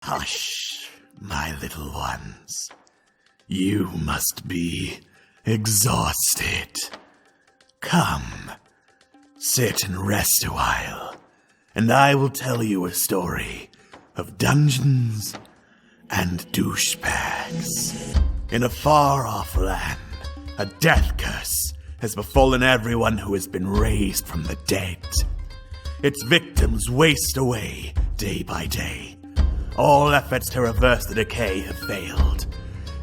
Hush, my little ones. You must be exhausted. Come, sit and rest a while, and I will tell you a story of dungeons and douchebags. In a far-off land, a death curse has befallen everyone who has been raised from the dead. Its victims waste away day by day. All efforts to reverse the decay have failed,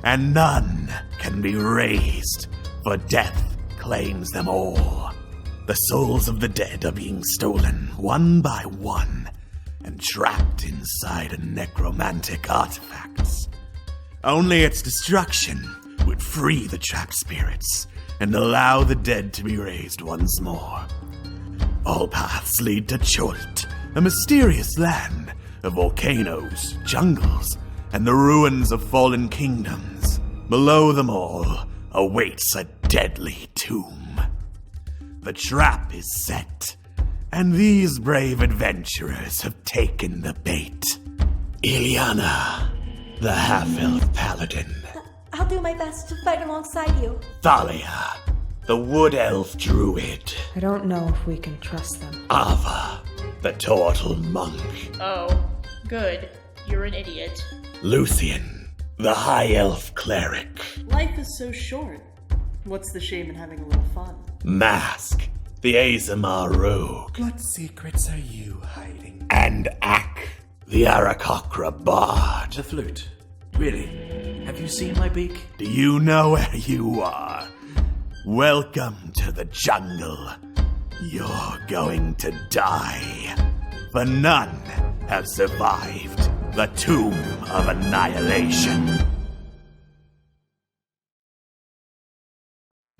and none can be raised, for death claims them all. The souls of the dead are being stolen one by one and trapped inside a necromantic artifacts. Only its destruction would free the trapped spirits and allow the dead to be raised once more. All paths lead to Chult, a mysterious land of volcanoes, jungles, and the ruins of fallen kingdoms. Below them all awaits a deadly tomb. The trap is set, and these brave adventurers have taken the bait. Ileana, the half-elf paladin. I'll do my best to fight alongside you. Thalia, the wood elf druid. I don't know if we can trust them. Ava, the turtle monk. Oh, good. You're an idiot. Luthien, the high elf cleric. Life is so short. What's the shame in having a little fun? Mask, the Azamar rogue. What secrets are you hiding? And Ak, the Arakocra bard. The flute. Really? Have you seen my beak? Do you know where you are? Welcome to the jungle. You're going to die, for none have survived the Tomb of Annihilation.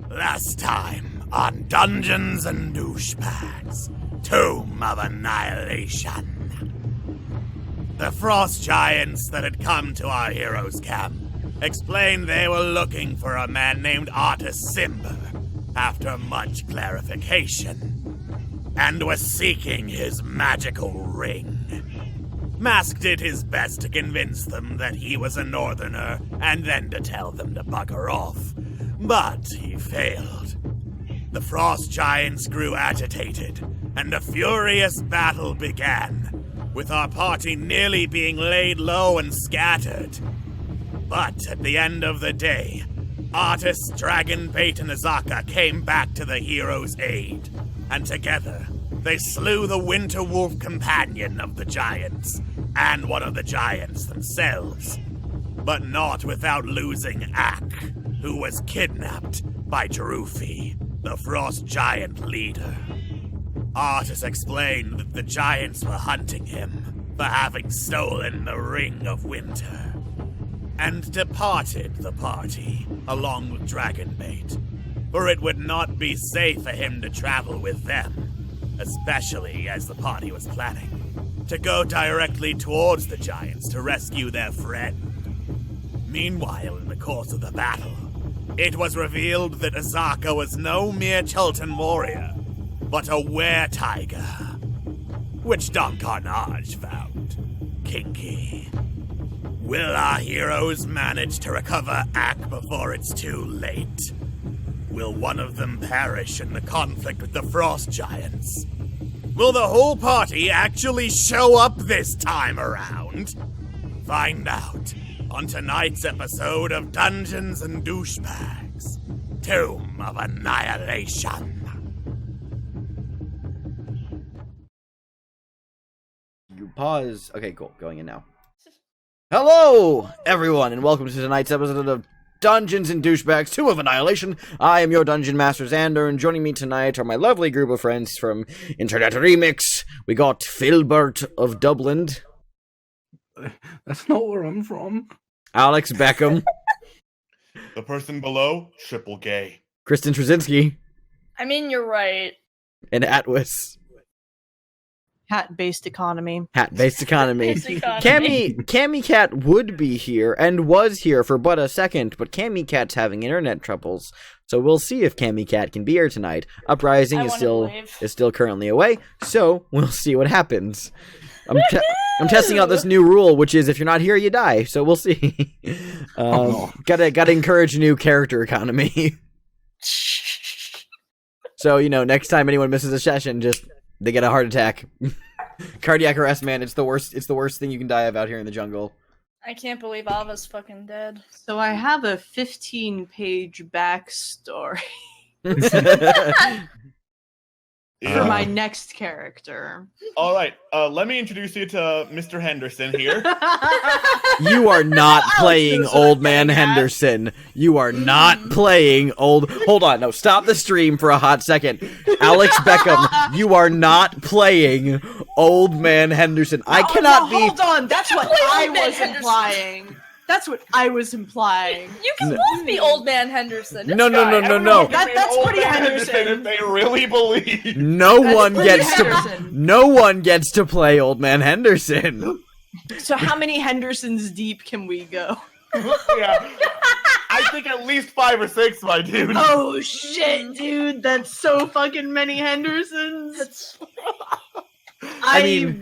Last time on Dungeons and Douchebags, Tomb of Annihilation. The frost giants that had come to our heroes' camp explained they were looking for a man named Artus Cimber after much clarification, and was seeking his magical ring. Mask did his best to convince them that he was a northerner and then to tell them to bugger off, but he failed. The frost giants grew agitated, and a furious battle began, with our party nearly being laid low and scattered. But at the end of the day, Artus, Dragonbait, and Azaka came back to the heroes' aid, and together they slew the Winter Wolf companion of the giants, and one of the giants themselves. But not without losing Ak, who was kidnapped by Jerufi, the frost giant leader. Artus explained that the giants were hunting him for having stolen the Ring of Winter, and departed the party along with Dragonbait, for it would not be safe for him to travel with them, especially as the party was planning to go directly towards the giants to rescue their friend. Meanwhile, in the course of the battle, it was revealed that Azaka was no mere Chultan warrior, but a were-tiger, which Don Karnage found kinky. Will our heroes manage to recover Ak before it's too late? Will one of them perish in the conflict with the frost giants? Will the whole party actually show up this time around? Find out on tonight's episode of Dungeons and Douchebags, Tomb of Annihilation. You pause. Okay, cool. Going in now. Hello, everyone, and welcome to tonight's episode of Dungeons and Douchebags, Tomb of Annihilation. I am your Dungeon Master, Xander, and joining me tonight are my lovely group of friends from Internet Remix. We got Philbert of Dublin. That's not where I'm from. Alex Beckham. The person below, triple gay. Kristen Trzynski. I mean, you're right. And Atwis. Hat-based economy. Hat-based economy. Economy. Cammy Cat would be here, and was here for but a second, but Cammy Cat's having internet troubles, so we'll see if Cammy Cat can be here tonight. Uprising is still currently away, so we'll see what happens. I'm testing out this new rule, which is if you're not here, you die. So we'll see. no. Gotta encourage a new character economy. So, next time anyone misses a session, they get a heart attack. Cardiac arrest, man. It's the worst thing you can die of out here in the jungle. I can't believe Ava's fucking dead. So I have a 15-page backstory for my next character. All right, let me introduce you to Mr. Henderson here. You are not playing Old Man Henderson. You are not playing old... Hold on, no, stop the stream for a hot second. Alex Beckham, you are not playing Old Man Henderson. I cannot be... Hold on, that's what I was Henderson. implying. That's what I was implying. You can both be Old Man Henderson. No. That's pretty Henderson. If they really believe. No one gets Henderson. to play Old Man Henderson. So how many Hendersons deep can we go? Yeah. I think at least 5 or 6, my dude. Oh shit, dude, that's so fucking many Hendersons. I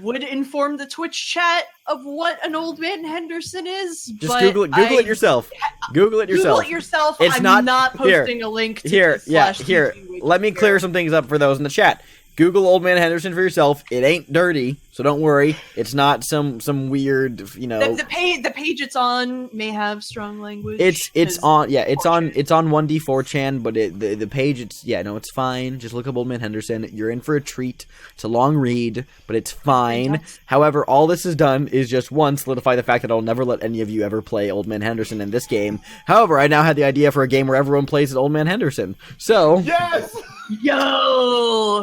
would inform the Twitch chat of what an Old Man Henderson is. Just but Google it yourself. Google it yourself. Google it yourself. It's I'm not posting a link to here. this / Let me clear some things up for those in the chat. Google Old Man Henderson for yourself. It ain't dirty, so don't worry. It's not some weird, The page it's on may have strong language. It's on 1D4chan, but the page it's fine. Just look up Old Man Henderson. You're in for a treat. It's a long read, but it's fine. However, all this has done is just solidify the fact that I'll never let any of you ever play Old Man Henderson in this game. However, I now had the idea for a game where everyone plays as Old Man Henderson. So Yes. Yo.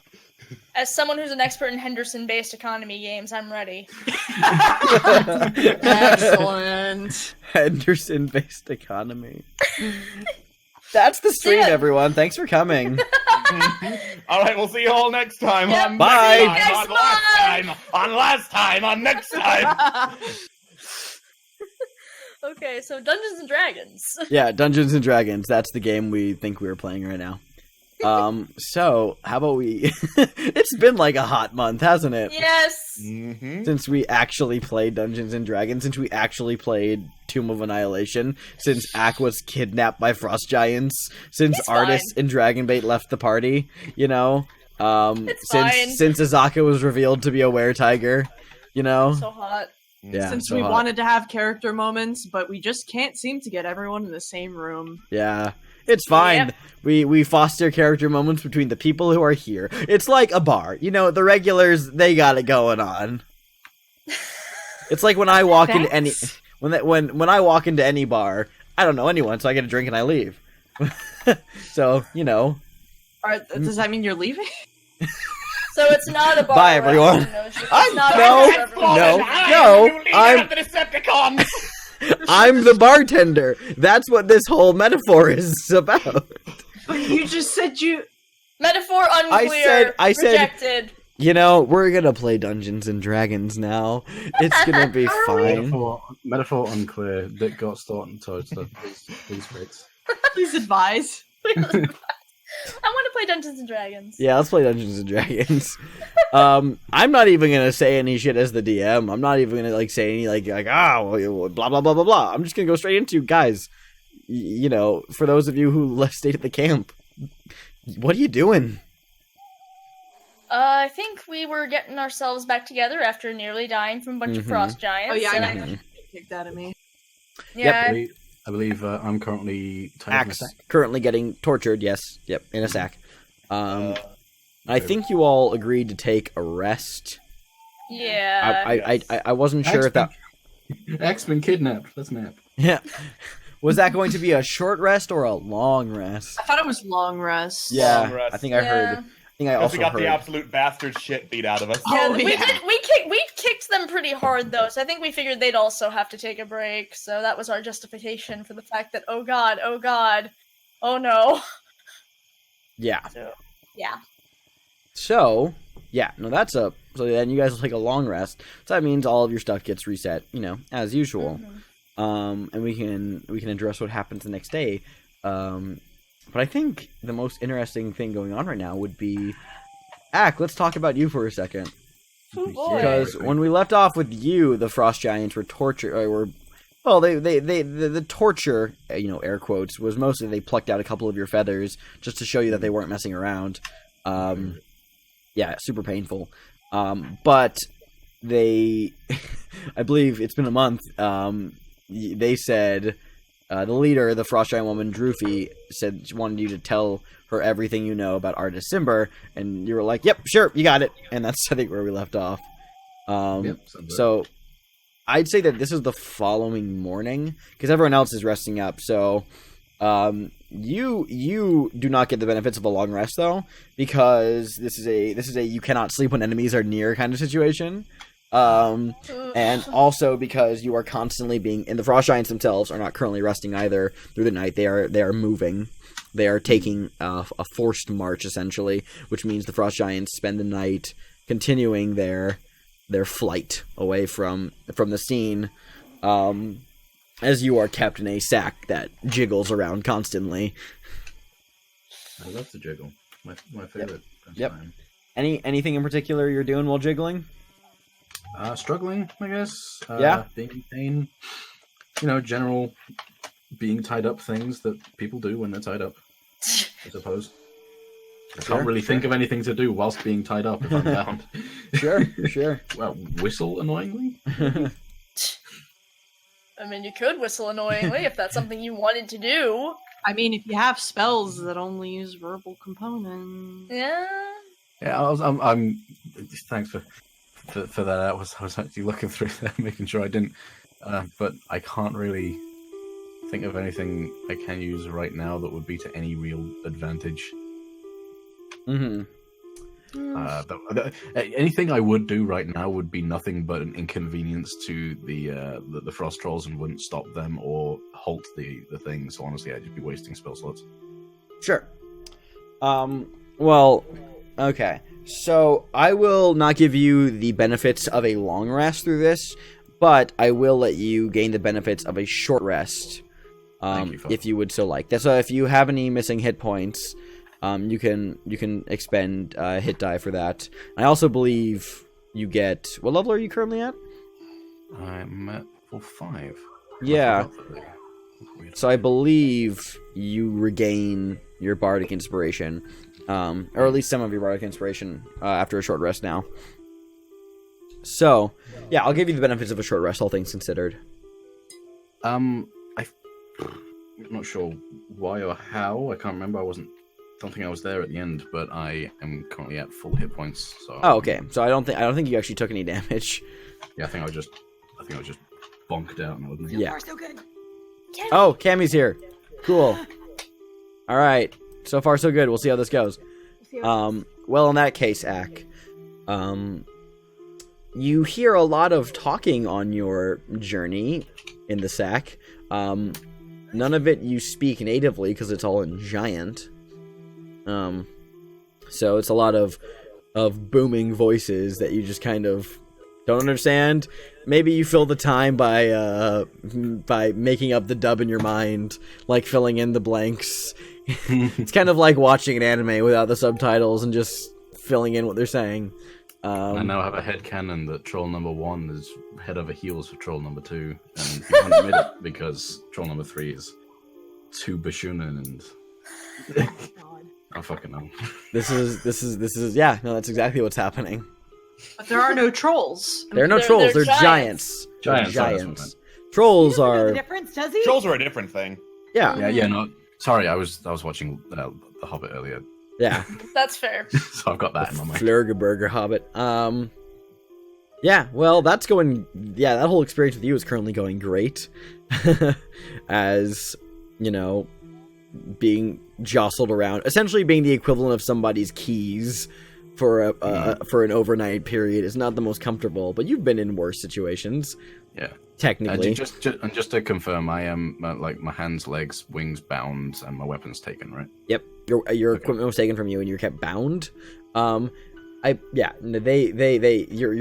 As someone who's an expert in Henderson-based economy games, I'm ready. Excellent. Henderson-based economy. That's the stream, everyone. Thanks for coming. All right, we'll see you all next time. Yep. On Bye. Next time. On next time. Okay, so Dungeons and Dragons. Yeah, Dungeons and Dragons. That's the game we think we are playing right now. So how about we? It's been like a hot month, hasn't it? Yes. Since we actually played Dungeons and Dragons, since we actually played Tomb of Annihilation, since Ak was kidnapped by frost giants, since Artis and Dragonbait left the party, since Azaka was revealed to be a were-tiger, So hot. Yeah. Since so we hot. wanted to have character moments, but we just can't seem to get everyone in the same room. Yeah. It's fine. Yep. We foster character moments between the people who are here. It's like a bar. The regulars, they got it going on. It's like when I walk into any when I walk into any bar, I don't know anyone, so I get a drink and I leave. So, Does that mean you're leaving? So it's not a bar. Bye, everyone. I'm the Decepticons. I'm the bartender. That's what this whole metaphor is about. But you just said you... Metaphor unclear. I said, rejected. We're gonna play Dungeons and Dragons now. It's gonna be fine. Metaphor unclear. That got started towards the please Fritz. Please advise. I want to play Dungeons and Dragons. Yeah, let's play Dungeons and Dragons. I'm not even gonna say any shit as the DM. I'm not even gonna say any blah blah blah blah blah. I'm just gonna go straight into guys. For those of you who stayed at the camp, what are you doing? I think we were getting ourselves back together after nearly dying from a bunch of frost giants. Oh yeah, I and got you kicked out of me. Yeah. I believe I'm currently Currently getting tortured. Yes. Yep. In a sack. I think you all agreed to take a rest. Yeah. I wasn't sure if that. X been kidnapped. Let's nap. Yeah. Was that going to be a short rest or a long rest? I thought it was long rest. Yeah. Long rest. I think I heard. I think I also we got heard. the absolute bastard shit beat out of us. Yeah, Oh, we yeah. we kicked them pretty hard though, so I think we figured they'd also have to take a break. So that was our justification for the fact that oh god, oh no. Yeah. So yeah. So so then you guys will take a long rest. So that means all of your stuff gets reset, as usual. And we can address what happens the next day. But I think the most interesting thing going on right now would be Ak, let's talk about you for a second. boy. Because when we left off with you, the frost giants were the torture, air quotes, was mostly they plucked out a couple of your feathers just to show you that they weren't messing around. Yeah, super painful. But they, I believe it's been a month. They said the leader, the frost giant woman Droofy, said she wanted you to tell her everything you know about Artist Simber, and you were like, "Yep, sure, you got it." And that's I think where we left off. So I'd say that this is the following morning because everyone else is resting up. So you do not get the benefits of a long rest though, because this is a you cannot sleep when enemies are near kind of situation. And also because you are constantly and the frost giants themselves are not currently resting either through the night. They are moving. They are taking a forced march essentially, which means the frost giants spend the night continuing their flight away from the scene, as you are kept in a sack that jiggles around constantly. I love to jiggle. My favorite. Yep. Time. Anything in particular you're doing while jiggling? Struggling, I guess. Yeah. Being in pain. General being tied up things that people do when they're tied up, I suppose. I can't really think of anything to do whilst being tied up if I'm bound. Sure. Well, whistle annoyingly? I mean, you could whistle annoyingly if that's something you wanted to do. I mean, if you have spells that only use verbal components. Yeah. Yeah, I'm thanks for that. I was actually looking through that, making sure I didn't. But I can't really think of anything I can use right now that would be to any real advantage. Anything I would do right now would be nothing but an inconvenience to the frost trolls and wouldn't stop them or halt the thing. So honestly, I'd just be wasting spell slots. Sure. Well, okay. So I will not give you the benefits of a long rest through this, but I will let you gain the benefits of a short rest, if you would so like. That's if you have any missing hit points, you can expend hit die for that. I also believe you get what level are you currently at? I'm at level 5. Yeah. So I believe you regain your bardic inspiration. Or at least some of your bardic inspiration after a short rest now. So, yeah, I'll give you the benefits of a short rest, all things considered. I'm not sure why or how. I can't remember. Don't think I was there at the end, but I am currently at full hit points. So. Oh, okay. So I don't think you actually took any damage. Yeah, I think I was just bonked out. Yeah. So good. Oh, Cammy's here. Cool. All right. So far, so good. We'll see how this goes. Well, in that case, Ak, you hear a lot of talking on your journey in the sack. None of it you speak natively because it's all in giant. So it's a lot of booming voices that you just kind of don't understand. Maybe you fill the time by making up the dub in your mind, like filling in the blanks. It's kind of like watching an anime without the subtitles and just filling in what they're saying. I now have a headcanon that troll number 1 is head over heels for troll number 2, and you can't admit it because troll number 3 is too bashunin and I fucking know. This is yeah, no, that's exactly what's happening. But there are no trolls. There are no trolls, they're giants. Giants. Trolls are difference, does he? Trolls are a different thing. Yeah. Yeah, no. Sorry, I was watching The Hobbit earlier. Yeah. That's fair. So I've got that in my mind. Flurgerburger Hobbit. Yeah, well, that's going... Yeah, that whole experience with you is currently going great. As, being jostled around. Essentially being the equivalent of somebody's keys for an overnight period is not the most comfortable, but you've been in worse situations. Yeah. Technically. Just to confirm, I am, my hands, legs, wings bound, and my weapon's taken, right? Yep. Your equipment was taken from you and you're kept bound. Your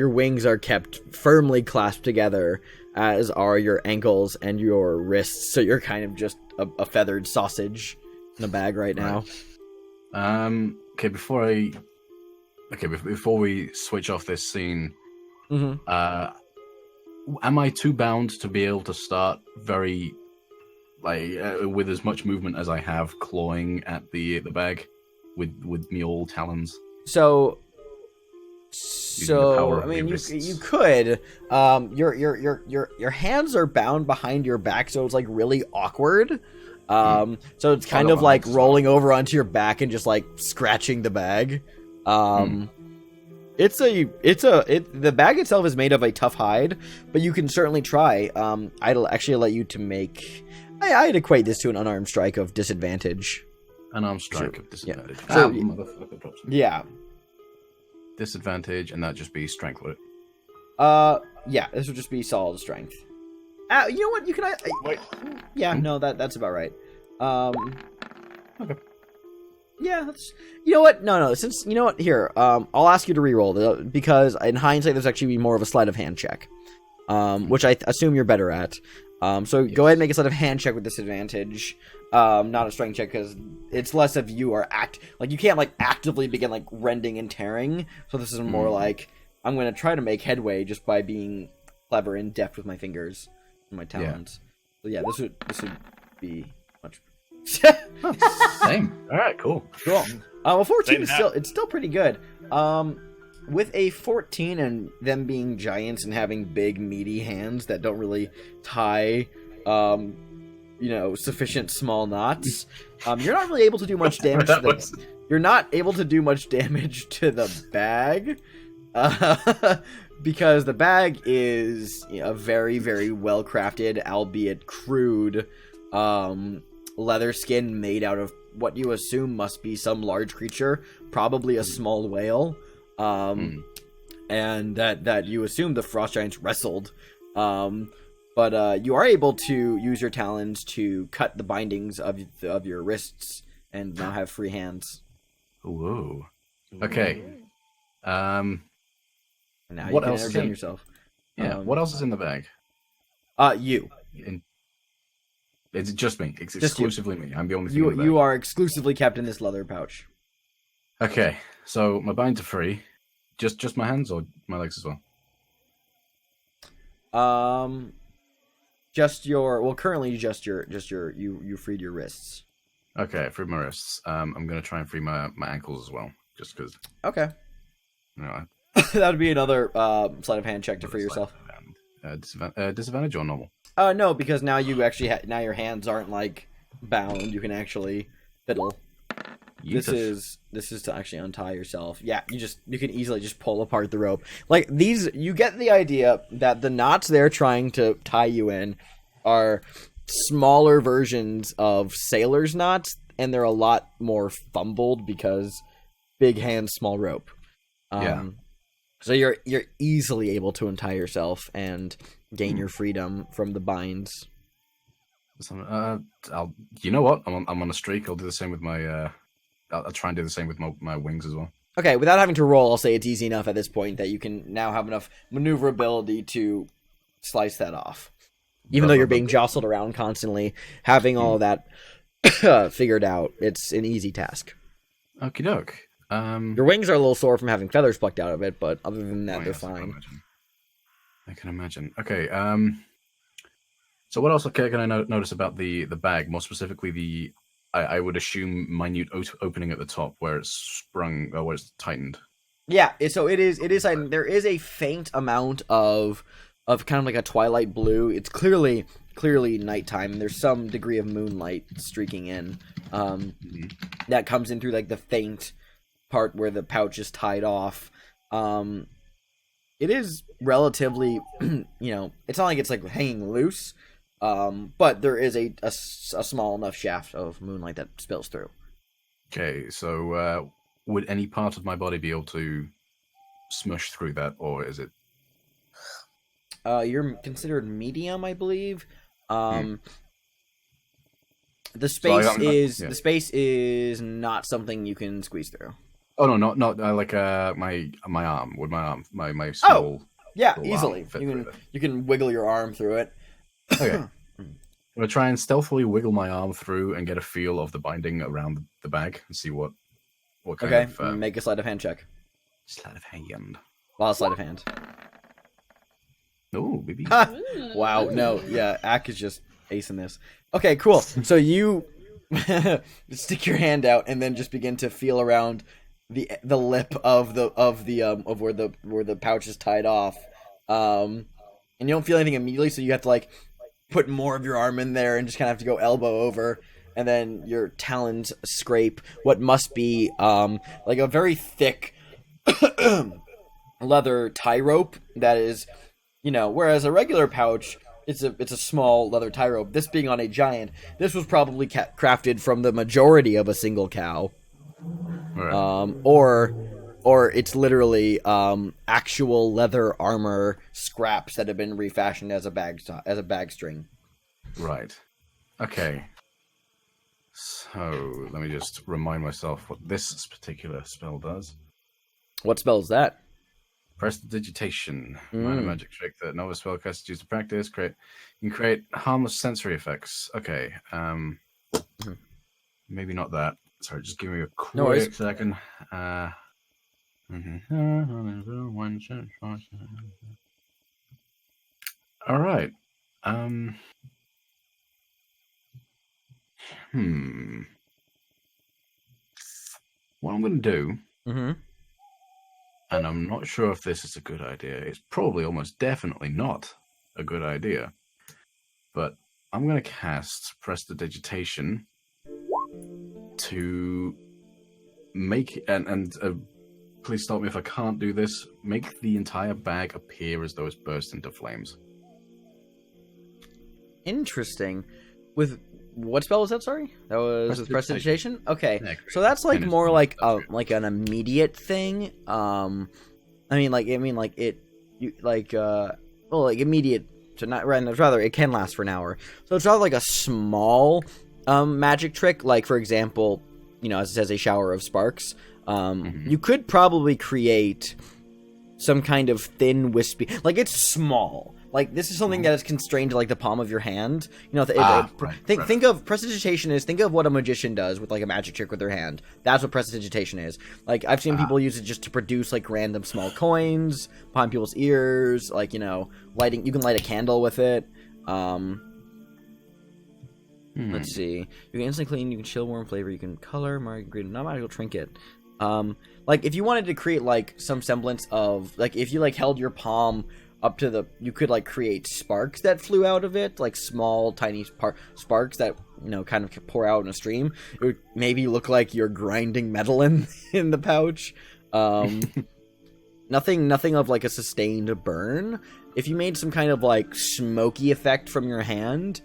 wings are kept firmly clasped together, as are your ankles and your wrists, so you're kind of just a feathered sausage in a bag right now. Okay, before we switch off this scene, Mm-hmm. Am I too bound to be able to start very, with as much movement as I have, clawing at the bag with mule talons? So the power of I mean, my you wrists. could. Your hands are bound behind your back, so it's like really awkward. So it's kind no, of like that's rolling over onto your back and just like scratching the bag. The bag itself is made of a tough hide, but you can certainly try. I'd actually let you to make. I'd equate this to an unarmed strike of disadvantage. Unarmed strike of disadvantage. Yeah. So, Motherfucker drops me. Yeah. Disadvantage, and that'd just be strength, would it? Yeah. This would just be solid strength. You know what? You can. Wait. Yeah. No. That's about right. Okay. Yeah, that's. You know what? No. Since you know what, here, I'll ask you to reroll because in hindsight, there's actually more of a sleight of hand check, which I assume you're better at. So go ahead and make a sleight of hand check with disadvantage, not a strength check because it's less of you are you can't like actively begin like rending and tearing. So this is more like I'm going to try to make headway just by being clever and deft with my fingers and my talons. So yeah, this would be much. Same. All right. Cool. Cool. Well, 14 Same is hat. still pretty good. With a 14 and them being giants and having big meaty hands that don't really tie, sufficient small knots, you're not really able to do much damage. You're not able to do much damage to the bag, because the bag is a very, very well crafted, albeit crude, leather skin made out of what you assume must be some large creature, probably a small whale, and that you assume the frost giants wrestled, but you are able to use your talons to cut the bindings of your wrists and now have free hands. Whoa. Okay. And now What you can else is entertain in- yourself. Yeah. What else is in the bag? You. It's just me. It's Just you. exclusively me. I'm the only thing in the bag. You are exclusively kept in this leather pouch. Okay. So my binds are free. Just my hands or my legs as well? Currently you freed your wrists. Okay, free my wrists. I'm gonna try and free my ankles as well, just because. Okay. You know, That would be another sleight of hand check to free yourself. Disadvantage or normal? No, because now you actually now your hands aren't like bound. You can actually fiddle. This is to actually untie yourself. Yeah, you can easily just pull apart the rope. Like these, you get the idea that the knots they're trying to tie you in are smaller versions of sailor's knots, and they're a lot more fumbled because big hands, small rope. Yeah. So you're easily able to untie yourself and gain your freedom from the binds. You know what? I'm on a streak. I'll do the same with my. I'll try and do the same with my wings as well. Okay, without having to roll, I'll say it's easy enough at this point that you can now have enough maneuverability to slice that off. Even though you're being jostled around constantly, having all of that figured out, it's an easy task. Okie doke. Your wings are a little sore from having feathers plucked out of it, but other than that, they're yes, fine. I can imagine. Okay. So what else can I notice about the bag? More specifically, I would assume minute opening at the top where it's sprung, or where it's tightened. Yeah, so it is. There is a faint amount of kind of like a twilight blue. It's clearly nighttime, and there's some degree of moonlight streaking in. That comes in through like the faint part where the pouch is tied off. It is relatively, it's not like it's like hanging loose. But there is a small enough shaft of moonlight that spills through. Okay, so would any part of my body be able to smush through that, or is it? You're considered medium, I believe. The space is not something you can squeeze through. Oh no, not like my arm. Would my small? Yeah, little easily. arm fit through that? You can wiggle your arm through it. Okay. I'm gonna try and stealthily wiggle my arm through and get a feel of the binding around the bag and see what kind Okay, of make a sleight of hand check. sleight of hand. Well, sleight of hand. Oh, baby. Wow, no, yeah, Ak is just acing this. Okay, cool. So you stick your hand out and then just begin to feel around the lip of where the pouch is tied off. And you don't feel anything immediately, so you have to like put more of your arm in there and just kind of have to go elbow over, and then your talons scrape what must be like a very thick leather tie rope that is, whereas a regular pouch, it's a small leather tie rope. This being on a giant, this was probably crafted from the majority of a single cow. Right. Or it's literally actual leather armor scraps that have been refashioned as a bag string. Right. Okay. So let me just remind myself what this particular spell does. What spell is that? Prestidigitation. Minor magic trick that novice spellcasters use to practice. You can create harmless sensory effects. Okay. Maybe not that. Sorry, just give me a quick second. All right. What I'm going to do, and I'm not sure if this is a good idea. It's probably almost definitely not a good idea. But I'm going to cast Prestidigitation to make, and please stop me if I can't do this, make the entire bag appear as though it's burst into flames. Interesting. With what spell was that? Sorry, that was with Prestidigitation. Okay, Yeah, so that's like more like an immediate thing. Immediate. So not rather, it can last for an hour. So it's rather like a small magic trick. Like for example, as it says, a shower of sparks. You could probably create some kind of thin, wispy. Like it's small. Like this is something that is constrained to like the palm of your hand. Think of Prestidigitation think of what a magician does with like a magic trick with their hand. That's what Prestidigitation is. Like I've seen people use it just to produce like random small coins behind people's ears. Like lighting. You can light a candle with it. Let's see. You can instantly clean. You can chill, warm flavor. You can color, mark, green, not magical trinket. Like if you wanted to create like some semblance of like if you like held your palm up to you could like create sparks that flew out of it, like small tiny sparks that kind of pour out in a stream. It would maybe look like you're grinding metal in the pouch. Nothing of like a sustained burn. If you made some kind of like smoky effect from your hand,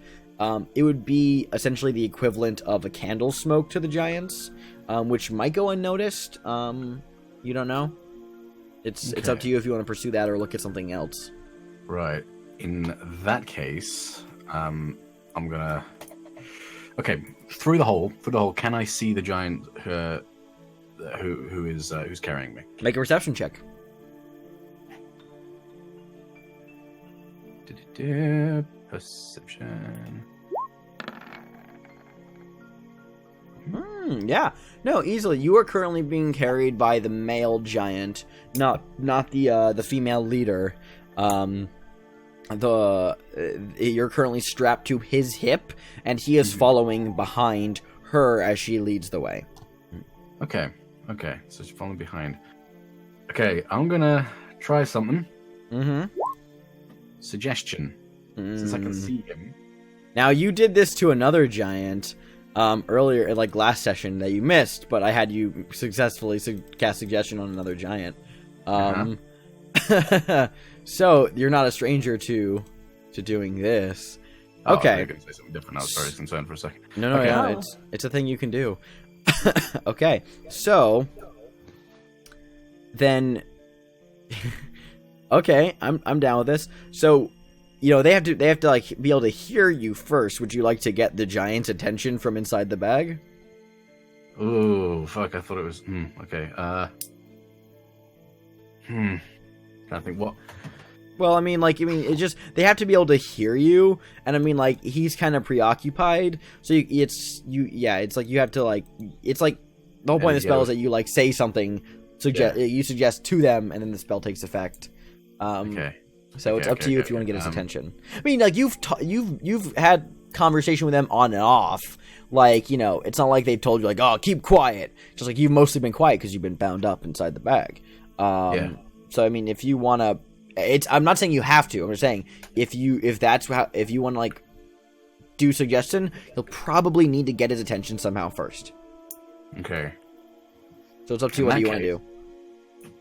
it would be essentially the equivalent of a candle smoke to the giants, which might go unnoticed. You don't know. It's up to you if you want to pursue that or look at something else. Right. In that case, I'm gonna. Okay, through the hole. Can I see the giant who's carrying me? Make a perception check. Perception. Yeah. No, easily. You are currently being carried by the male giant, not the female leader. You're currently strapped to his hip, and he is following behind her as she leads the way. Okay. So she's following behind. Okay, I'm gonna try something. Suggestion. Since I can see him. Now, you did this to another giant earlier, like last session that you missed, but I had you successfully cast suggestion on another giant. So you're not a stranger to doing this. Okay. I was gonna say something different. I was very concerned for a second. No, okay. Yeah, it's a thing you can do. Okay, so then, okay, I'm down with this. So, they have to like be able to hear you first. Would you like to get the giant's attention from inside the bag? Oh fuck! I thought it was. Okay. I think what. Well, it just they have to be able to hear you, and he's kind of preoccupied, so it's like you have to like it's like the whole point of the spell is that you like say something, you suggest to them, and then the spell takes effect. Okay. So it's up to you if you want to get his attention. I mean, like you've had conversation with them on and off. Like, you know, it's not like they've told you like, oh, keep quiet. Just like you've mostly been quiet because you've been bound up inside the bag. So I mean, if you want to, I'm not saying you have to. I'm just saying if you want to like do suggestion, you'll probably need to get his attention somehow first. Okay. So it's up to you what you want to do.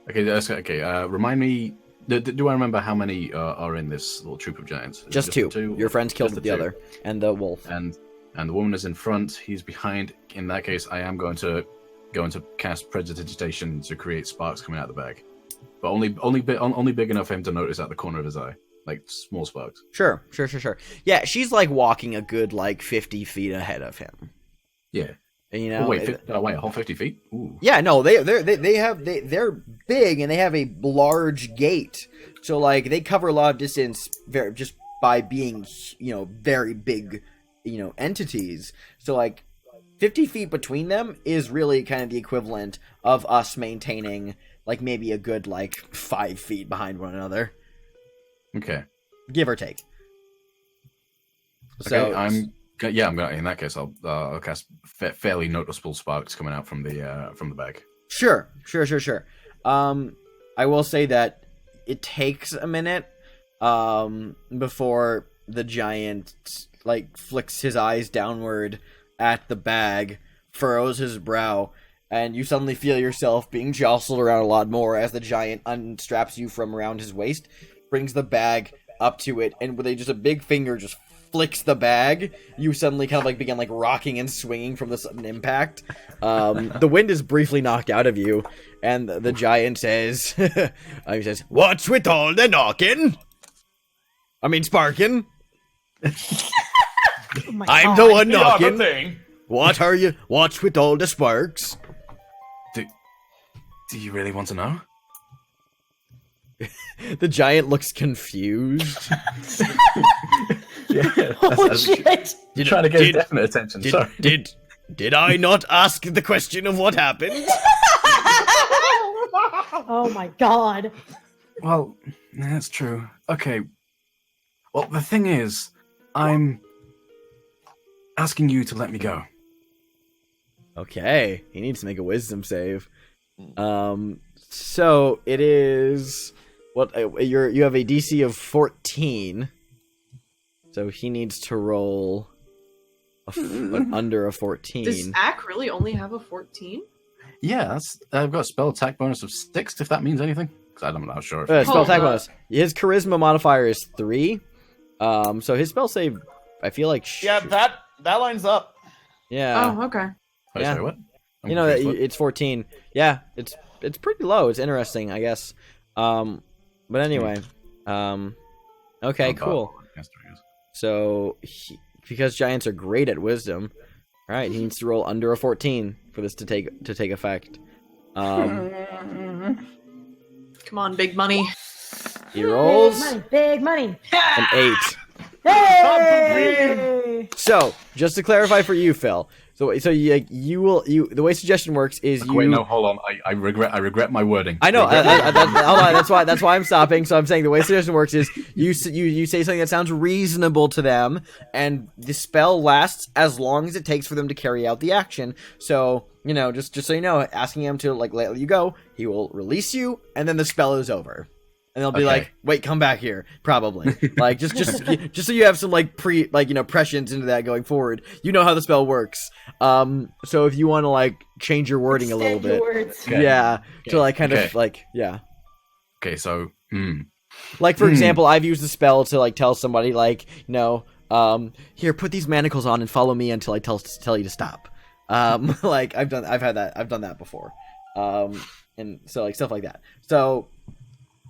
Okay, that's okay. Remind me. Do I remember how many are in this little troop of giants? Just two. Your friends killed the other, and the wolf. And the woman is in front. He's behind. In that case, I am going to cast Prestidigitation to create sparks coming out of the bag, but only big enough for him to notice at the corner of his eye, like small sparks. Sure. Yeah, she's like walking a good like 50 feet ahead of him. Yeah. And, you know, wait, a whole 50 feet? Ooh. Yeah, no, they're big and they have a large gate, so like they cover a lot of distance just by being, you know, very big, you know, entities. So like 50 feet between them is really kind of the equivalent of us maintaining like maybe a good like 5 feet behind one another. Okay. Give or take. Okay, So I'm gonna. In that case, I'll cast fairly noticeable sparks coming out from the bag. Sure. I will say that it takes a minute before the giant like flicks his eyes downward at the bag, furrows his brow, and you suddenly feel yourself being jostled around a lot more as the giant unstraps you from around his waist, brings the bag up to it, and with just a big finger just flicks the bag. You suddenly kind of like begin like rocking and swinging from the sudden impact. The wind is briefly knocked out of you, and the giant says, he says, "What's with all the knocking? I mean, sparking. I'm the one knocking. What are you? What's with all the sparks?" Do you really want to know? The giant looks confused. Oh shit! You're trying to get his definite attention. Sorry. Did I not ask the question of what happened? Oh my god. Well, that's true. Okay. Well, the thing is, I'm asking you to let me go. Okay, he needs to make a wisdom save. So it is what you have a DC of 14. So he needs to roll under a 14. Does Ack really only have a 14? Yeah, I've got a spell attack bonus of 6, if that means anything. Because I'm not sure. Spell attack bonus. His charisma modifier is 3. So his spell save, I feel like. Yeah, that lines up. Yeah. Oh, okay. Oh, yeah. sorry, what? You know, it's 14. Yeah, it's pretty low. It's interesting, I guess. But anyway, okay, cool. So, because giants are great at wisdom, right? He needs to roll under a 14 for this to take effect. Come on, big money. He rolls Big money. an 8. Hey! So, just to clarify for you, Phil. So the way suggestion works is you. Wait, no, hold on. I regret my wording. I know. Hold on. That's why I'm stopping. So I'm saying the way suggestion works is you say something that sounds reasonable to them, and the spell lasts as long as it takes for them to carry out the action. So you know, just so you know, asking him to like let you go, he will release you, and then the spell is over. And they'll be like, "Wait, come back here." Probably, like just so you have some like prescience into that going forward. You know how the spell works. So if you want to like change your wording a little bit, to like kind of like Okay, so like for example, I've used the spell to like tell somebody like here, put these manacles on and follow me until I tell you to stop. Like I've done that before. And so like stuff like that. So.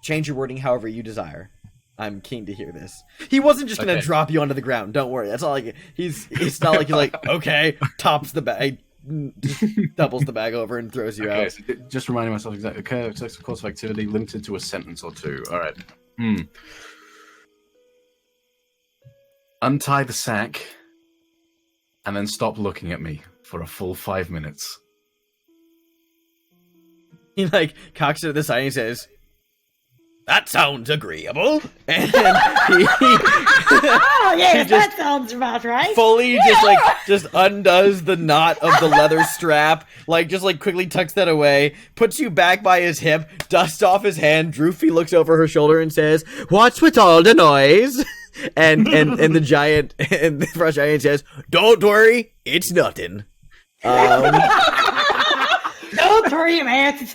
Change your wording however you desire. I'm keen to hear this. He wasn't just gonna drop you onto the ground. Don't worry. That's all like it's not like he's like, okay, tops the bag, doubles the bag over and throws you out. So just reminding myself exactly. Okay, text of course of activity limited to a sentence or two. All right. Untie the sack, and then stop looking at me for a full 5 minutes. He like cocks it at the side and he says, that sounds agreeable. And Oh, yes, just- that sounds about right. fully just undoes the knot of the leather strap, just quickly tucks that away, puts you back by his hip, dusts off his hand. Droofy looks over her shoulder and says, "What's with all the noise?" And the giant and the frost giant says, "Don't worry, it's nothing." Don't worry, man.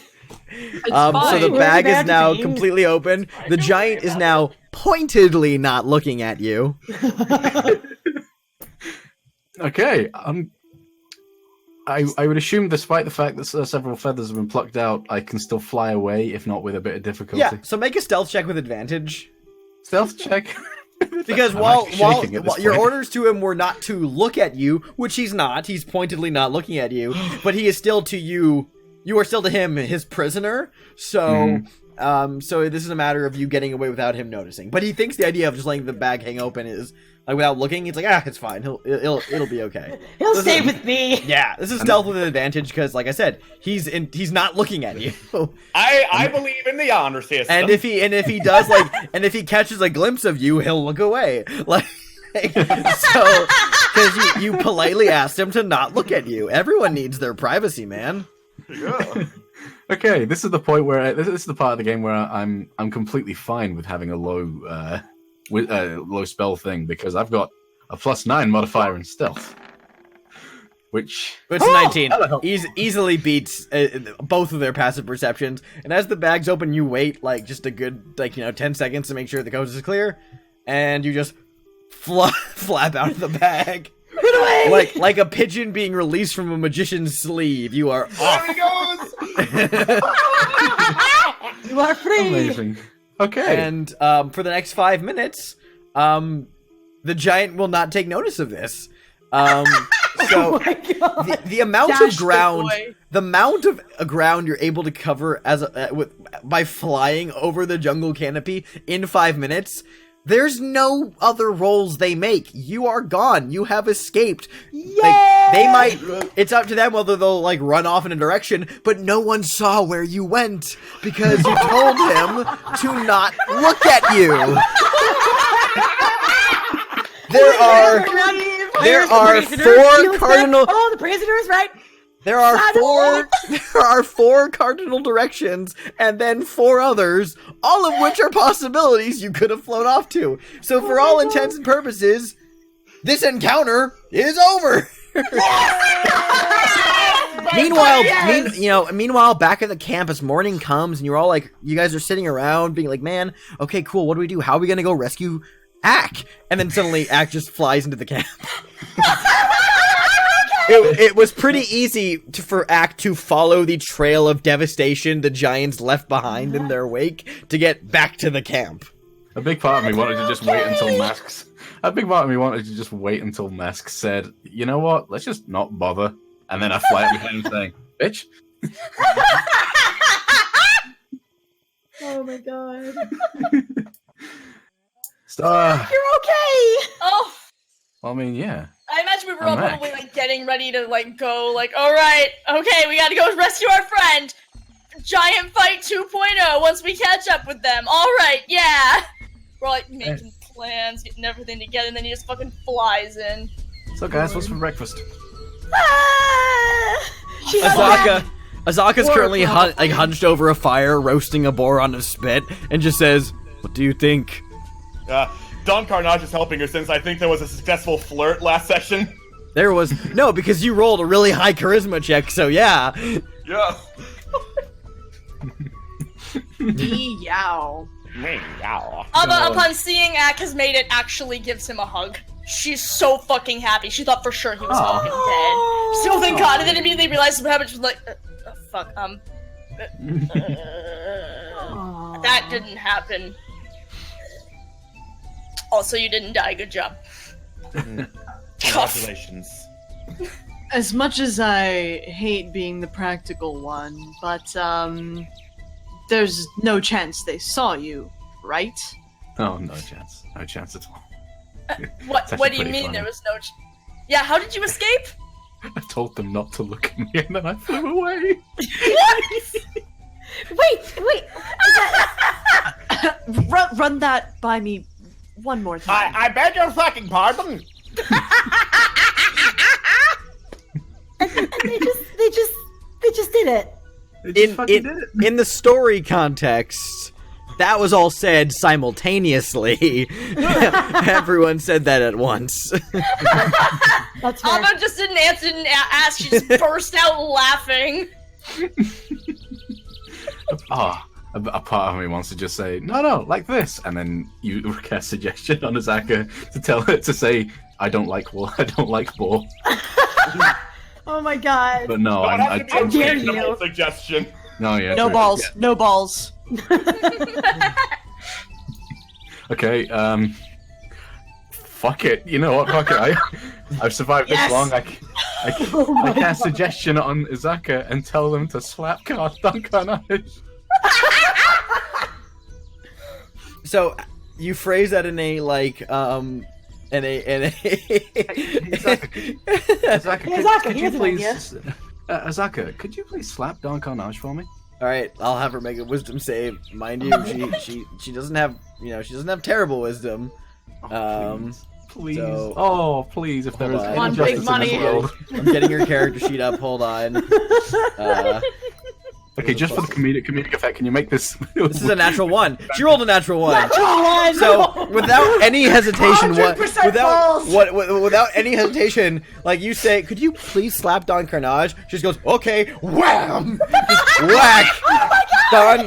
So the We're bag is about to now be- completely open. The giant is now pointedly not looking at you. Okay. I would assume, despite the fact that several feathers have been plucked out, I can still fly away, if not with a bit of difficulty. Yeah, so make a stealth check with advantage. Stealth check. Because I'm while actually shaking at this your point. orders to him were not to look at you, which he's not, he's pointedly not looking at you, but he is still to you. You are still to him his prisoner. So, so this is a matter of you getting away without him noticing. But he thinks the idea of just letting the bag hang open is without looking. He's like, it's fine. It'll be okay. He'll stay with me. Yeah, this is stealth with an advantage because, like I said, he's not looking at you. I believe in the honor system. And if he does and if he catches a glimpse of you, he'll look away. So because you politely asked him to not look at you. Everyone needs their privacy, man. Yeah. Okay, this is the point where this is the part of the game where I'm completely fine with having a low low spell thing because I've got a +9 modifier in stealth, which 19 easily beats both of their passive perceptions. And as the bags open, you wait just a good 10 seconds to make sure the coast is clear, and you just flap out of the bag. Like a pigeon being released from a magician's sleeve. You are off. There he goes. You are free. amazing. Okay, And for the next 5 minutes, the giant will not take notice of this. So Oh my god. the amount Dash of the ground, boy. the amount of ground you're able to cover by flying over the jungle canopy in 5 minutes. There's no other rolls they make. You are gone. You have escaped. They might. It's up to them whether they'll run off in a direction, but no one saw where you went because you told him to not look at you. There are four cardinal. Oh, the prisoners, right? There are four cardinal directions, and then 4 others, all of which are possibilities you could have flown off to. So for all intents and purposes, this encounter is over. Meanwhile, back at the camp, as morning comes, and you're all you guys are sitting around, being like, "Man, okay, cool. What do we do? How are we gonna go rescue Ack?" And then suddenly, Ack just flies into the camp. It was pretty easy for Ack to follow the trail of devastation the giants left behind in their wake to get back to the camp. a big part of me wanted to just wait until masks. A big part of me wanted to just wait until masks said, "You know what? Let's just not bother." And then I fly up behind him saying, "Bitch." Oh my god. You're Okay. Oh, I mean, yeah. I imagine we were I'm all back. probably getting ready to go. All right, okay, we gotta go rescue our friend. Giant fight 2.0 once we catch up with them. All right, yeah. We're making plans, getting everything together, and then he just fucking flies in. So, guys, what's for breakfast? Azaka's currently hunched over a fire, roasting a boar on a spit, and just says, "What do you think?" Don Karnage is helping her since I think there was a successful flirt last session. There was no, because you rolled a really high charisma check, so yeah. Yeah. Meow. Ava, upon seeing Ack has made it, actually gives him a hug. She's so fucking happy. She thought for sure he was fucking dead. So thank God, and then immediately realized what happened. She was like, fuck, that didn't happen. Also, you didn't die. Good job. Congratulations. As much as I hate being the practical one, but there's no chance they saw you, right? Oh, no chance. No chance at all. What do you pretty mean funny. there was no? Yeah, how did you escape? I told them not to look at me, and then I flew away. Wait. Run that by me one more time. I beg your fucking pardon. And they just did it. In the story context, that was all said simultaneously. Everyone said that at once. That's fair. Ava just didn't answer, didn't ask. She just burst out laughing. A part of me wants to just say, no, like this, and then you cast suggestion on Azaka to tell it to say, I don't like ball. Oh my god. But no, I How dare you. reasonable suggestion. no, yeah, No true. balls. Yeah. No balls. Okay, fuck it. You know what? Fuck it. I've survived Yes! this long. I cast suggestion on Izaka and tell them to slap Karnage. So you phrase that in a like Azaka, could he you has an idea. please Azaka, could you please slap Don Karnage for me? All right, I'll have her make a wisdom save. Mind you, she doesn't have terrible wisdom. Please. So- Oh, please, if there is Hold any on. On justice big in money. this world. I'm getting her character sheet up. Hold on. Okay, just for the comedic effect, can you make this? This is a natural one. She rolled a natural one. Natural one! So without any hesitation, 100% balls! without any hesitation, like you say, could you please slap Don Karnage? She just goes, okay, wham, just whack.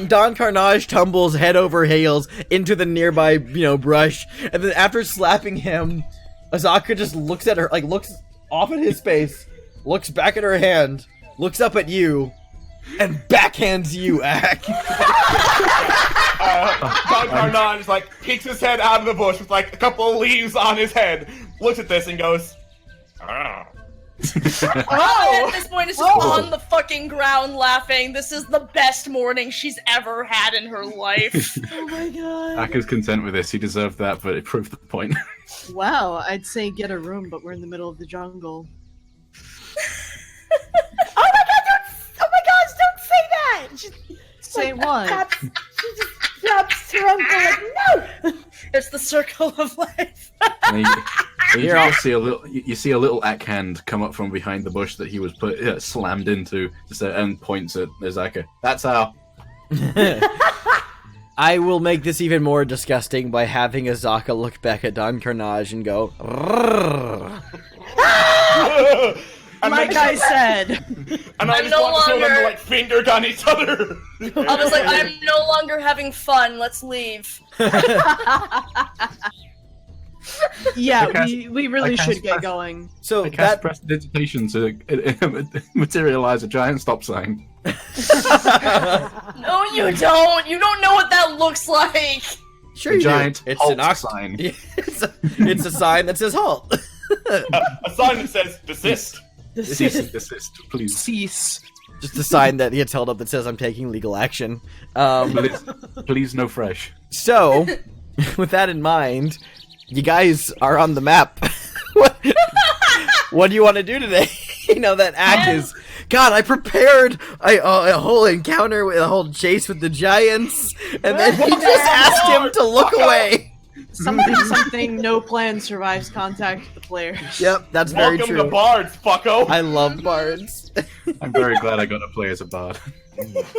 Don Karnage tumbles head over heels into the nearby, brush, and then after slapping him, Azaka just looks at her, like looks off at his face, looks back at her hand, looks up at you, and backhands you, Ak. Don Karnage like peeks his head out of the bush with like a couple of leaves on his head, looks at this and goes, "Ah." Ava at this point is just on the fucking ground laughing. This is the best morning she's ever had in her life. Oh my god. Aka's content with this. He deserved that, but it proved the point. Wow, I'd say get a room, but we're in the middle of the jungle. Oh my gosh, don't say that! Say what? She just drops her uncle like, no! It's the circle of life. And you just see a little. You see a little Ak hand come up from behind the bush that he was slammed into, and points at Azaka. That's how. I will make this even more disgusting by having Azaka look back at Don Karnage and go, "Rrrr." And Like then- I said. and I I'm just no want to show them longer- to like finger gun each other. I was like, I'm no longer having fun. Let's leave. Yeah, cast- we really I should cast get press- going. So I cast that Prestidigitation to materialize a giant stop sign. No, you don't. You don't know what that looks like. sure A you do. giant It's halt an ox sign. it's a sign that says halt. A sign that says desist. Desist, please. Cease. Just a sign that gets held up that says I'm taking legal action. Please, no fresh. So, with that in mind, you guys are on the map. What do you want to do today? That Ak is. God, I prepared a whole encounter with a whole chase with the giants, and then he just asked him to look away. Something, no plan survives contact with the players. Yep, that's very Welcome true. to Bards, fucko. I love bards. I'm very glad I got to play as a bard.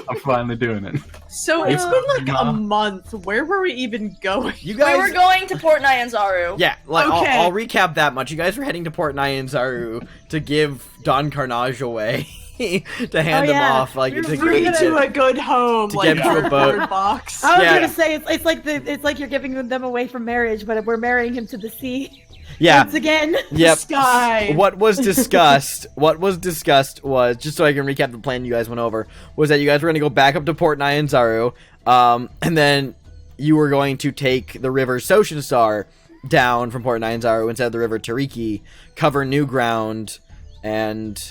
I'm finally doing it. So it's been like a month. Where were we even going? You We guys. were going to Port Nyanzaru. Yeah, like Okay. I'll recap that much. You guys were heading to Port Nyanzaru to give Don Karnage away, to hand him yeah. off, like We're to really To a good home, to like get to a boat. cardboard box. I was Yeah. gonna say it's like you're giving them away from marriage, but we're marrying him to the sea Yeah. once again. Yep. Sky. What was discussed was, just so I can recap the plan you guys went over, was that you guys were going to go back up to Port Nyanzaru, and then you were going to take the river Soshenstar down from Port Nyanzaru instead of the river Tariki, cover new ground, and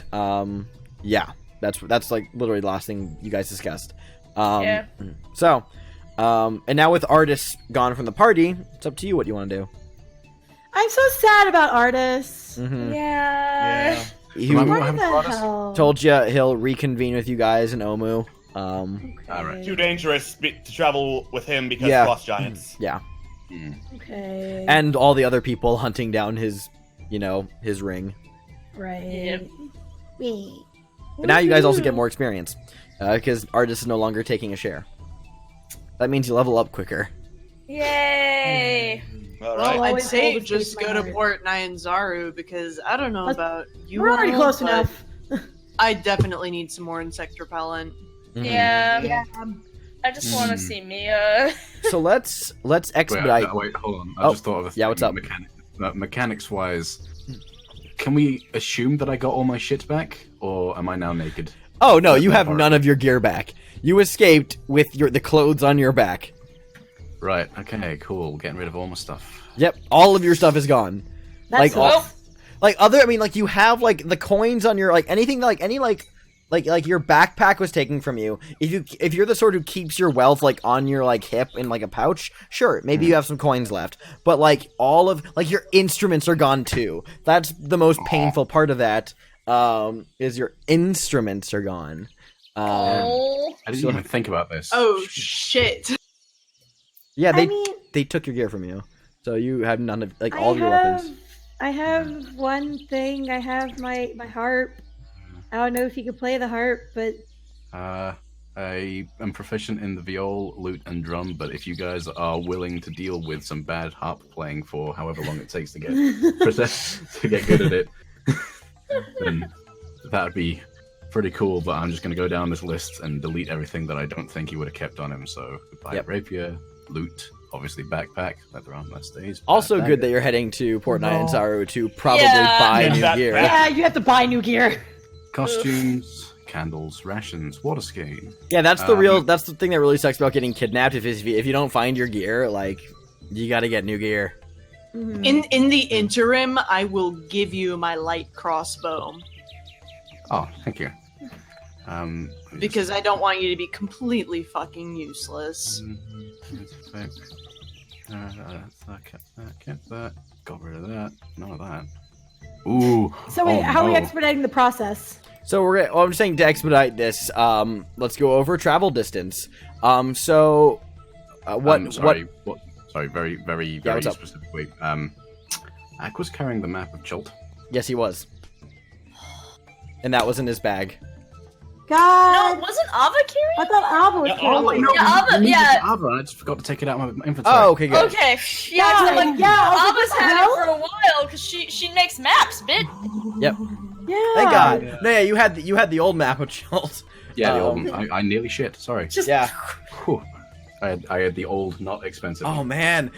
yeah, that's like literally the last thing you guys discussed. Yeah. So, and now with Artis gone from the party, it's up to you what you want to do. I'm so sad about Artis. Mm-hmm. Yeah. He Remember What what the happened to Artis? hell? told you he'll reconvene with you guys in Omu. Alright. Too dangerous to travel with him because Yeah. frost giants. Yeah. Okay. And all the other people hunting down his, his ring. right. Yep. Wait. But now you guys also get more experience. Because Artist is no longer taking a share. That means you level up quicker. Yay! All Well, right. I'd always say hold a just space in go my to heart. Port Nyanzaru because I don't know Let's- about you. We're already all, close but enough. I definitely need some more insect repellent. Mhm. Yeah. I just want to see Mia. So let's Wait, expedite. wait, hold on. I Oh, just thought of a thing. yeah, what's up? Mechanics-wise, can we assume that I got all my shit back, or am I now naked? Oh no, you That have part. none of your gear back. You escaped with the clothes on your back. Right. Okay. Cool. Getting rid of all my stuff. Yep, all of your stuff is gone. That's Like, all. Well, you have like the coins on your anything like your backpack was taken from you. If you're the sort who keeps your wealth on your hip in a pouch, sure, maybe you have some coins left. But all of your instruments are gone too. That's the most painful part of that. Is your instruments are gone. oh. I didn't So- even think about this. Oh shit! Yeah, I mean, they took your gear from you, so you have none of I all of your weapons. I have one thing. I have my harp. I don't know if you could play the harp, but I am proficient in the viol, lute, and drum, but if you guys are willing to deal with some bad harp playing for however long it takes to get to get good at it, then that'd be pretty cool. But I'm just gonna go down this list and delete everything that I don't think he would have kept on him. So goodbye, Yep. rapier, lute, obviously backpack, leather arm that stays. Also backpack. good that you're heading to Port Nyanzaru to probably Yeah. buy Yeah, new that- gear. that- yeah, you have to buy new gear. Costumes, candles, rations, water skiing. Yeah, that's the thing that really sucks about getting kidnapped. If you don't find your gear, you got to get new gear. Mhm. In the interim, I will give you my light crossbow Oh, thank you. because I don't want you to be completely fucking useless. Kept that. Got rid of that. None of that. Ooh. So wait, oh, how are we no. expediting the process? So I'm saying to expedite this. Let's go over travel distance. Sorry. Sorry. Very, very, very what's up? specifically. Ak was carrying the map of Chult. Yes, he was. And that was in his bag. No, God, wasn't Ava carrying? I thought Alva was Yeah, carrying. Alva- Yeah, Ava, yeah. I just forgot to take it out of my inventory. Oh, okay, good. Okay, yeah, 'cause I'm like, Yeah, I was like, Ava's what the had hell? it for a while because she makes maps, bitch. Yep. Yeah. Thank God. Yeah. No, yeah, you had the old map of Chult. Yeah, the old one. I nearly shit. Sorry. Just Yeah. Whew. I had the old, not expensive. Oh man,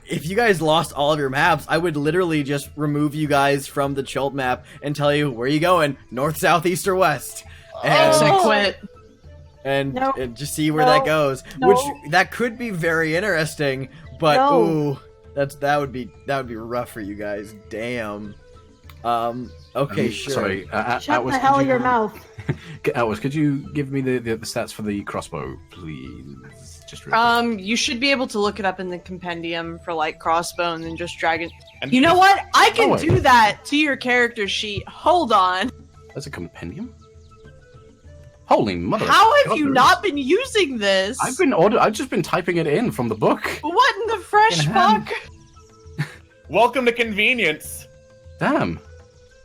if you guys lost all of your maps, I would literally just remove you guys from the Chult map and tell you where you going, north, south, east, or west, Exit Oh. quit. and No. just see where No. that goes. No. Which that could be very interesting, but No. ooh, that would be rough for you guys. Damn. Okay, sure. Sorry. Shut Atlas, the could hell you- your mouth. Atlas, could you give me the stats for the crossbow, please? Just real quick. You should be able to look it up in the compendium for light crossbow and then just drag it. And You know what? I can Oh, wait. do that to your character sheet. Hold on. There's a compendium. Holy mother! of How have God, you there not been using this? is. I've just been typing it in from the book. What in the fresh In hand. fuck? Welcome to convenience. Damn.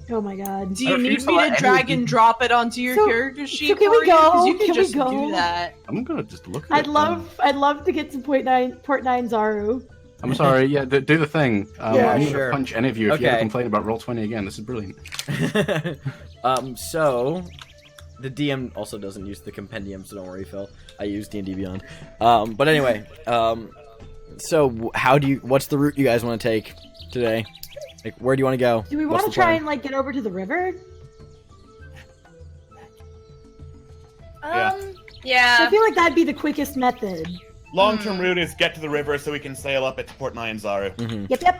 Oh my God. Do you I need refuse to me let to drag anyone- and drop it onto your So- character sheet? so can we for you? 'Cause go? You can Can we just go? do that. I'm gonna just look at I'd it. love to get to Port Nyanzaru. I'm sorry. Yeah, do the thing. Yeah, I'm sure. gonna punch any of you if you ever Okay. complain about Roll20 again. This is brilliant. So the DM also doesn't use the compendium, so don't worry, Phil. I use D&D Beyond. But anyway, so what's the route you guys want to take today? Like, where do you want to go? Do we What's want to the try plan? and get over to the river? Yeah. Yeah. I feel like that'd be the quickest method. Long-term route is get to the river so we can sail up at Port Nyanzaru. Mhm. Yep.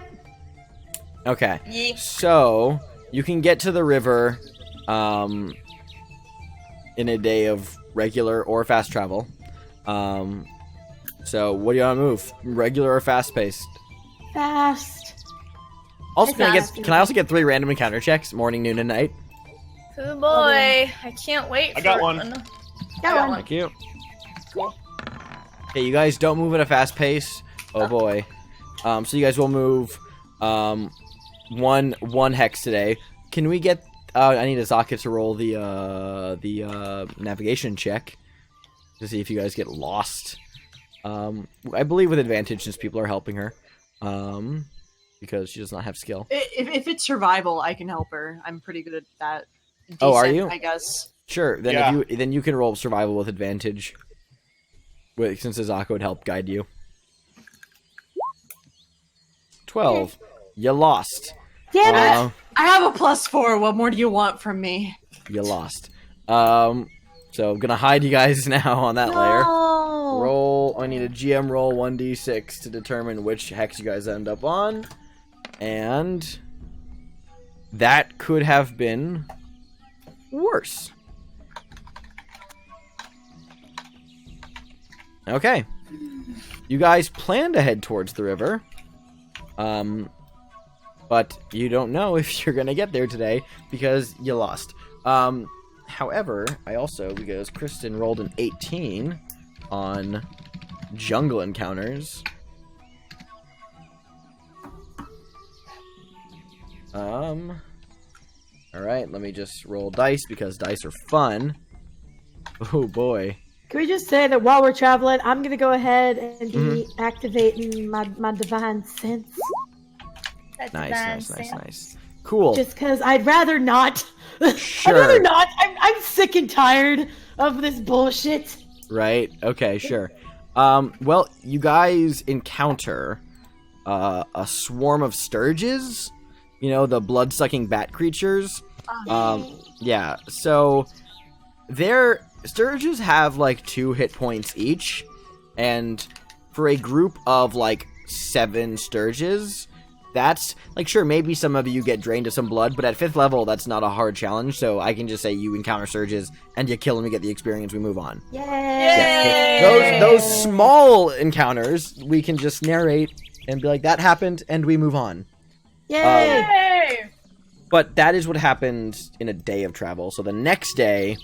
Okay. Yeah. So you can get to the river in a day of regular or fast travel. So what do you want to move? Regular or fast paced? Fast. Also, Fast. can I also get 3 random encounter checks, morning, noon, and night? Good boy. I can't wait. I got for one. Got one. Thank you. Cool. Okay, you guys don't move at a fast pace. Oh boy. So you guys will move one hex today. Can we get I need Azaka to roll the navigation check to see if you guys get lost. I believe with advantage since people are helping her. Because she does not have skill. If it's survival, I can help her. I'm pretty good at that. Oh, are Decent, you? I guess. Sure. Then Yeah. if you can roll survival with advantage. Since Azaka would help guide you. 12. You lost. Damn it! I have a +4. What more do you want from me? You lost. So I'm gonna hide you guys now on that layer. No. Roll. I need a GM roll 1d6 to determine which hex you guys end up on, and that could have been worse. Okay. You guys plan to head towards the river. But you don't know if you're gonna get there today because you lost. However, because Kristen rolled an 18 on jungle encounters. Alright, let me just roll dice because dice are fun. Oh boy. Can we just say that while we're traveling, I'm gonna go ahead and be activating my divine sense, That's Nice. Cool. just because I'd rather not. Sure. I'd rather not. I'm sick and tired of this bullshit. Right? Okay, sure. Well, you guys encounter a swarm of sturges. You know, the blood-sucking bat creatures. Yeah, so sturges have like 2 hit points each, and for a group of like 7 sturges, that's like, sure, maybe some of you get drained of some blood, but at 5th level that's not a hard challenge, so I can just say you encounter sturges and you kill them, you get the experience, we move on. Yay! Those small encounters we can just narrate and be like, that happened, and we move on. Yay! Yay! But that is what happened in a day of travel. So the next day,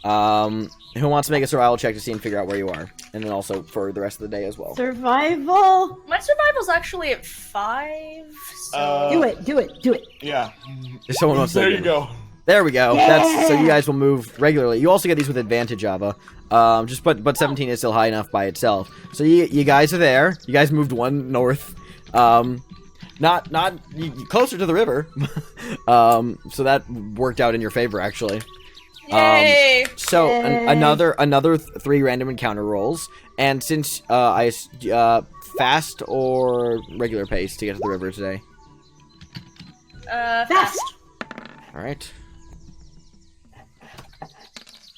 who wants to make a survival check to see and figure out where you are? And then also for the rest of the day as well. Survival. My survival's actually at 5. So... Do it. Yeah. If someone wants to There you go. There we go. Yeah! That's so you guys will move regularly. You also get these with advantage, Ava. But 17 is still high enough by itself. So you guys are there. You guys moved 1 north. Not closer to the river. So that worked out in your favor actually. Yay! So Yay. another 3 random encounter rolls, and since fast or regular pace to get to the river today. Fast. All right.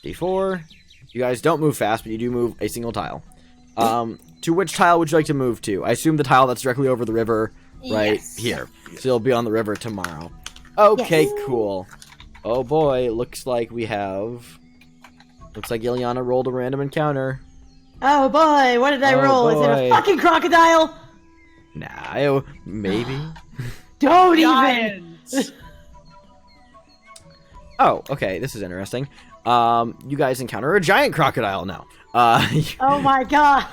D4. You guys don't move fast, but you do move a single tile. To which tile would you like to move to? I assume the tile that's directly over the river, right Yes. here. So you'll be on the river tomorrow. Okay, Yes. cool. Oh boy, looks like Ileana rolled a random encounter. Oh boy, what did I Oh, roll? Is it boy. a fucking crocodile? Nah, maybe. Don't even. Giants. Oh, okay, this is interesting. You guys encounter a giant crocodile now. Oh my god.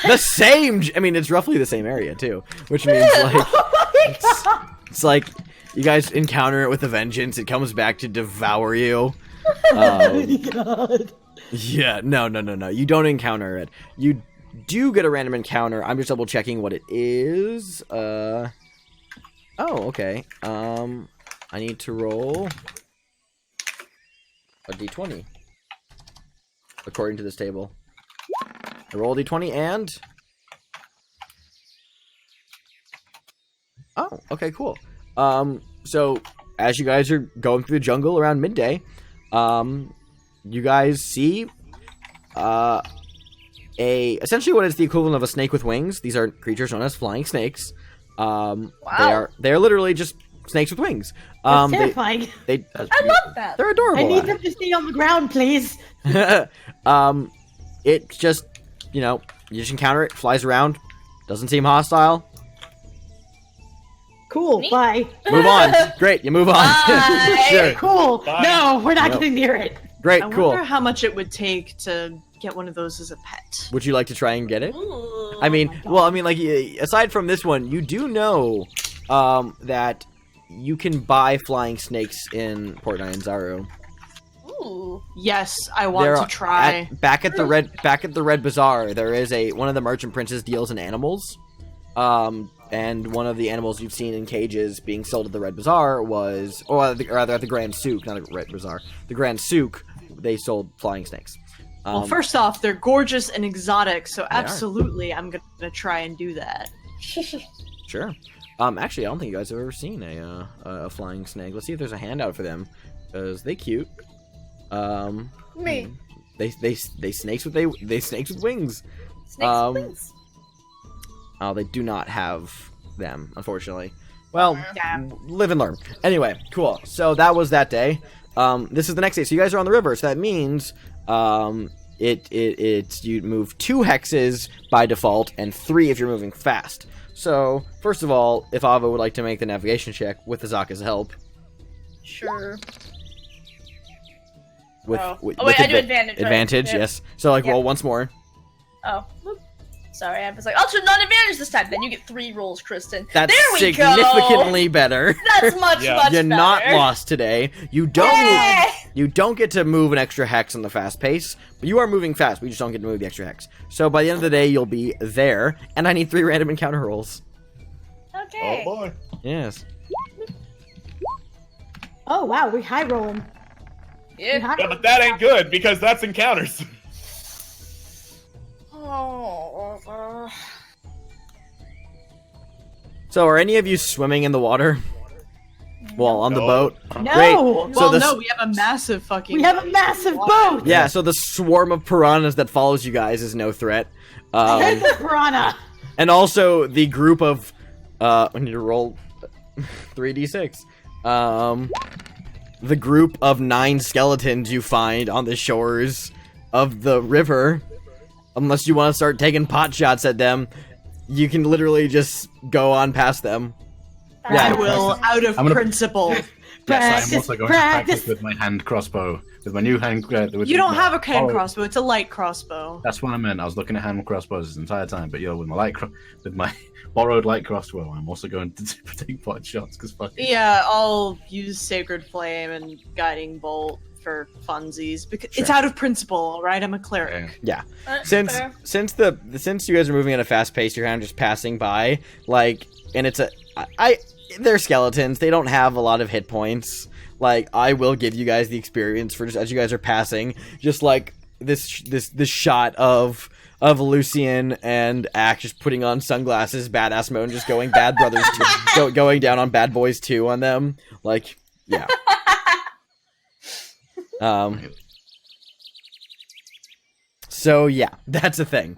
The same. I mean, it's roughly the same area too, which means like Oh my god. it's like you guys encounter it with a vengeance. It comes back to devour you. Oh my god. Yeah, no. You don't encounter it. You do get a random encounter. I'm just double checking what it is. Oh, okay. I need to roll a d20 according to this table. I roll a d20 and oh, okay, cool. So as you guys are going through the jungle around midday, you guys see essentially what is the equivalent of a snake with wings. These are creatures known as flying snakes. Wow. They're literally just snakes with wings. That's terrifying. They I love that. they're adorable. I need them to stay on the ground, please. It just, you just encounter it, flies around, doesn't seem hostile. Cool, bye. Move on. Great, you move on. Bye. Sure. Cool. Bye. No, we're not Nope. getting near it. Great, I cool. wonder how much it would take to get one of those as a pet. Would you like to try and get it? Ooh. I mean, aside from this one, you do know that you can buy flying snakes in Port Nyanzaru. Ooh. Yes, I want to try. Back at the Red Bazaar, there is one of the merchant princes deals in animals. And one of the animals you've seen in cages being sold at the Red Bazaar was, or rather at the Grand Souk, not the Red Bazaar, the Grand Souk, they sold flying snakes. Well, first off, they're gorgeous and exotic, so absolutely I'm gonna try and do that. Sure. Actually, I don't think you guys have ever seen a flying snake. Let's see if there's a handout for them, because they cute. Me. They snakes with wings. Snakes with wings. Oh, they do not have them, unfortunately. Well, live and learn. Anyway, cool. So that was that day. This is the next day. So you guys are on the river. So that means you move 2 hexes by default and 3 if you're moving fast. So first of all, if Ava would like to make the navigation check with Azaka's help. Sure. I do advantage. Right? Advantage, Yep. yes. So roll once more. Oh. Whoop. Sorry, I was like, I'll turn non-advantage this time. Then you get 3 rolls, Kristen. That's there we significantly better. That's much Yeah. better. You're not lost today. You don't get to move an extra hex on the fast pace, but you are moving fast. We just don't get to move the extra hex. So by the end of the day, you'll be there, and I need 3 random encounter rolls. Okay. Oh boy. Yes. Oh wow, we high rolling. Yeah. Yeah, but that ain't good because that's encounters. Oh. So are any of you swimming in the water? Well, on the No. boat? No. Great. Well, So no, we have a massive fucking. We have a massive boat. Yeah, so the swarm of piranhas that follows you guys is no threat. There's a piranha. And also the group of I need to roll 3d6. The group of 9 skeletons you find on the shores of the river. Unless you want to start taking pot shots at them, you can literally just go on past them. I will, out of I'm gonna- principle. Yes, I'm also going to practice with my hand crossbow. With my new hand. You don't have a hand crossbow; it's a light crossbow. That's what I meant. I was looking at hand crossbows this entire time, but with my borrowed light crossbow, I'm also going to take pot shots because fuck it. Yeah, I'll use Sacred Flame and Guiding Bolt for funsies because it's Sure. out of principle. All right, I'm a cleric. Yeah. Fair. Since you guys are moving at a fast pace, you're kind of just passing by, and it's they're skeletons. They don't have a lot of hit points. I will give you guys the experience for just as you guys are passing, just this shot of Lucian and Axe just putting on sunglasses, badass mode, and just going Bad Brothers 2, going down on Bad Boys 2 on them. Yeah. So yeah, that's a thing.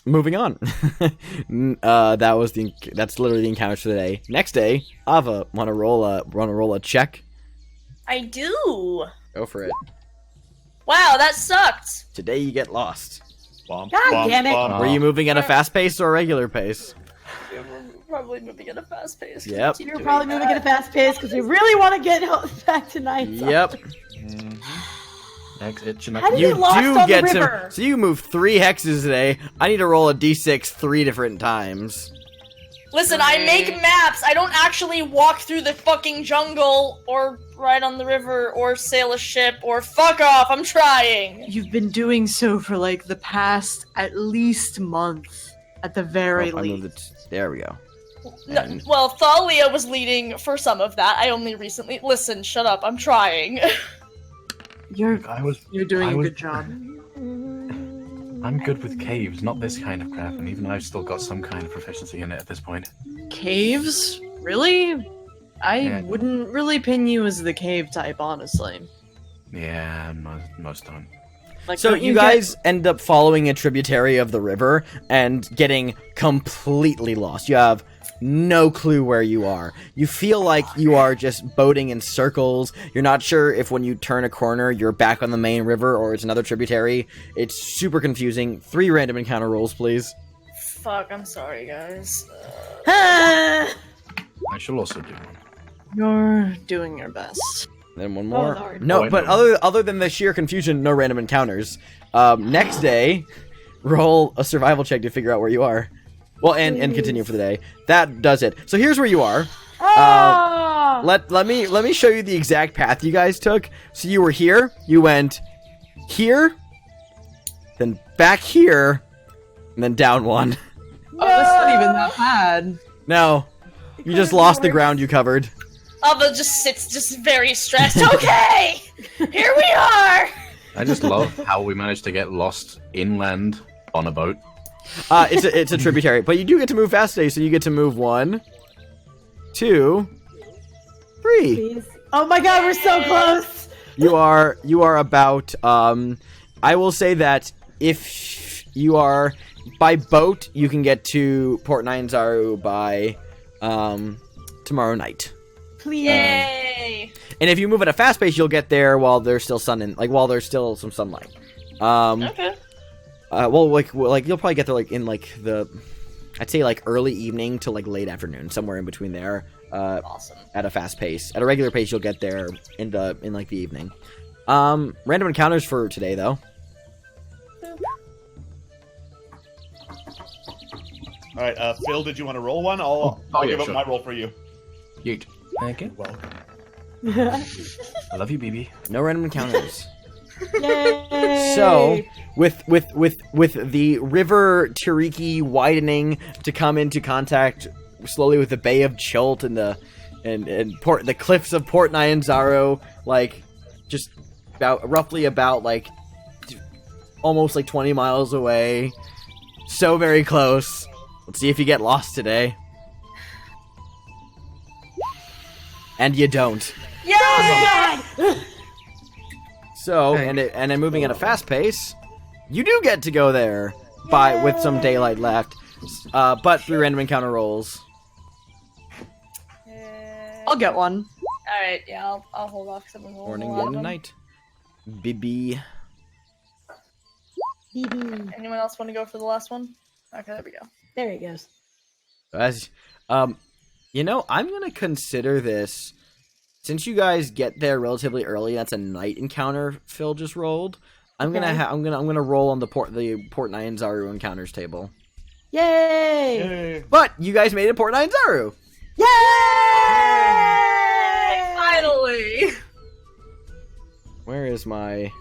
Moving on. That's literally the encounter for the day. Next day, Ava, wanna roll a check? I do. Go for it. Wow, that sucked. Today you get lost. Bum, God bum, damn it. bum. Were you moving at a fast pace or a regular pace? Yeah, we're probably moving at a fast pace. Yep. You're probably moving at a fast pace because we really want to get back tonight. Yep. How did You we get lost do on get the to. river? So you move 3 hexes today. I need to roll a d6 3 different times. Listen, I make maps. I don't actually walk through the fucking jungle or ride on the river or sail a ship or fuck off. I'm trying. You've been doing so for the past at least month, at the very Oh, I moved least. there we go. No, And- well, Thalia was leading for some of that. I only recently. Listen, shut up. I'm trying. You're doing I a was- good job. I'm good with caves, not this kind of crap, and even I've still got some kind of proficiency in it at this point. Caves? Really? I Yeah. wouldn't really pin you as the cave type, honestly. Yeah, most don't. So don't you guys end up following a tributary of the river and getting completely lost. You have no clue where you are. You feel like you are just boating in circles. You're not sure if when you turn a corner, you're back on the main river or it's another tributary. It's super confusing. 3 random encounter rolls, please. Fuck, I'm sorry, guys. Ah! I shall also do one. You're doing your best. Then one more. Lord. No, Oh, but other than the sheer confusion, no random encounters. Next day, roll a survival check to figure out where you are. Well, and continue for the day. That does it. So here's where you are. Ah! Let me show you the exact path you guys took. So you were here. You went here, then back here, and then down one. Oh, that's not even that bad. No, you just lost the ground you covered. Alva just sits, just very stressed. Okay, here we are. I just love how we managed to get lost inland on a boat. It's a tributary, but you do get to move fast today, so you get to move 1, 2, 3. Please. Oh my god, we're so close! You are about. I will say that if you are by boat, you can get to Port Nyanzaru by tomorrow night. Please. Yay! And if you move at a fast pace, you'll get there while there's still while there's still some sunlight. Okay. Well, like you'll probably get there I'd say early evening to late afternoon, somewhere in between there. Awesome. At a fast pace. At a regular pace, you'll get there in the evening. Random encounters for today, though. All right, Phil, did you want to roll one? I'll yeah, give up sure. my roll for you. Yeet. Okay. Well, I love you, BB. No random encounters. Yay! So, with the river Tiriki widening to come into contact slowly with the Bay of Chult and the cliffs of Port Nyanzaru, just roughly about almost 20 miles away. So very close. Let's see if you get lost today. And you don't. Yay! So, and then moving at a fast pace, you do get to go there with some daylight left, but 3 random encounter rolls. I'll get one. All right, yeah, I'll hold off because I've been rolling Morning, a lot of and them. night. BB. BB. Anyone else want to go for the last one? Okay, there we go. There he goes. I'm gonna consider this. Since you guys get there relatively early, that's a night encounter Phil just rolled. I'm gonna roll on the Port Nyanzaru encounters table. Yay! yay. But you guys made it Port Nyanzaru. Yay! Finally! Where is my?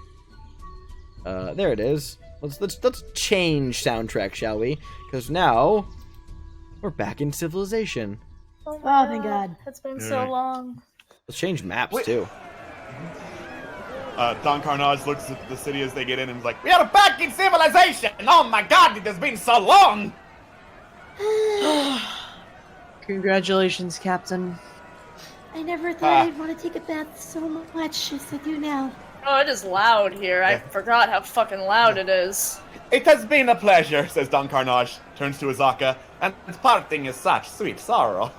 There it is. Let's change soundtrack, shall we? Because now we're back in civilization. Oh, Oh, thank God. It's been so long. Let's change maps Wait. too. Don Karnage looks at the city as they get in and is like, "We are back in civilization! Oh my god, it has been so long!" Congratulations, Captain. I never thought I'd want to take a bath so much as I do now. Oh, it is loud here. I forgot how fucking loud it is. It has been a pleasure, says Don Karnage, turns to Azaka, and parting is such sweet sorrow.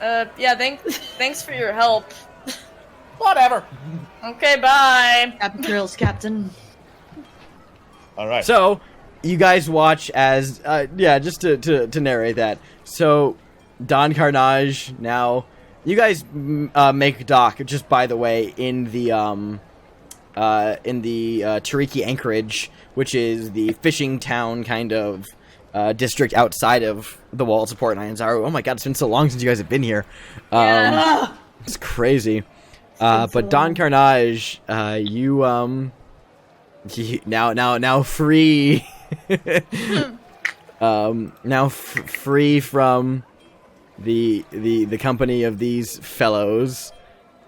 Yeah, thanks for your help. Whatever. Okay, bye. Happy trails, Captain. Alright. So, you guys watch as, just to narrate that. So, Don Karnage, now, you guys make dock, just by the way, in the Tiriki Anchorage, which is the fishing town kind of district outside of the walls of Port Nyanzaru. Oh my god, it's been so long since you guys have been here. Yeah. It's crazy. But Don Karnage, you now free, free from the company of these fellows,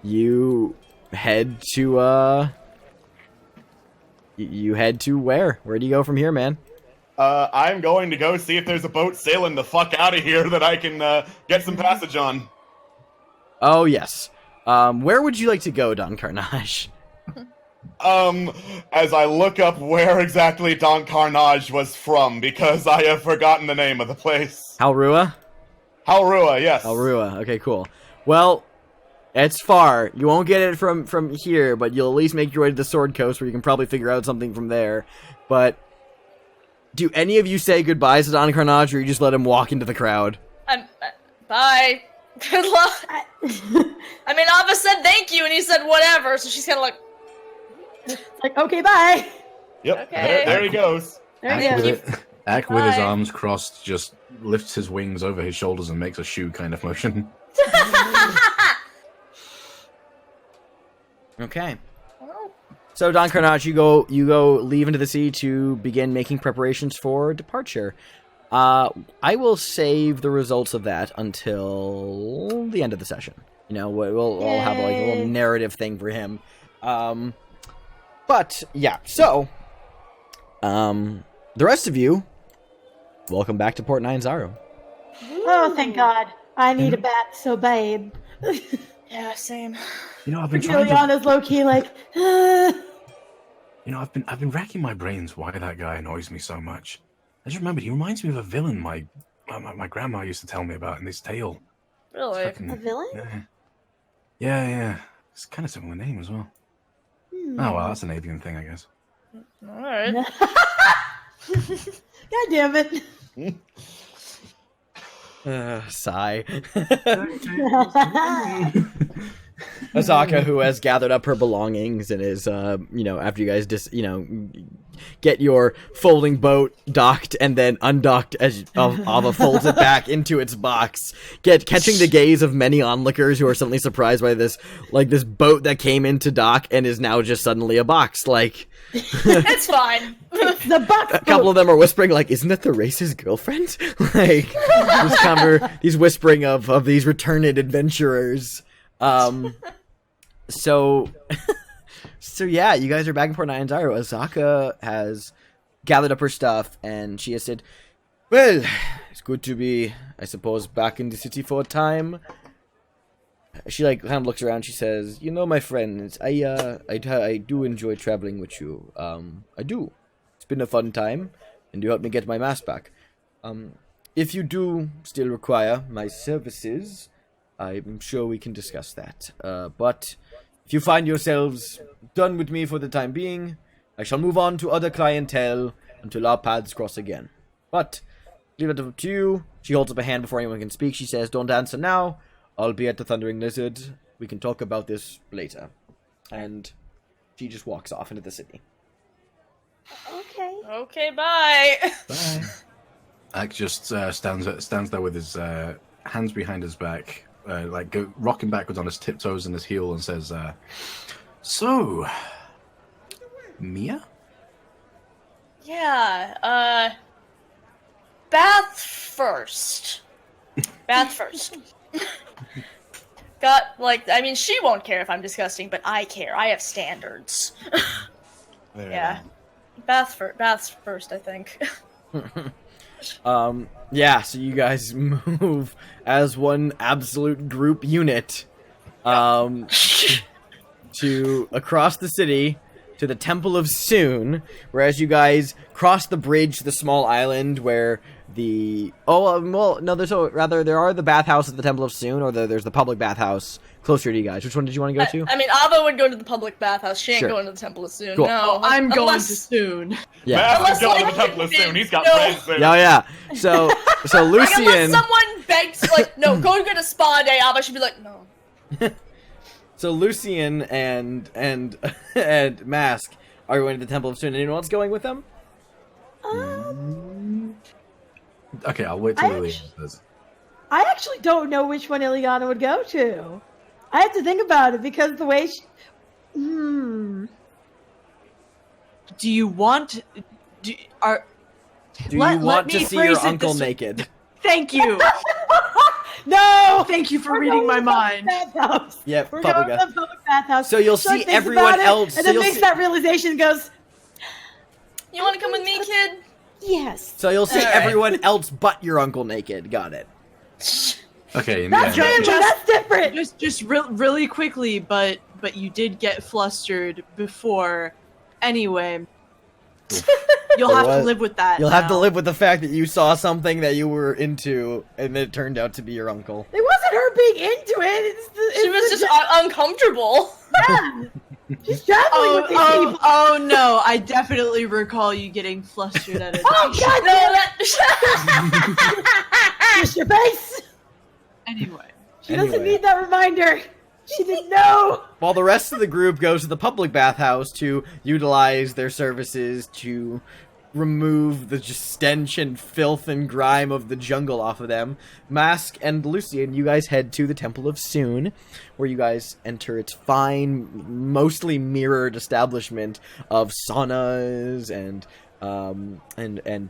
you head to where? Where do you go from here, man? I'm going to go see if there's a boat sailing the fuck out of here that I can get some passage on. Oh yes. Where would you like to go, Don Karnage? As I look up where exactly Don Karnage was from, because I have forgotten the name of the place. Halrua? Halrua, yes. Halrua. Okay, cool. Well, it's far. You won't get it from here, but you'll at least make your way to the Sword Coast, where you can probably figure out something from there. But do any of you say goodbyes to Don Karnage, or you just let him walk into the crowd? Bye. Good luck. I mean, Ava said thank you, and he said whatever, so she's kind of like, okay, bye. Yep. Okay. There he goes. There you Ack go. with, Ack with his Bye. arms crossed just lifts his wings over his shoulders and makes a shoe kind of motion. Okay. well, So Don Karnage, you go leave into the sea to begin making preparations for departure. I will save the results of that until the end of the session. You know, we'll all have like a little Yay. narrative thing for him. But yeah, so the rest of you, welcome back to Port 9 Oh, thank God. I need a bat so bad. yeah, same. You know, I've been trying to. Juliana's low key like, You know, I've been racking my brains why that guy annoys me so much. I just remembered he reminds me of a villain my grandma used to tell me about in this tale. Really? Fucking- a villain? Yeah. It's kind of similar name as well. Hmm. Oh well, that's an avian thing, I guess. Alright. God damn it. Sigh. Azaka, who has gathered up her belongings and is, after you guys get your folding boat docked and then undocked as Ava folds it back into its box, catching the gaze of many onlookers who are suddenly surprised by this boat that came into dock and is now just suddenly a box. Like, It's fine. The box a couple of them are whispering, like, "Isn't that the race's girlfriend?" Like, these whispering of these returned adventurers. So yeah, you guys are back in Port 9 Azaka has gathered up her stuff, and she has said, "Well, it's good to be, I suppose, back in the city for a time." She kind of looks around. She says, "You know, my friends, I do enjoy traveling with you. I do. It's been a fun time, and you helped me get my mask back. If you do still require my services, I'm sure we can discuss that. But if you find yourselves done with me for the time being, I shall move on to other clientele until our paths cross again. But leave it up to you." She holds up a hand before anyone can speak. She says, "Don't answer now. I'll be at the Thundering Lizard. We can talk about this later." And she just walks off into the city. Okay. Okay, bye. Bye. Ack just stands there with his hands behind his back, rocking backwards on his tiptoes and his heel, and says, "So, Mia?" Yeah, bath first. Bath first. She won't care if I'm disgusting, but I care. I have standards. Yeah. Baths first, I think. Yeah, so you guys move as one absolute group unit to across the city to the Temple of Soon, whereas you guys cross the bridge to the small island where there are the bathhouses at the Temple of Soon, or there's the public bathhouse closer to you guys. Which one did you want to go to? I mean, Ava would go to the public bathhouse. She ain't Sure. going to the Temple of Soon. Cool. No, I'm going to unless- soon. Yeah. Master's Unless going to the someone Temple of Soon. He's got no. friends there. Yeah. So Like, unless Lucian. someone begs, no, go get a spa day, Ava should be like, no. So Lucian and Mask are going to the Temple of Soon. Anyone else going with them? Okay, I'll wait till I Lily actu- says. I actually don't know which one Ileana would go to. I have to think about it because the way she... Do you want? Do Let you want me to see phrase your it uncle this way. naked? Thank you. No! Thank you for We're reading going my to the mind. public bathhouse. Yep, We're public going to the public bathhouse. So you'll She, see thinks everyone about it, else- and so then you'll makes see- that realization and goes, You want to come with me, kid? yes. So you'll see Alright. everyone else but your uncle naked. Got it. Okay, That's yeah. family, that's different. Just really quickly, but you did get flustered before. Anyway, you'll have to What? live with that. You'll have to now. live with the fact that you saw something that you were into, and it turned out to be your uncle. It wasn't her being into it. She was just uncomfortable. yeah. She's traveling with these people. Oh no! I definitely recall you getting flustered at it. Oh god, No, damn it! Kiss your face. Anyway, She doesn't need that reminder. She didn't know. While the rest of the group goes to the public bathhouse to utilize their services to remove the just stench and filth and grime of the jungle off of them, Mask and Lucian, you guys head to the Temple of Soon, where you guys enter its fine, mostly mirrored establishment of saunas and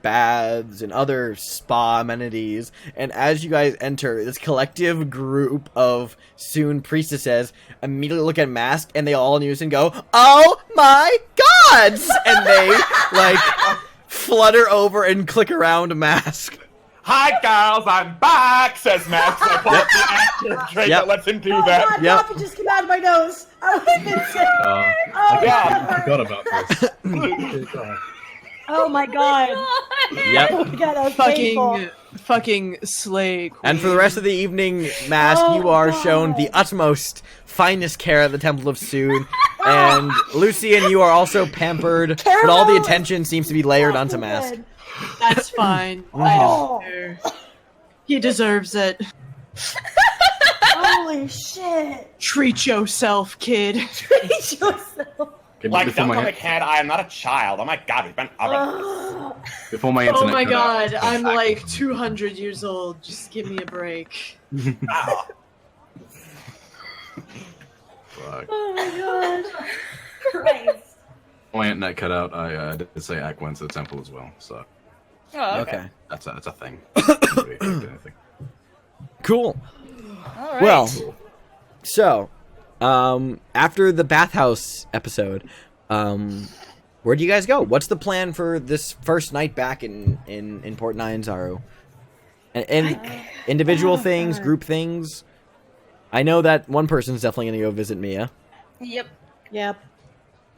baths and other spa amenities. And as you guys enter, this collective group of Soon priestesses immediately look at Mask, and they all in unison go, "Oh my gods!" And they like flutter over and click around Mask. Hi, girls, I'm back, says Max. I pull up the actor trait that lets him do that. God, coffee just came out of my nose. I would have been sick. I forgot about this. Oh my god. Yep. Oh my god, that was painful. Fucking slay queen. And for the rest of the evening, Mask, you are shown the utmost finest care at the Temple of Soon. And Lucian, you are also pampered, but all the attention seems to be layered onto Mask. That's fine. Oh. He deserves it. Holy shit. Treat yourself, kid. Treat yourself. Okay, Like, before don't my, tell me, kid, I am not a child. Oh my god, we've been before my internet Oh my cut out, god, I'm like 200 years old. Just give me a break. Fuck. Oh my god. Christ. My internet cut out. I did say Ack went to the temple as well, so Oh, Okay. that's a thing. Anything. Cool. All right. Well, so, after the bathhouse episode, where do you guys go? What's the plan for this first night back in Port Nyanzaru? And individual things, group things. I know that one person's definitely gonna go visit Mia. Yep. Yep.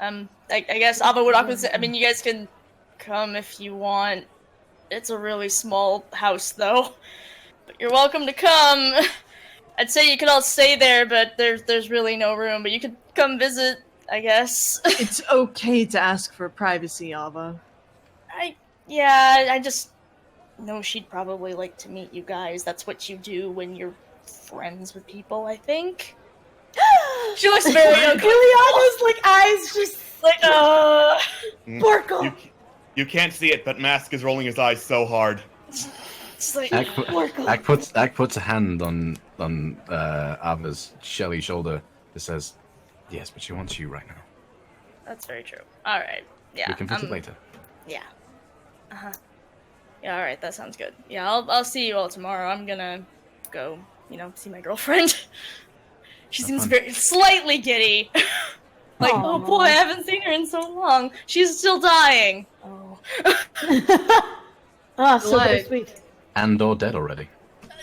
I guess Ava would awkward say, I mean, you guys can come if you want. It's a really small house, though. But you're welcome to come. I'd say you could all stay there, but there's really no room. But you could come visit, I guess. It's okay to ask for privacy, Ava. I just know she'd probably like to meet you guys. That's what you do when you're friends with people, I think. She looks very Ileana's like eyes just like, sparkle. You can't see it, but Mask is rolling his eyes so hard. It's like, Ack puts a hand on Ava's shelly shoulder that says, "Yes, but she wants you right now. that's very true. All right, yeah. We can visit later." Yeah. Yeah. All right, that sounds good. Yeah, I'll see you all tomorrow. I'm gonna go, see my girlfriend. She seems very slightly giddy. Like, Aww. oh boy, I haven't seen her in so long. She's still dying. Oh. So very sweet. And or dead already.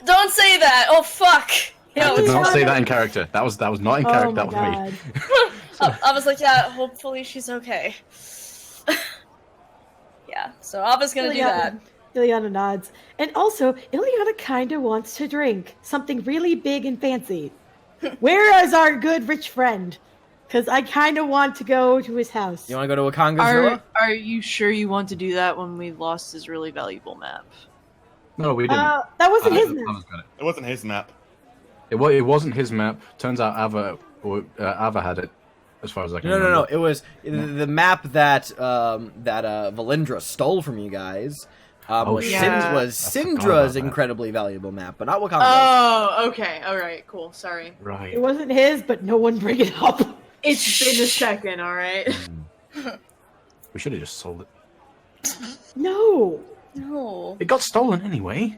Don't say that. Oh fuck. I did not say that in character. That was not in character. That was me. I was like, yeah. Hopefully she's okay. Yeah. So Ava's gonna do that. Ileana nods. And also, Ileana kind of wants to drink something really big and fancy. Where is our good rich friend? Because I kind of want to go to his house. You want to go to Wakanga's villa? Are you sure you want to do that when we lost his really valuable map? No, we didn't. That wasn't his map. Ava's got it. It wasn't his map. It wasn't his map. Turns out Ava had it, as far as I can remember. No. It was the map that Valindra stole from you guys. Was Syndra's incredibly valuable map, but not Wakanga's. Oh, okay. All right. Cool. Sorry. Right. It wasn't his, but no one bring it up. It's been a second. All right. We should have just sold it. No. No. It got stolen anyway.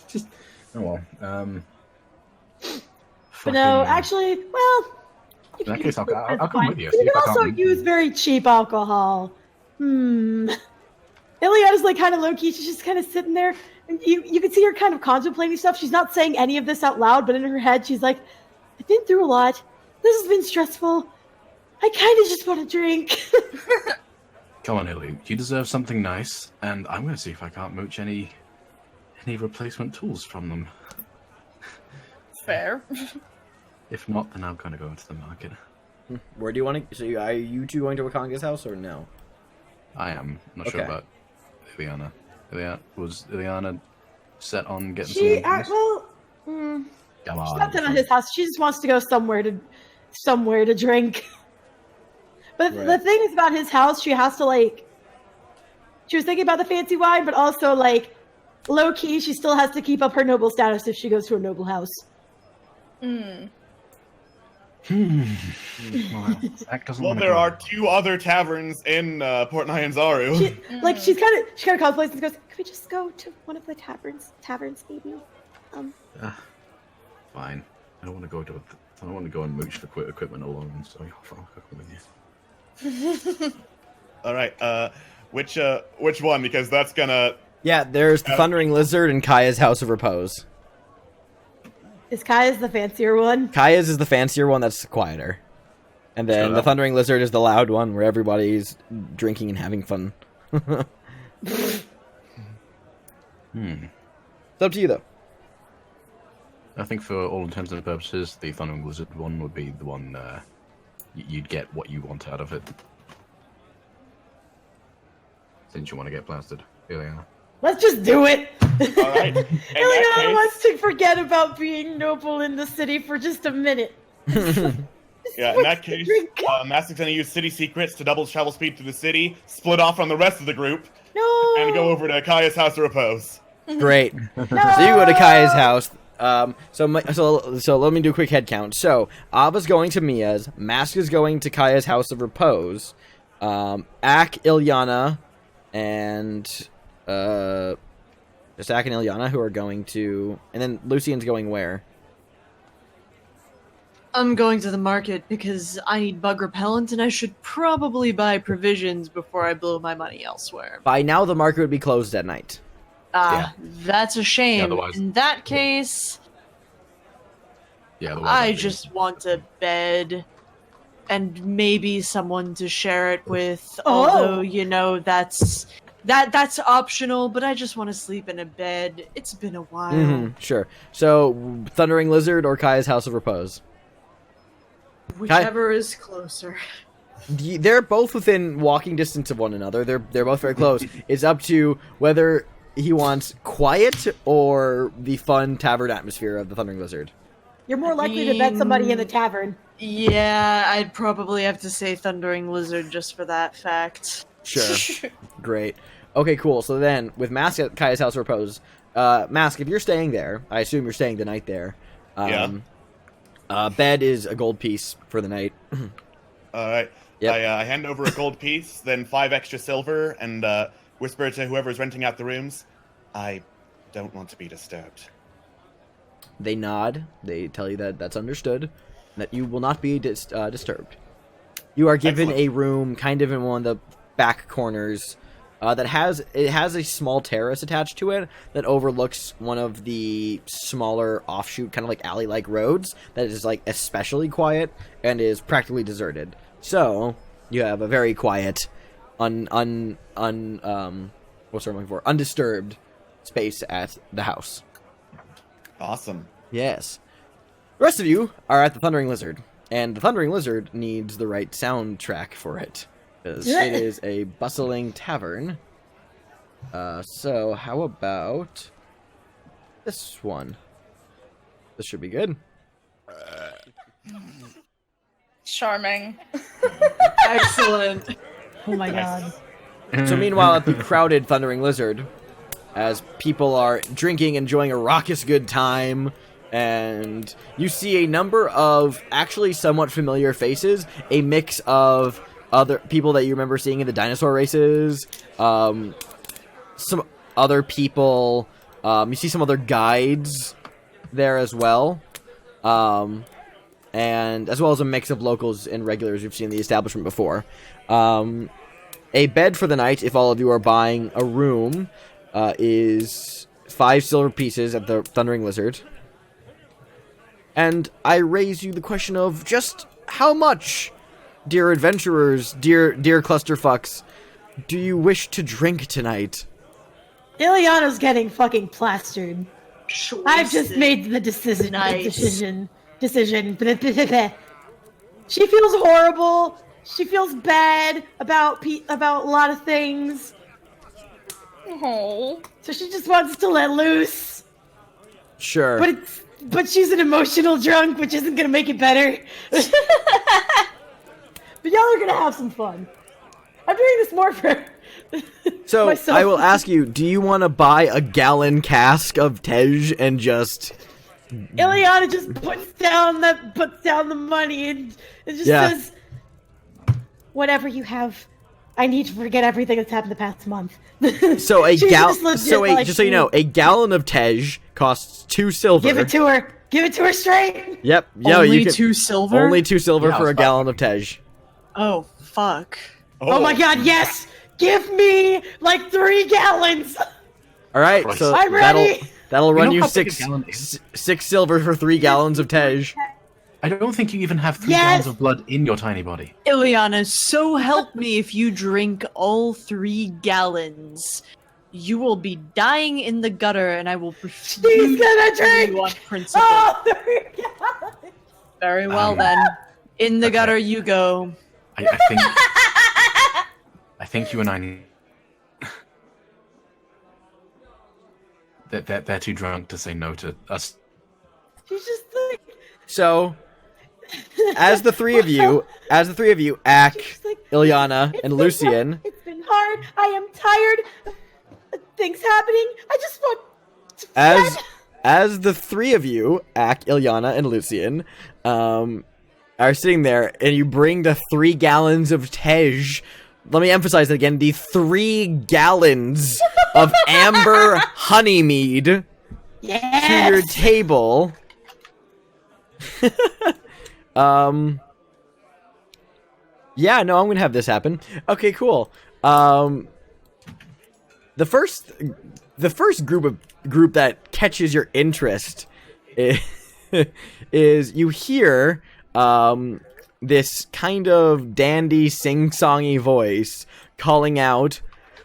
Just oh well. But no, actually, well. In that case, I'll come with you. You See can if I also can't- use very cheap alcohol. Ileana's like kind of low-key. She's just kind of sitting there. And you can see her kind of contemplating stuff. She's not saying any of this out loud, but in her head, she's like, I've been through a lot. This has been stressful. I kind of just want to drink. Come on, Illy. You deserve something nice, and I'm going to see if I can't mooch any replacement tools from them. Fair. If not, then I'm going to go into the market. Where do you want to? So are you two going to Wakanga's house or no? I am. Not sure Okay. about Ileana. Was Ileana set on getting She, some of these? well, Come She's on. not done at his house. She just wants to go somewhere to drink. But Right. the thing is about his house, she has to like. She was thinking about the fancy wine, but also like low key, she still has to keep up her noble status if she goes to a noble house. Hmm. Well, Zach doesn't Well, wanna there go. are 2 other taverns in Port Nyanzaru. She kind of contemplates and goes, "Could we just go to one of the taverns maybe?" Fine. I don't want to go to. I don't want to go and mooch for equipment alone. So I'll come with you. All right. Which one? Because that's gonna. Yeah, there's the Thundering Lizard and Kaya's House of Repose. Is Kaya's the fancier one? Kaya's is the fancier one that's quieter. And then Shut the up. Thundering Lizard is the loud one where everybody's drinking and having fun. It's up to you, though. I think for all intents and purposes, the Thundering Lizard one would be the one you'd get what you want out of it. Since you want to get blasted. Here they are. Let's just do it. All right. In that Eliana case, wants to forget about being noble in the city for just a minute. yeah. In that case, Master's gonna use city secrets to double travel speed through the city, split off from the rest of the group, No. and go over to Kaya's House of Repose. Great. So you go to Kaya's house. So let me do a quick head count. So Abba's going to Mia's. Mask is going to Kaya's House of Repose. Ak, Ilyana, and just Ak and Ilyana who are going to, and then Lucian's going where? I'm going to the market because I need bug repellent and I should probably buy provisions before I blow my money elsewhere. By now, the market would be closed at night. That's a shame. Yeah, otherwise- In that case, Yeah. I just want a bed and maybe someone to share it with. Although, you know, that's optional, but I just want to sleep in a bed. It's been a while. Sure. So, Thundering Lizard or Kaya's House of Repose? Whichever is closer. They're both within walking distance of one another. They're both very close. It's up to whether he wants quiet or the fun tavern atmosphere of the Thundering Lizard. You're more likely to bet somebody in the tavern. Yeah, I'd probably have to say Thundering Lizard just for that fact. Sure. Great. Okay, cool. So then, with Mask at Kaya's House of Repose, Mask, if you're staying there, I assume you're staying the night there. Bed is a gold piece for the night. All right. Yep. I hand over a gold piece, then 5 extra silver, and whisper to whoever's renting out the rooms, I don't want to be disturbed. They nod. They tell you that that's understood, and that you will not be disturbed. You are given Excellent. a room kind of in one of the back corners that has a small terrace attached to it that overlooks one of the smaller offshoot kind of like alley-like roads that is like especially quiet and is practically deserted. So you have a very quiet, undisturbed space at the house. Awesome. Yes. The rest of you are at the Thundering Lizard, and the Thundering Lizard needs the right soundtrack for it, because it is a bustling tavern. So how about this one? This should be good. Charming. Excellent. Oh my god. So meanwhile, at the crowded Thundering Lizard, as people are drinking, enjoying a raucous good time, and you see a number of actually somewhat familiar faces, a mix of other people that you remember seeing in the dinosaur races, some other people, you see some other guides there as well, and as well as a mix of locals and regulars you've seen in the establishment before. A bed for the night, if all of you are buying a room, is 5 silver pieces at the Thundering Lizard. And I raise you the question of just how much, dear adventurers, dear clusterfucks, do you wish to drink tonight? Ileana's getting fucking plastered. I've just Choices. made the decision. Nice. Decision. She feels horrible. She feels bad about a lot of things. Oh. So she just wants to let loose. Sure. But but she's an emotional drunk, which isn't gonna make it better. But y'all are gonna have some fun. I'm doing this more for So myself. I will ask you: do you want to buy a gallon cask of Tej and just? Ileana just puts down the money and it just Yeah. says, "Whatever you have, I need to forget everything that's happened the past month." So a She's gallon. just legit So like, just so you know, a gallon of Tej costs 2 silver. give it to her. Give it to her straight. Yep. Yo, Only you can, 2 silver? Only 2 silver Yeah, for a it's gallon of Tej. Oh, fuck. Oh my god, yes! Give me like 3 gallons. All right. Christ. So I'm ready. that'll run know you how big a 6 gallon is? 6 silver for 3 gallons of Tej. I don't think you even have 3 Yes! gallons of blood in your tiny body. Ileana, so help me if you drink all 3 gallons. You will be dying in the gutter, and I will refuse She's gonna to drink. you on principle. Oh, 3 gallons. Very well, then. In the gutter you go. I think. I think you and I need. They're too drunk to say no to us. She's just like, So, as the three of you, Ak, she's like, Ileana, "It's and been Lucian, hard. It's been hard. I am tired of things happening. I just want to as the three of you, Ak, Ileana, and Lucian, are sitting there, and you bring the 3 gallons of Tej. Let me emphasize that again: the 3 gallons of amber honey mead to your Yes. table. Yeah, no, I'm gonna have this happen. Okay, cool. The first group that catches your interest is you hear this kind of dandy sing-songy voice calling out,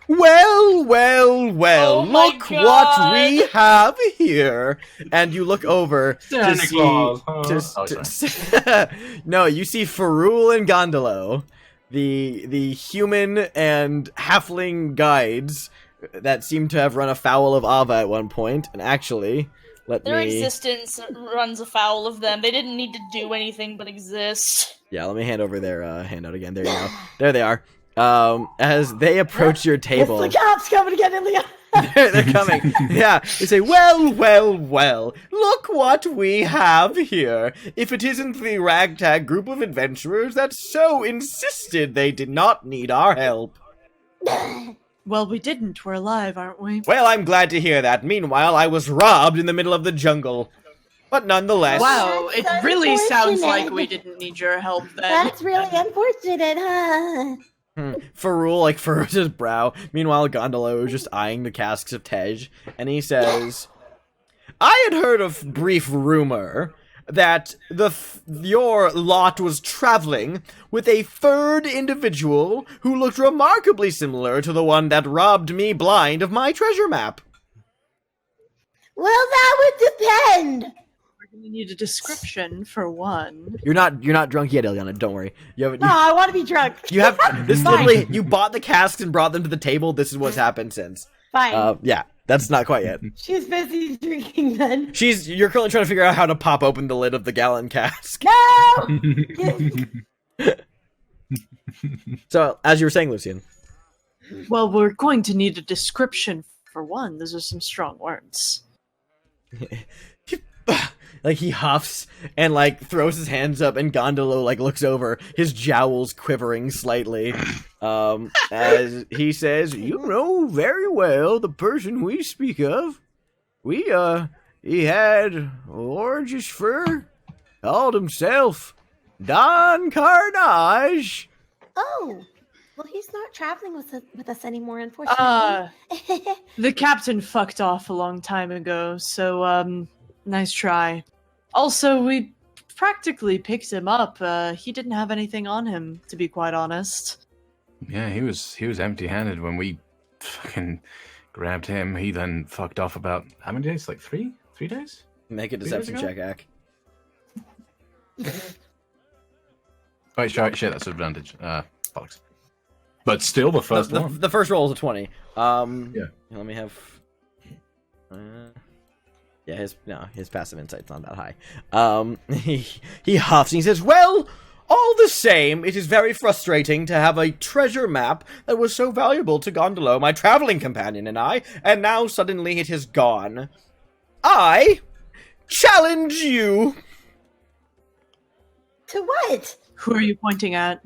"Well, well, well, Oh my look what God. we have here." And you look over to Santa see Claus, huh? no, you see Ferrul and Gondolo, the human and halfling guides that seem to have run afoul of Ava at one point. And actually, Their existence runs afoul of them. They didn't need to do anything but exist. Yeah, let me hand over their handout again. There you go. There they are. As they approach your table, It's the cops coming to get Ileana. they're coming. Yeah, they say, "Well, well, well, look what we have here. If it isn't the ragtag group of adventurers that so insisted they did not need our help." Well, we didn't. We're alive, aren't we? Well, I'm glad to hear that. Meanwhile, I was robbed in the middle of the jungle. But nonetheless... Wow, it That's really sounds unfortunate. like we didn't need your help then. That's really unfortunate, huh? Ferrul, like, furrows his brow. Meanwhile, Gondolo is just eyeing the casks of Tej, and he says, "I had heard of brief rumor that your lot was traveling with a third individual who looked remarkably similar to the one that robbed me blind of my treasure map." Well, that would depend. We're gonna need a description for one. You're not drunk yet, Ileana. Don't worry. You have No, I want to be drunk. you have this. Fine. Literally, you bought the casks and brought them to the table. This is what's happened since. Fine. Yeah, that's not quite yet. She's busy drinking then. You're currently trying to figure out how to pop open the lid of the gallon cask. No! So, as you were saying, Lucian. Well, we're going to need a description for one. Those are some strong words. Like, he huffs and, like, throws his hands up, and Gondolo, like, looks over, his jowls quivering slightly, as he says, "You know very well the person we speak of. He had orangish fur, called himself Don Karnage." Oh, well, he's not traveling with us anymore, unfortunately. The captain fucked off a long time ago, so, nice try. Also, we practically picked him up. He didn't have anything on him, to be quite honest. Yeah, he was empty-handed when we fucking grabbed him. He then fucked off about how many days? Like 3 days? Make a 3 days deception ago? check, Ak. Wait, shit, that's an advantage. Bollocks. But still, the first one. The first roll is a 20. Yeah. Let me have... Yeah, his passive insight's not that high. He huffs and he says, "Well, all the same, it is very frustrating to have a treasure map that was so valuable to Gondolo, my traveling companion, and I, and now suddenly it is gone. I challenge you." To what? Who are you pointing at?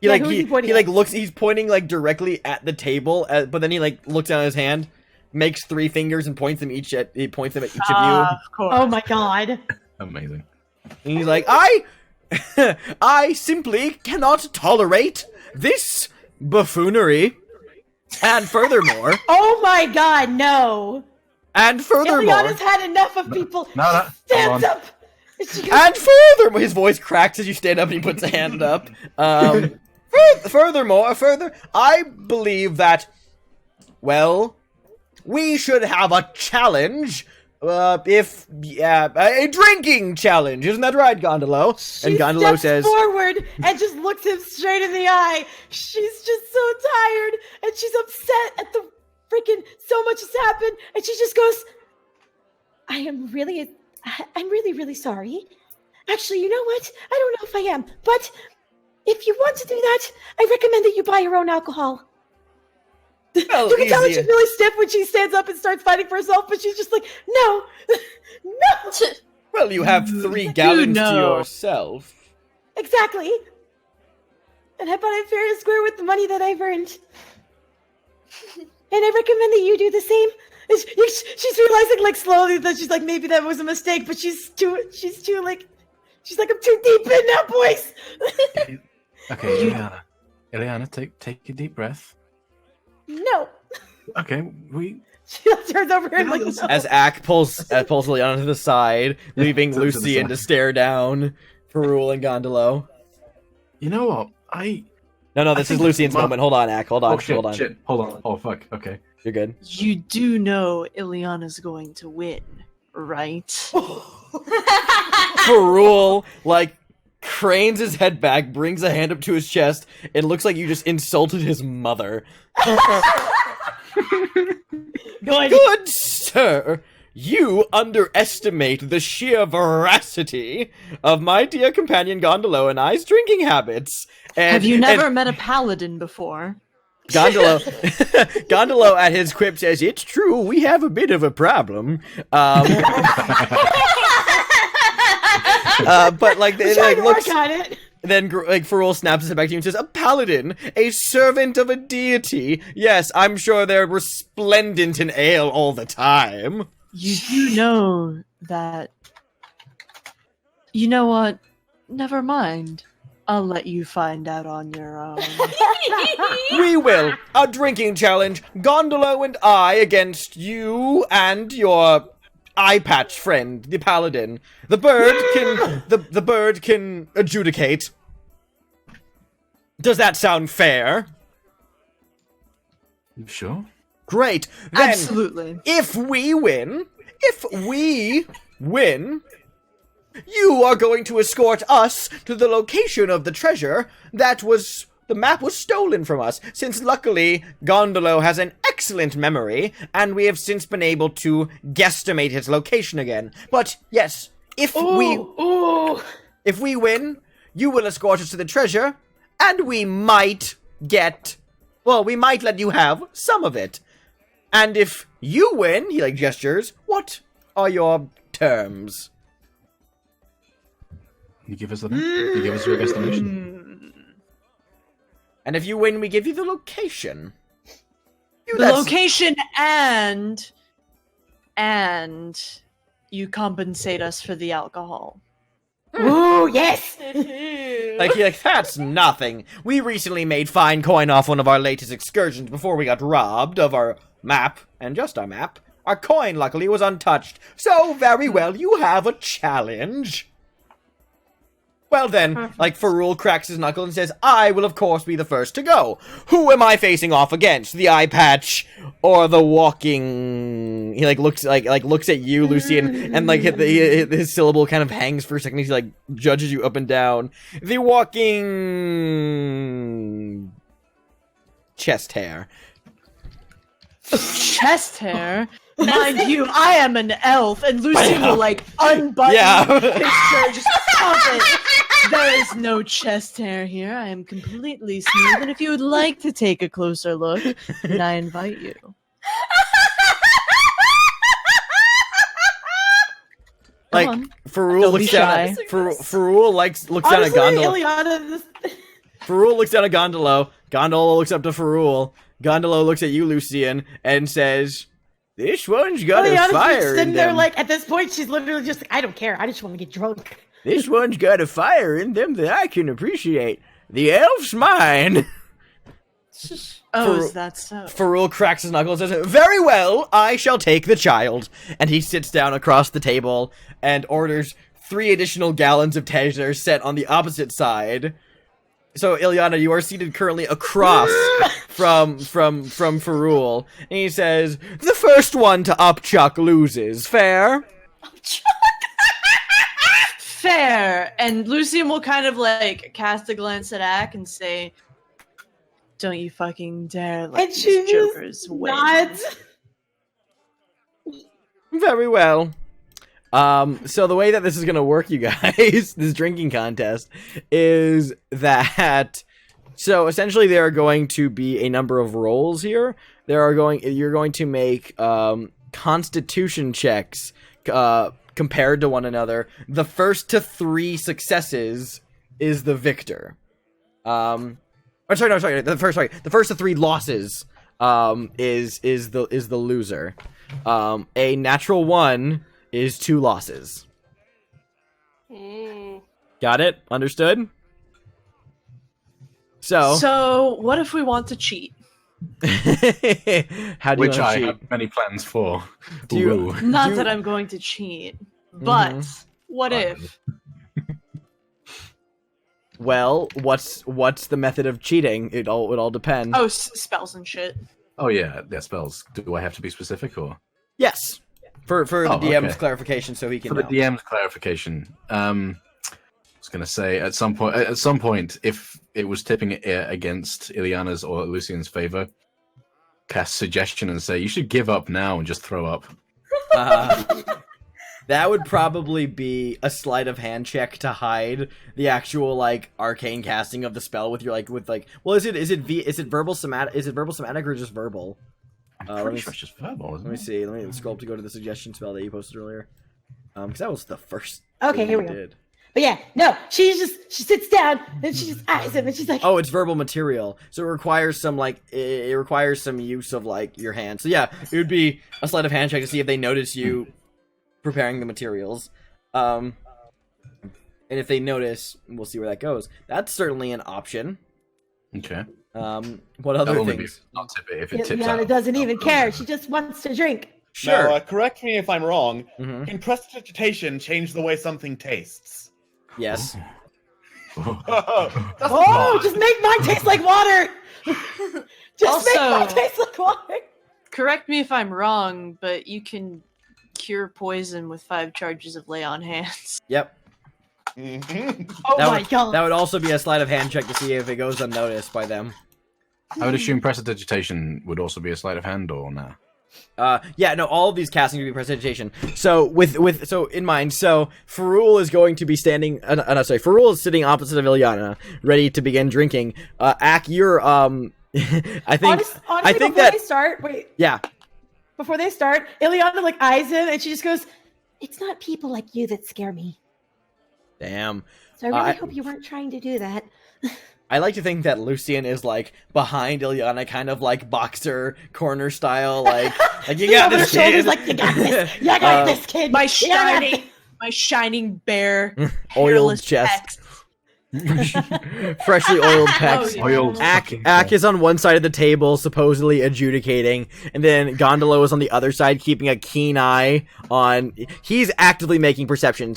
He's pointing like directly at the table, but then he like looks down at his hand, makes 3 fingers and points them at each of you. Of course. Oh my god. Amazing. And he's like, I simply cannot tolerate this buffoonery. And furthermore, Oh my god, no. Ileana's had enough of people. No, Stands up. And she goes, and furthermore, his voice cracks as you stand up and he puts a hand up. Furthermore, I believe that, well, we should have a challenge. A drinking challenge, isn't that right, Gondolo? She steps forward and just looks him straight in the eye. She's just so tired and she's upset at the freaking so much has happened, and she just goes, I'm really, really sorry. Actually, you know what? I don't know if I am, but if you want to do that, I recommend that you buy your own alcohol. Well, you can tell that she's really stiff when she stands up and starts fighting for herself, but she's just like, no, no. Well, you have 3 gallons to yourself. Exactly. And how about I'm fair and square with the money that I've earned? And I recommend that you do the same. She's realizing, like, slowly that she's like, maybe that was a mistake, but she's like, I'm too deep in now, boys. Okay, Ileana, take a deep breath. No. Okay, She turns over and like, no. As Ack pulls Ileana to the side, leaving Lucian to stare down Rerolling and Gondolo. You know what? No, this is Lucian's moment. Hold on, Ack. Hold on. Hold on. Oh, fuck. Okay. You're good. You do know Ileana's going to win, right? Rerolling, like, cranes his head back, brings a hand up to his chest, and looks like you just insulted his mother. Good sir, you underestimate the sheer veracity of my dear companion Gondolo and I's drinking habits. Have you never met a paladin before? Gondolo at his quip says, "It's true, we have a bit of a problem." But like, it looks. Then, like, Rerolling snaps his head back to you and says, "A paladin, a servant of a deity. Yes, I'm sure they're resplendent in ale all the time." You do know that. You know what? Never mind. I'll let you find out on your own. We will. A drinking challenge. Gondolo and I against you and your eye patch friend, the paladin. The bird can adjudicate. Does that sound fair? Sure. Great. Then, absolutely. If we win, you are going to escort us to the location of the treasure the map was stolen from us, since luckily Gondolo has an excellent memory, and we have since been able to guesstimate his location again. But yes, if we win, you will escort us to the treasure, and we might let you have some of it. And if you win, he like gestures, what are your terms? You give us your guesstimation. And if you win, we give you the location. Location and you compensate us for the alcohol. Ooh, yes! Like, that's nothing. We recently made fine coin off one of our latest excursions before we got robbed of our map, and just our map. Our coin, luckily, was untouched. So, very well, you have a challenge. Well then, like, Rerolling cracks his knuckle and says, "I will of course be the first to go. Who am I facing off against? The eye patch or the walking?" He looks at you, Lucian, and like his syllable kind of hangs for a second. He like judges you up and down. The walking chest hair. Chest hair? Mind you, I am an elf, and Lucy will like unbutton his shirt, just pop it. There is no chest hair here. I am completely smooth, and if you would like to take a closer look, then I invite you. Like Ferul Don't looks be down. shy. Ferul looks down at Honestly, Gondola. Ileana, Ferul looks down at Gondolo. Gondola looks up to Ferul. Gondola looks at you, Lucian, and says, "This one's got a Ileana's fire just in sitting there them. like, at this point, she's literally just like, I don't care. I just want to get drunk. This one's got a fire in them that I can appreciate. The elf's mine." Oh, is that so? Ferul cracks his knuckles and says, "Very well, I shall take the child." And he sits down across the table and orders 3 additional gallons of Tej set on the opposite side. So, Ileana, you are seated currently across from Ferul. And he says, "The first one to upchuck loses. Fair?" Fair. And Lucian will kind of like cast a glance at Ak and say, "Don't you fucking dare let And these she jokers just win." nods. Very well. So the way that this is gonna work, you guys, this drinking contest, is that, so essentially there are going to be a number of rolls here. You're going to make, constitution checks, compared to one another. The first to 3 successes is the victor. The first to 3 losses, is the loser. A natural 1 is 2 losses. Got it? Understood? So what if we want to cheat? how do you Which wanna I cheat? have many plans for. Do you- Ooh. Not that I'm going to cheat, but what if? Well, what's the method of cheating? It all depends. Oh, spells and shit. Oh yeah, spells. Do I have to be specific or? Yes. For the DM's okay. clarification, so he can For the know. DM's clarification, I was gonna say at some point, if it was tipping it against Ileana's or Lucian's favor, cast suggestion and say you should give up now and just throw up. That would probably be a sleight of hand check to hide the actual like arcane casting of the spell with your well, is it verbal somatic or just verbal? I'm pretty sure it's just verbal, isn't Let me it? see. Let me scroll up to go to the suggestion spell that you posted earlier. Because that was the first. Okay, thing here you we go. did. But yeah, no, she sits down, and she just eyes him, and she's like, Oh, it's verbal material, so it requires some use of like your hand. So yeah, it would be a sleight of hand check to see if they notice you preparing the materials. And if they notice, we'll see where that goes. That's certainly an option. Okay. What other That'll only be things? not tip it if it tips Ileana out. doesn't even care. She just wants to drink. Sure. Now, correct me if I'm wrong. Mhm. Can prestidigitation change the way something tastes? Yes. Oh, just make mine taste like water. Just make Also- mine taste like water. Correct me if I'm wrong, but you can cure poison with 5 charges of lay on hands. Yep. Mhm. Oh That my would, god. that would also be a sleight of hand check to see if it goes unnoticed by them. I would assume prestidigitation would also be a sleight of hand, or nah? Yeah, no, all of these casting would be prestidigitation. So so in mind, so Ferul is going to be standing. Ferul is sitting opposite of Ileana, ready to begin drinking. Ak, you're I think Honestly, think before that they start, wait, yeah. before they start, Ileana like eyes him, and she just goes, "It's not people like you that scare me. Damn. So I really I- hope you weren't trying to do that." I like to think that Lucian is like behind Ileana, kind of like boxer corner style, like you got Over this her shoulders, kid. like, "You got this. You got this, kid. My You got shining, this." my shining bare, Oiled hairless chest. pecs. Freshly oiled pecs. Oh, yeah. Oiled Ak fucking is on one side of the table, supposedly adjudicating, and then Gondolo is on the other side, keeping a keen eye on. He's actively making perception.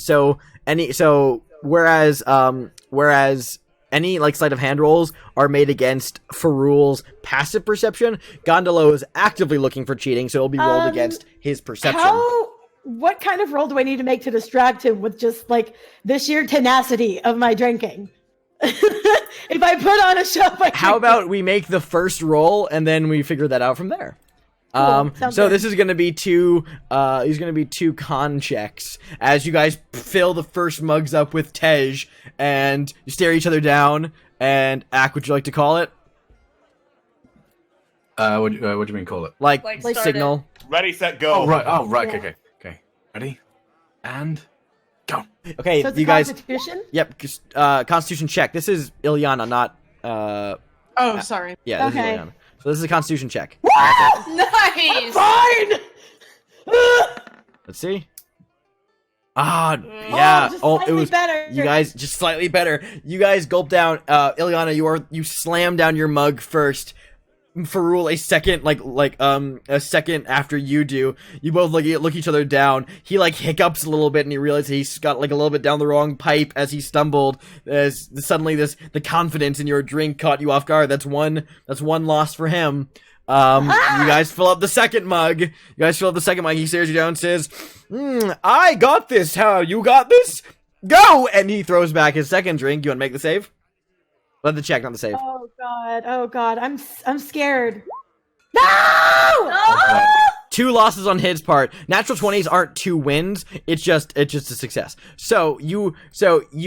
Whereas any like sleight of hand rolls are made against Ferul's passive perception, Gondolo is actively looking for cheating, so it'll be rolled against his perception. What kind of roll do I need to make to distract him with just like the sheer tenacity of my drinking? If I put on a show, How about we make the first roll and then we figure that out from there? Sounds So good. this is gonna be two con checks as you guys fill the first mugs up with Tej and you stare each other down. And Ak, would you like to call it? What do you mean call it? Like start signal. Ready, set, go. Oh right. Yeah. Okay. Ready, and go. Okay, So it's you a guys. Constitution? Yep. Constitution check. This is Ilyana, not Oh, sorry. yeah. This Okay. is Ilyana. So this is a Constitution check. Nice. Fine! Let's see. Yeah. just Oh, it slightly was better. You guys just slightly better. You guys gulp down. Ilyana, you slam down your mug first. Ferul a second after you do. You both look each other down. He hiccups a little bit and he realizes he's got a little bit down the wrong pipe as he stumbled. As suddenly the confidence in your drink caught you off guard. That's one loss for him. You guys fill up the second mug. He stares you down and says, I got this. How you got this? Go! And he throws back his second drink. You want to make the save? Let the check, not the save. Oh god, I'm scared. No! 2 losses on his part. Natural 20s aren't 2 wins. It's just a success. So you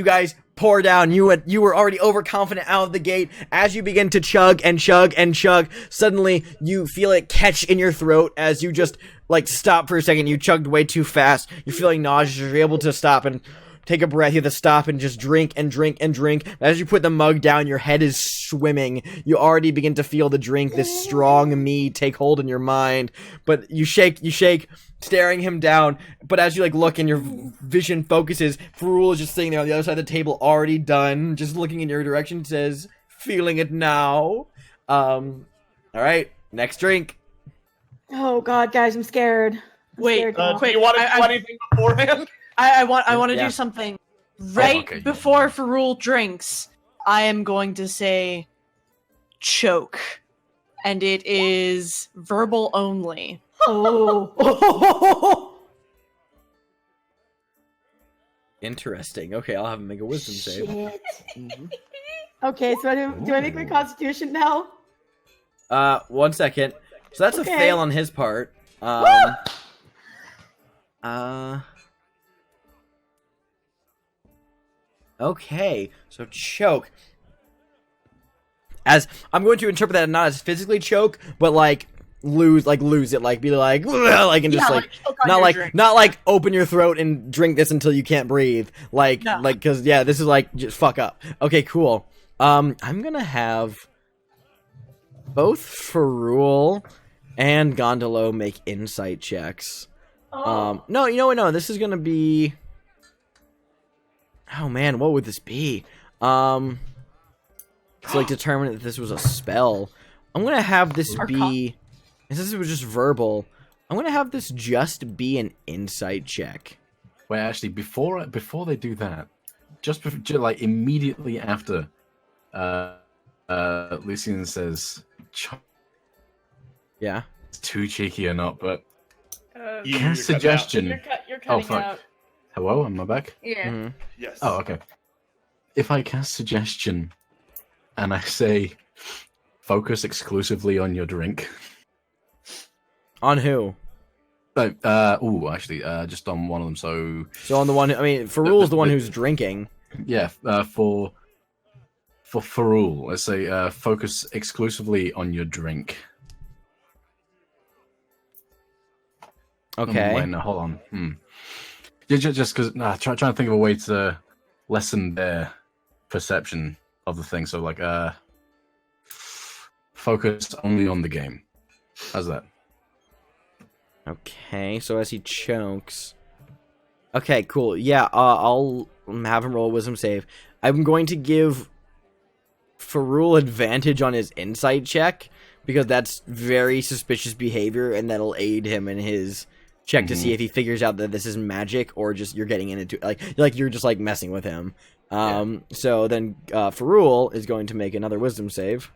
guys pour down. You were already overconfident out of the gate. As you begin to chug and chug and chug, suddenly you feel it catch in your throat as you just stop for a second. You chugged way too fast. You're feeling nauseous. You're able to stop and take a breath. You have to stop and just drink and drink and drink. As you put the mug down, your head is swimming. You already begin to feel the drink, this strong mead, take hold in your mind. But you shake, staring him down. But as you look and your vision focuses, Ferul is just sitting there on the other side of the table, already done, just looking in your direction, says, feeling it now. All right, next drink. Oh god, guys, I'm scared. Wait, scared now. Do you want to do anything beforehand? I want to Yeah. do something right okay. before Ferul drinks. I am going to say choke, and it is verbal only. Oh. Interesting. Okay, I'll have him make a wisdom save. Shit. Okay, so do I make my Constitution now? 1 second. So that's Okay. a fail on his part. Okay, so choke. As I'm going to interpret that not as physically choke, but lose it, be and just choke on not your like drink. not like open your throat and drink this until you can't breathe, No. because this is just fuck up. Okay, cool. I'm gonna have both Ferul and Gondolo make insight checks. No, this is gonna be. Oh man, what would this be? To determine if this was a spell. I'm gonna have this be. Since it was just verbal, I'm gonna have this just be an insight check. Wait, actually, before they do that, just immediately after, Lucian says, Yeah. It's too cheeky or not, but You're cast cut out. suggestion. You're cutting fuck. out. Hello, am I back? Yeah. Mhm. Yes. Oh, okay. If I cast suggestion, and I say, focus exclusively on your drink. On who? Just on one of them. So So on the one. Ferul's the one who's drinking. yeah, for Ferul, let's say focus exclusively on your drink. Okay. Wait, no, hold on. Just because trying to think of a way to lessen their perception of the thing. So focus only on the game. How's that? Okay, so as he chokes. Okay, cool. Yeah, I'll have him roll a wisdom save. I'm going to give Ferul advantage on his insight check because that's very suspicious behavior, and that'll aid him in his check to see if he figures out that this is magic or just you're getting into you're just messing with him. So then Ferul is going to make another wisdom save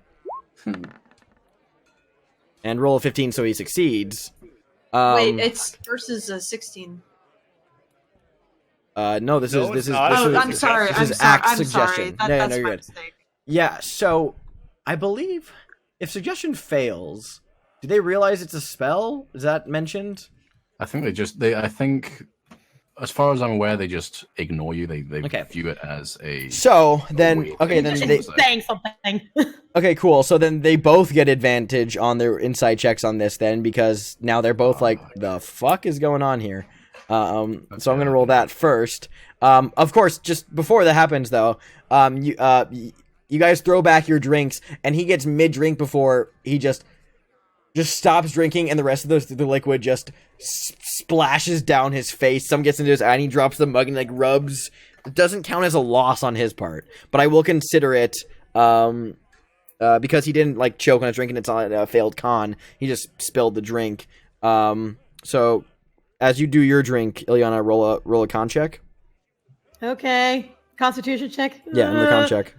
and roll a 15, so he succeeds. Wait, it's versus a 16. No, this No, is it's not. Oh, is- I'm sorry. this I'm is sorry. act I'm sorry. suggestion. That, No, that's no, you're my good. mistake. Yeah, so I believe if suggestion fails, Do they realize it's a spell? Is that mentioned? I think I think, as far as I'm aware, they just ignore you. They Okay. view it as a. So then, weird okay, thing then to they. say. Saying something. Okay, cool. So then they both get advantage on their insight checks on this then, because now they're both like, the fuck is going on here? So I'm gonna roll that first. Of course, just before that happens though, you guys throw back your drinks, and he gets mid-drink before he just stops drinking, and the rest of the liquid just splashes down his face. Some gets into his eye, and he drops the mug and like rubs. It doesn't count as a loss on his part, but I will consider it. Because he didn't like choke on his drink and it's on a failed con. He just spilled the drink. So as you do your drink, Ilyana, roll a con check. Okay. Constitution check. Yeah, the con check.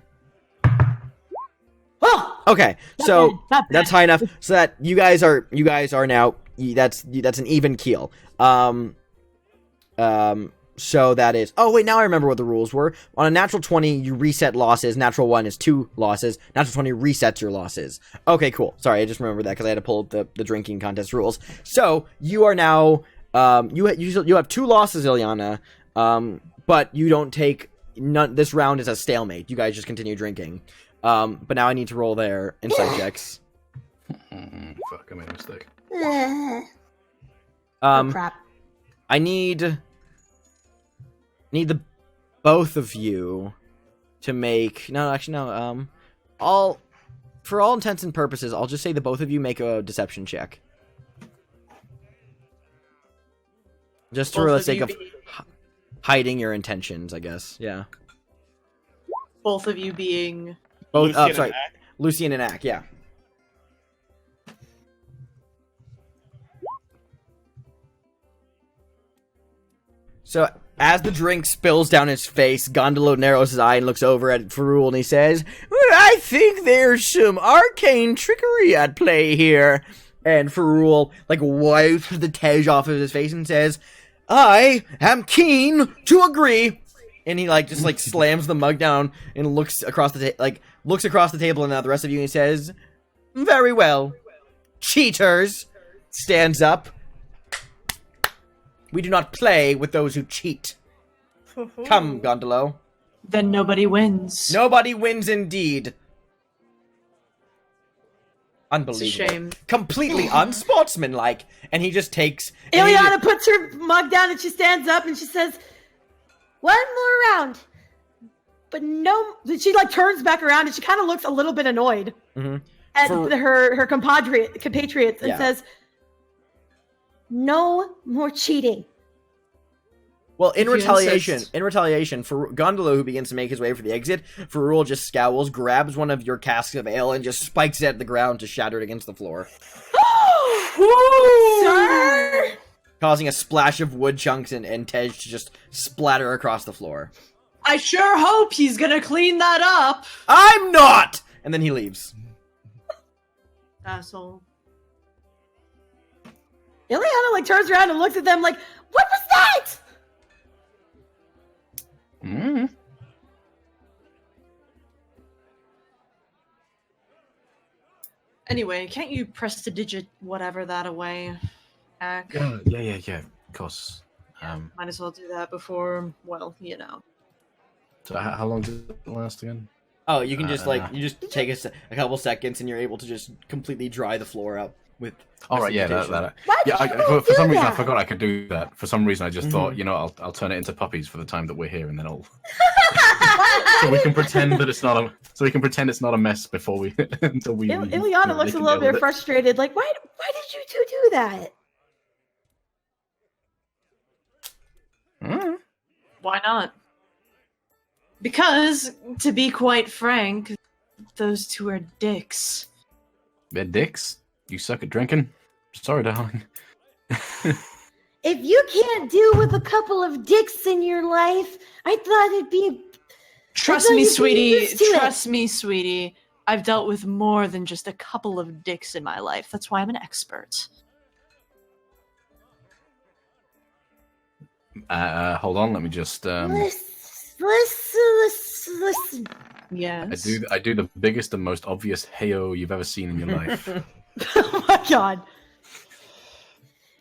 Oh! Okay, Not so bad, not that's bad. high enough so that you guys are now. That's an even keel. So that is. Oh wait, now I remember what the rules were. On a natural 20, you reset losses. Natural 1 is 2 losses. Natural 20 resets your losses. Okay, cool. Sorry, I just remembered that because I had to pull up the drinking contest rules. So you are now. You have 2 losses, Ilyana. But you don't take none. This round is a stalemate. You guys just continue drinking. But now I need to roll their insight checks. Fuck, I made a mistake. Oh, crap. I need the both of you to make for all intents and purposes, I'll just say the both of you make a deception check. Just for the sake of hiding your intentions, I guess. Yeah. Both of you being Both. Lucian and Sorry, Ack? Lucian and Ack. Yeah. So, as the drink spills down his face, Gondolo narrows his eye and looks over at Ferrul and he says, "Well, I think there's some arcane trickery at play here." And Ferrul, wipes the tej off of his face and says, "I am keen to agree." And he, slams the mug down and looks across the table and at the rest of you and he says, "Very well. Cheaters." Stands up. "We do not play with those who cheat. Come, Gondolo." then nobody wins. Nobody wins indeed. Unbelievable. It's a shame. Completely unsportsmanlike. And he just takes... Ilyana puts her mug down and she stands up and she says, "One more round." But no, she turns back around and she kind of looks a little bit annoyed at her compatriots and says, "No more cheating." Well, in If you retaliation, insist. for Gondolo, who begins to make his way for the exit, Ferrul just scowls, grabs one of your casks of ale, and just spikes it at the ground to shatter it against the floor, Sir! causing a splash of wood chunks and tej to just splatter across the floor. I sure hope he's gonna clean that up. I'm not! And then he leaves. Asshole. Ilyana turns around and looks at them like, "What was that?" Mm. Anyway, can't you prestidigit whatever that away, Ack? Yeah. Of course. Might as well do that before, So how long does it last again? Oh, you can just you just take a couple seconds and you're able to just completely dry the floor up with. All right, yeah, prestidigitation. Why did you for do some reason I that? forgot I could do that. For some reason I just thought, I'll turn it into puppies for the time that we're here, and then I'll so we can pretend that it's not a mess before we until we. Ilyana looks a little bit frustrated, like, why did you two do that? Why not? Because, to be quite frank, those two are dicks. They're dicks. You suck at drinking. Sorry, darling. If you can't deal with a couple of dicks in your life, I thought it'd be... Trust thought me, you'd be sweetie. used to it. Trust me, sweetie. I've dealt with more than just a couple of dicks in my life. That's why I'm an expert. Hold on, let me just. Listen. Yes. I do the biggest and most obvious heyo you've ever seen in your life. Oh my God.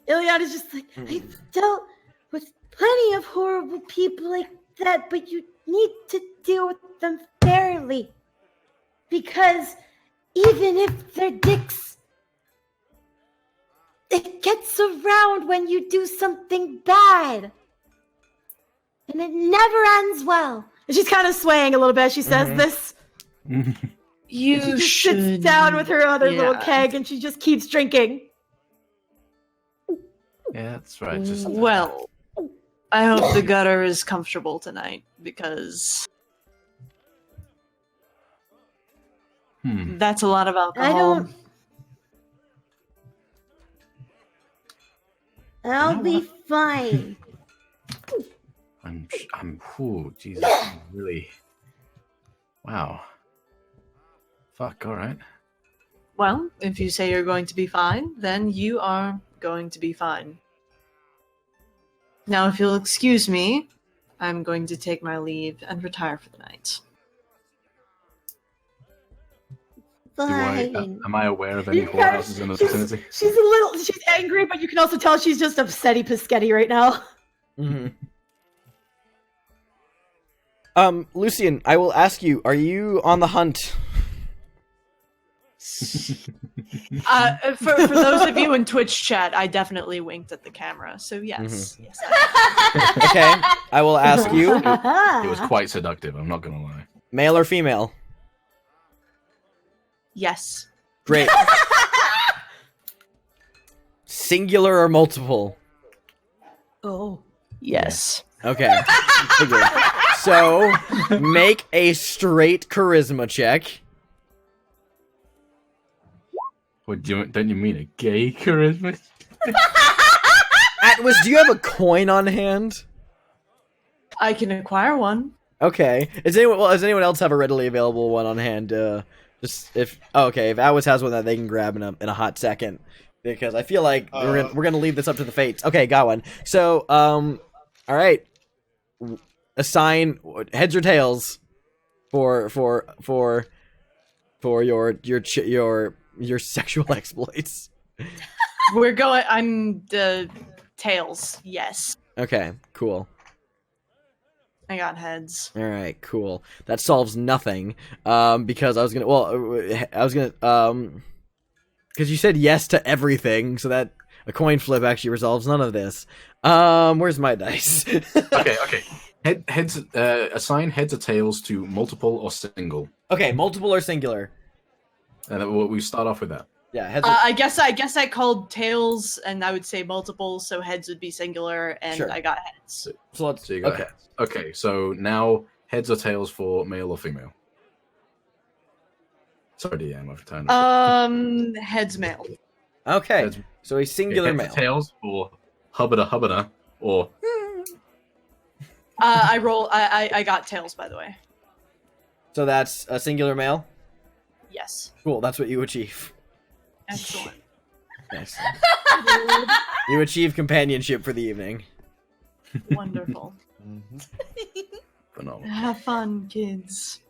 Ileana's just like, I've dealt with plenty of horrible people like that, but you need to deal with them fairly. Because even if they're dicks, it gets around when you do something bad. And it never ends well. And she's kind of swaying a little bit as she says this. You She just should sits down with her other little keg and she just keeps drinking. Yeah, that's right. Just Well, I hope the gutter is comfortable tonight because that's a lot of alcohol. I'll be fine. Oh, Jesus, really. Wow. Fuck, alright. Well, if you say you're going to be fine, then you are going to be fine. Now, if you'll excuse me, I'm going to take my leave and retire for the night. Am I aware of any whorehouses in the vicinity? She's angry, but you can also tell she's just upsetty Piscetti right now. Lucian, I will ask you, are you on the hunt? For those of you in Twitch chat, I definitely winked at the camera, so yes. Yes. Okay, I will ask you, It was quite seductive, I'm not gonna lie. male or female? Yes. Great. Singular or multiple? Oh. Yes. Okay. Figured. So, make a straight charisma check. What, don't you mean a gay charisma? Atlas, do you have a coin on hand? I can acquire one. Okay. Does anyone else have a readily available one on hand? If Atlas has one that they can grab in a hot second, because I feel like we're gonna leave this up to the fates. Okay, got one. So, all right. Assign heads or tails for your sexual exploits. I'm the tails. Yes. Okay, cool. I got heads. All right, cool. That solves nothing. Because because you said yes to everything, so that a coin flip actually resolves none of this. Where's my dice? Okay. Heads. Assign heads or tails to multiple or single. Okay, multiple or singular. And we start off with that. Yeah, heads. I guess I called tails, and I would say multiple, so heads would be singular, and Sure. I got heads. So you got heads. Okay, so now heads or tails for male or female. Sorry, DM, I've turned. Heads male. Okay, Heads- so a singular heads male. or tails for hubbada or I got tails, by the way. So that's a singular male. Yes. Cool, that's what you achieve. Excellent. Nice. You achieve companionship for the evening. Wonderful. phenomenal. Have fun, kids.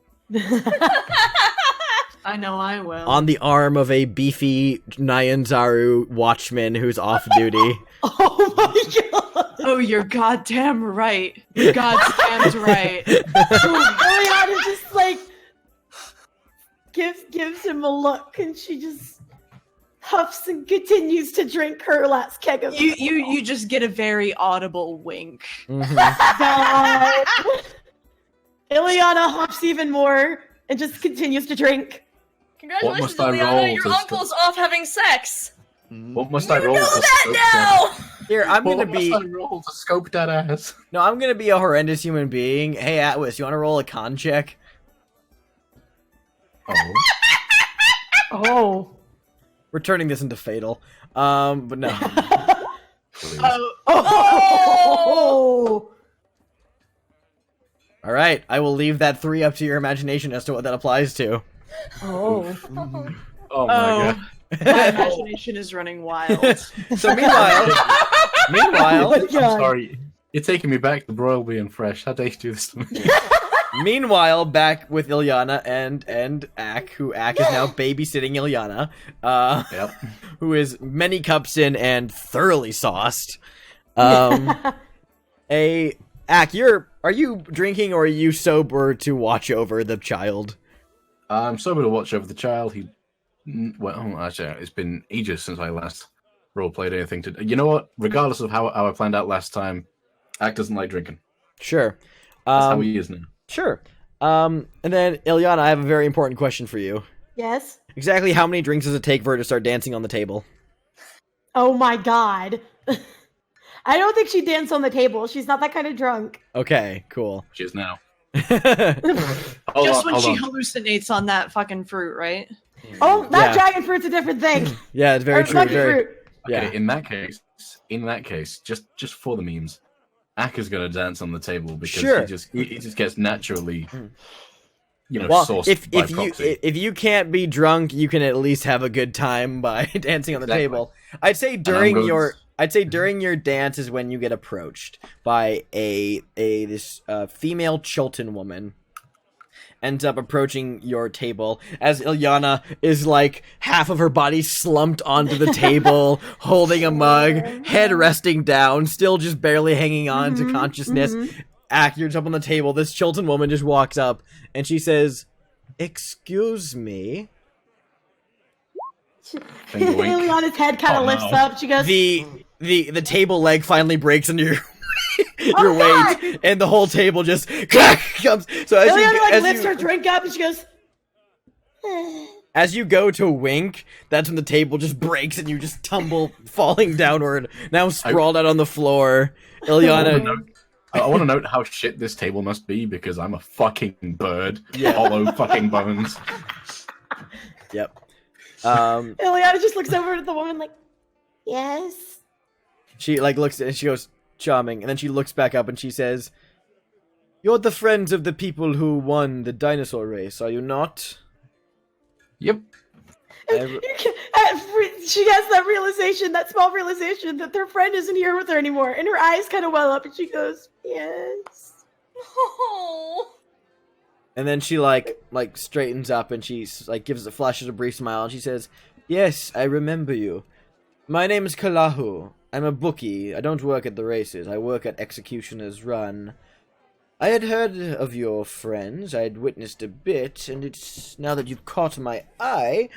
I know I will. On the arm of a beefy Nyanzaru watchman who's off duty. Oh my god. Oh, you're goddamn right. You're goddamn right. Eliana just like gives him a look, and she just huffs and continues to drink her last keg of You just get a very audible wink. God. Ileana huffs even more and just continues to drink. Congratulations, must I Ileana. roll Your to uncle's off having sex. What must I roll? Know to that scope now. Here, I'm What gonna be. must I roll to scope that ass? No, I'm gonna be a horrendous human being. Hey, Atlas, you want to roll a con check? Oh. Oh. We're turning this into fatal. But no. Please. Oh. All right, I will leave that 3 up to your imagination as to what that applies to. Oh. Oh my god. My imagination is running wild. So meanwhile, Oh my I'm God. sorry. You're taking me back to broil being fresh. How dare you do this to me? Meanwhile, back with Ilyana and Ak, who Ak is now babysitting Ilyana, Yep. who is many cups in and thoroughly sauced. Ak, are you drinking or are you sober to watch over the child? I'm sober to watch over the child. Well, actually, it's been ages since I last roleplayed anything. You know what? Regardless of how I planned out last time, Ak doesn't like drinking. Sure. That's how he is now. Sure. And then, Ilyana, I have a very important question for you. Yes? Exactly how many drinks does it take for her to start dancing on the table? Oh my god. I don't think she'd dance on the table. She's not that kind of drunk. Okay, cool. She is now. Just when she hallucinates on that fucking fruit, right? Oh, that Yeah. dragon fruit's a different thing. Yeah, it's very Or true. monkey Very, fruit. yeah. Okay, in that case, just for the memes, Ak is gonna dance on the table because Sure. he just gets naturally, Well, sourced by proxy. if you can't be drunk, you can at least have a good time by dancing on the Exactly. table. I'd say during your dance is when you get approached by this female Chilton woman. Ends up approaching your table as Ilyana is like half of her body slumped onto the table, holding a mug, head resting down, still just barely hanging on to consciousness. Ak, you're up on the table. This Chilton woman just walks up and she says, "Excuse me." Finger wink. Ileana's head kind of Oh, lifts no. up. She goes, The table leg finally breaks under your Oh, weight, and the whole table just comes. So Ileana lifts her drink up and she goes, as you go to wink, that's when the table just breaks and you just tumble, falling downward. Now sprawled out on the floor. Ilyana, I want to note how shit this table must be because I'm a fucking bird. Yeah. Hollow fucking bones. Yep. Ileana just looks over at the woman like, yes. She looks and she goes, "Charming," and then she looks back up and she says, "You're the friends of the people who won the dinosaur race, are you not?" Yep. She has that realization, that small realization that their friend isn't here with her anymore, and her eyes kind of well up and she goes, yes. Oh. And then she straightens up and she flashes a brief smile and she says, "Yes, I remember you. My name is Kalahu. I'm a bookie. I don't work at the races. I work at Executioner's Run. I had heard of your friends. I had witnessed a bit, and it's now that you've caught my eye,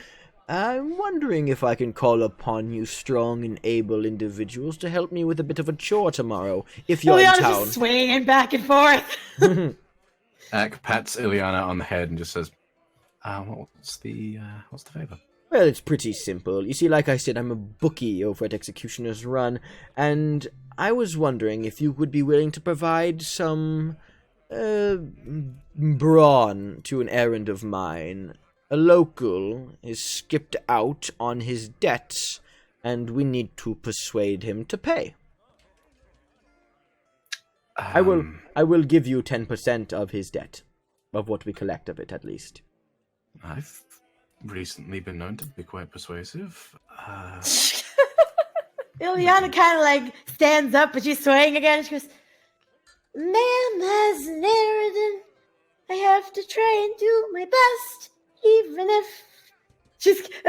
I'm wondering if I can call upon you strong and able individuals to help me with a bit of a chore tomorrow, if you're in Ileana's town." just swinging back and forth. Ak pats Ilyana on the head and just says, what's the favor?" Well, it's pretty simple. You see, like I said, I'm a bookie over at Executioner's Run, and I was wondering if you would be willing to provide some brawn to an errand of mine. A local is skipped out on his debts, and we need to persuade him to pay. I will give you 10% of his debt, of what we collect of it, at least. I've recently been known to be quite persuasive. Ileana kind of stands up, but she's swaying again. She goes, "Ma'am has an errand. I have to try and do my best, even if..."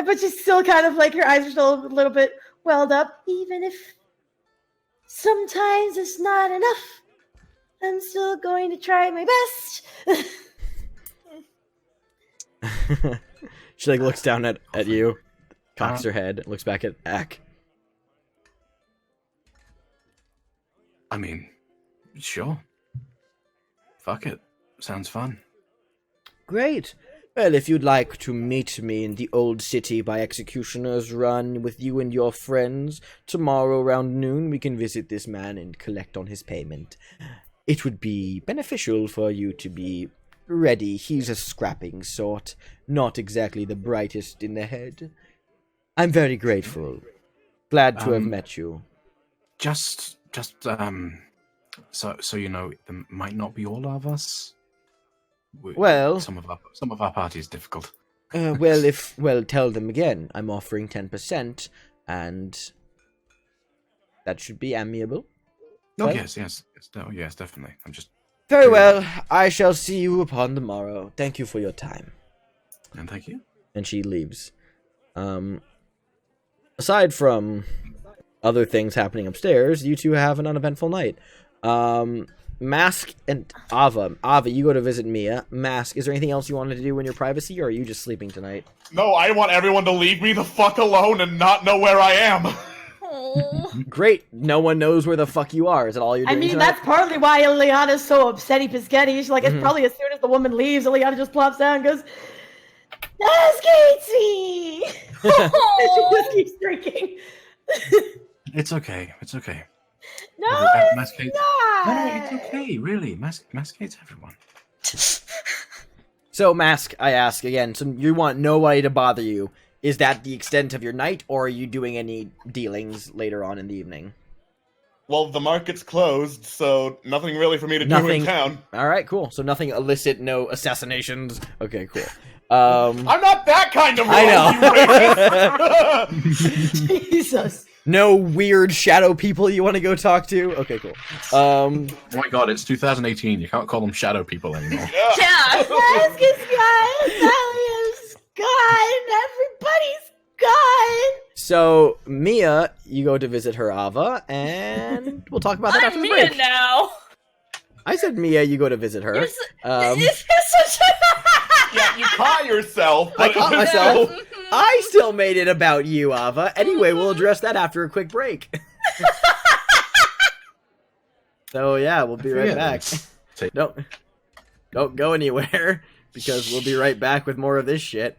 But she's still kind of her eyes are still a little bit welled up. "Even if sometimes it's not enough, I'm still going to try my best." She looks down at you, cocks her head, looks back at Ak. I mean, sure. Fuck it. Sounds fun. Great. Well, if you'd like to meet me in the old city by Executioner's Run with you and your friends, tomorrow around noon we can visit this man and collect on his payment. It would be beneficial for you to be ready. He's a scrapping sort, not exactly the brightest in the head. I'm very grateful. Glad to have met you. Just so you know, there might not be all of us. Well, some of our party is difficult. Tell them again. I'm offering 10%, and that should be amiable. Oh Right? yes, definitely. I'm just Very well. I shall see you upon the morrow. Thank you for your time. And thank you. And she leaves. Aside from other things happening upstairs, you two have an uneventful night. Mask and Ava. Ava, you go to visit Mia. Mask, is there anything else you wanted to do in your privacy, or are you just sleeping tonight? No, I want everyone to leave me the fuck alone and not know where I am. Oh. Great. No one knows where the fuck you are. Is that all you're I doing mean, tonight? that's partly why Ileana's so upsetty Piscetti. She's like, it's Mhm. probably as soon as the woman leaves, Ileana just plops down and goes, Mask hates me! She just keeps drinking. It's okay. It's okay. No, Mask it's hates. not! No, it's okay. Really, Mask hates everyone. So, Mask, I ask again, so you want nobody to bother you. Is that the extent of your night, or are you doing any dealings later on in the evening? Well, the market's closed, so nothing really for me to do Nothing. in town. Alright, cool. So nothing illicit, no assassinations. Okay, cool. I'm not that kind of rogue, I know. you racist! Jesus. No weird shadow people you want to go talk to? Okay, cool. Oh my god, it's 2018. You can't call them shadow people anymore. Yeah. Mask is gone, Valium's gone, everybody's gone! So, Mia, you go to visit her Ava, and we'll talk about that after I'm the Mia break. now. I said Mia, you go to visit her. You're such a... Yeah, you caught yourself. I but caught it was myself. still- I still made it about you, Ava. Anyway, we'll address that after a quick break. So yeah, we'll be right Yeah, back. Take- Don't go anywhere, because we'll be right back with more of this shit.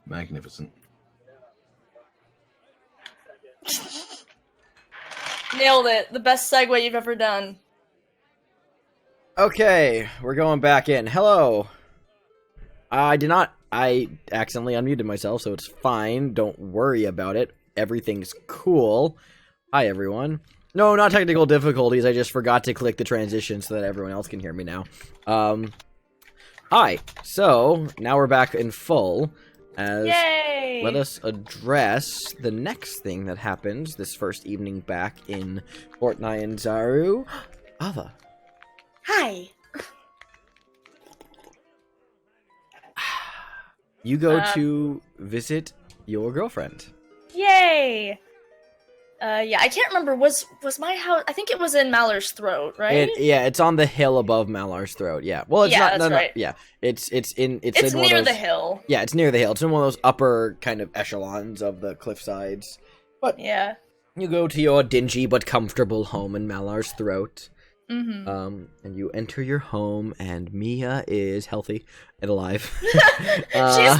Magnificent. Nailed it. The best segue you've ever done. Okay, we're going back in. Hello. I accidentally unmuted myself, so it's fine. Don't worry about it. Everything's cool. Hi, everyone. No, not technical difficulties. I just forgot to click the transition so that everyone else can hear me now. Hi. So, now we're back in full. Yay! Let us address the next thing that happens this first evening back in Fort Nyanzaru. Ava. Hi. You go to visit your girlfriend. Yay! Yeah, I can't remember. Was my house? I think it was in Mallar's Throat, right? It's on the hill above Malar's Throat. Yeah. Well, it's Yeah, not. that's No, no, right. yeah. It's in it's one of near those, the hill. Yeah, it's near the hill. It's in one of those upper kind of echelons of the cliff sides. But Yeah. you go to your dingy but comfortable home in Malar's Throat. Mm-hmm. And you enter your home, and Mia is healthy and alive. She's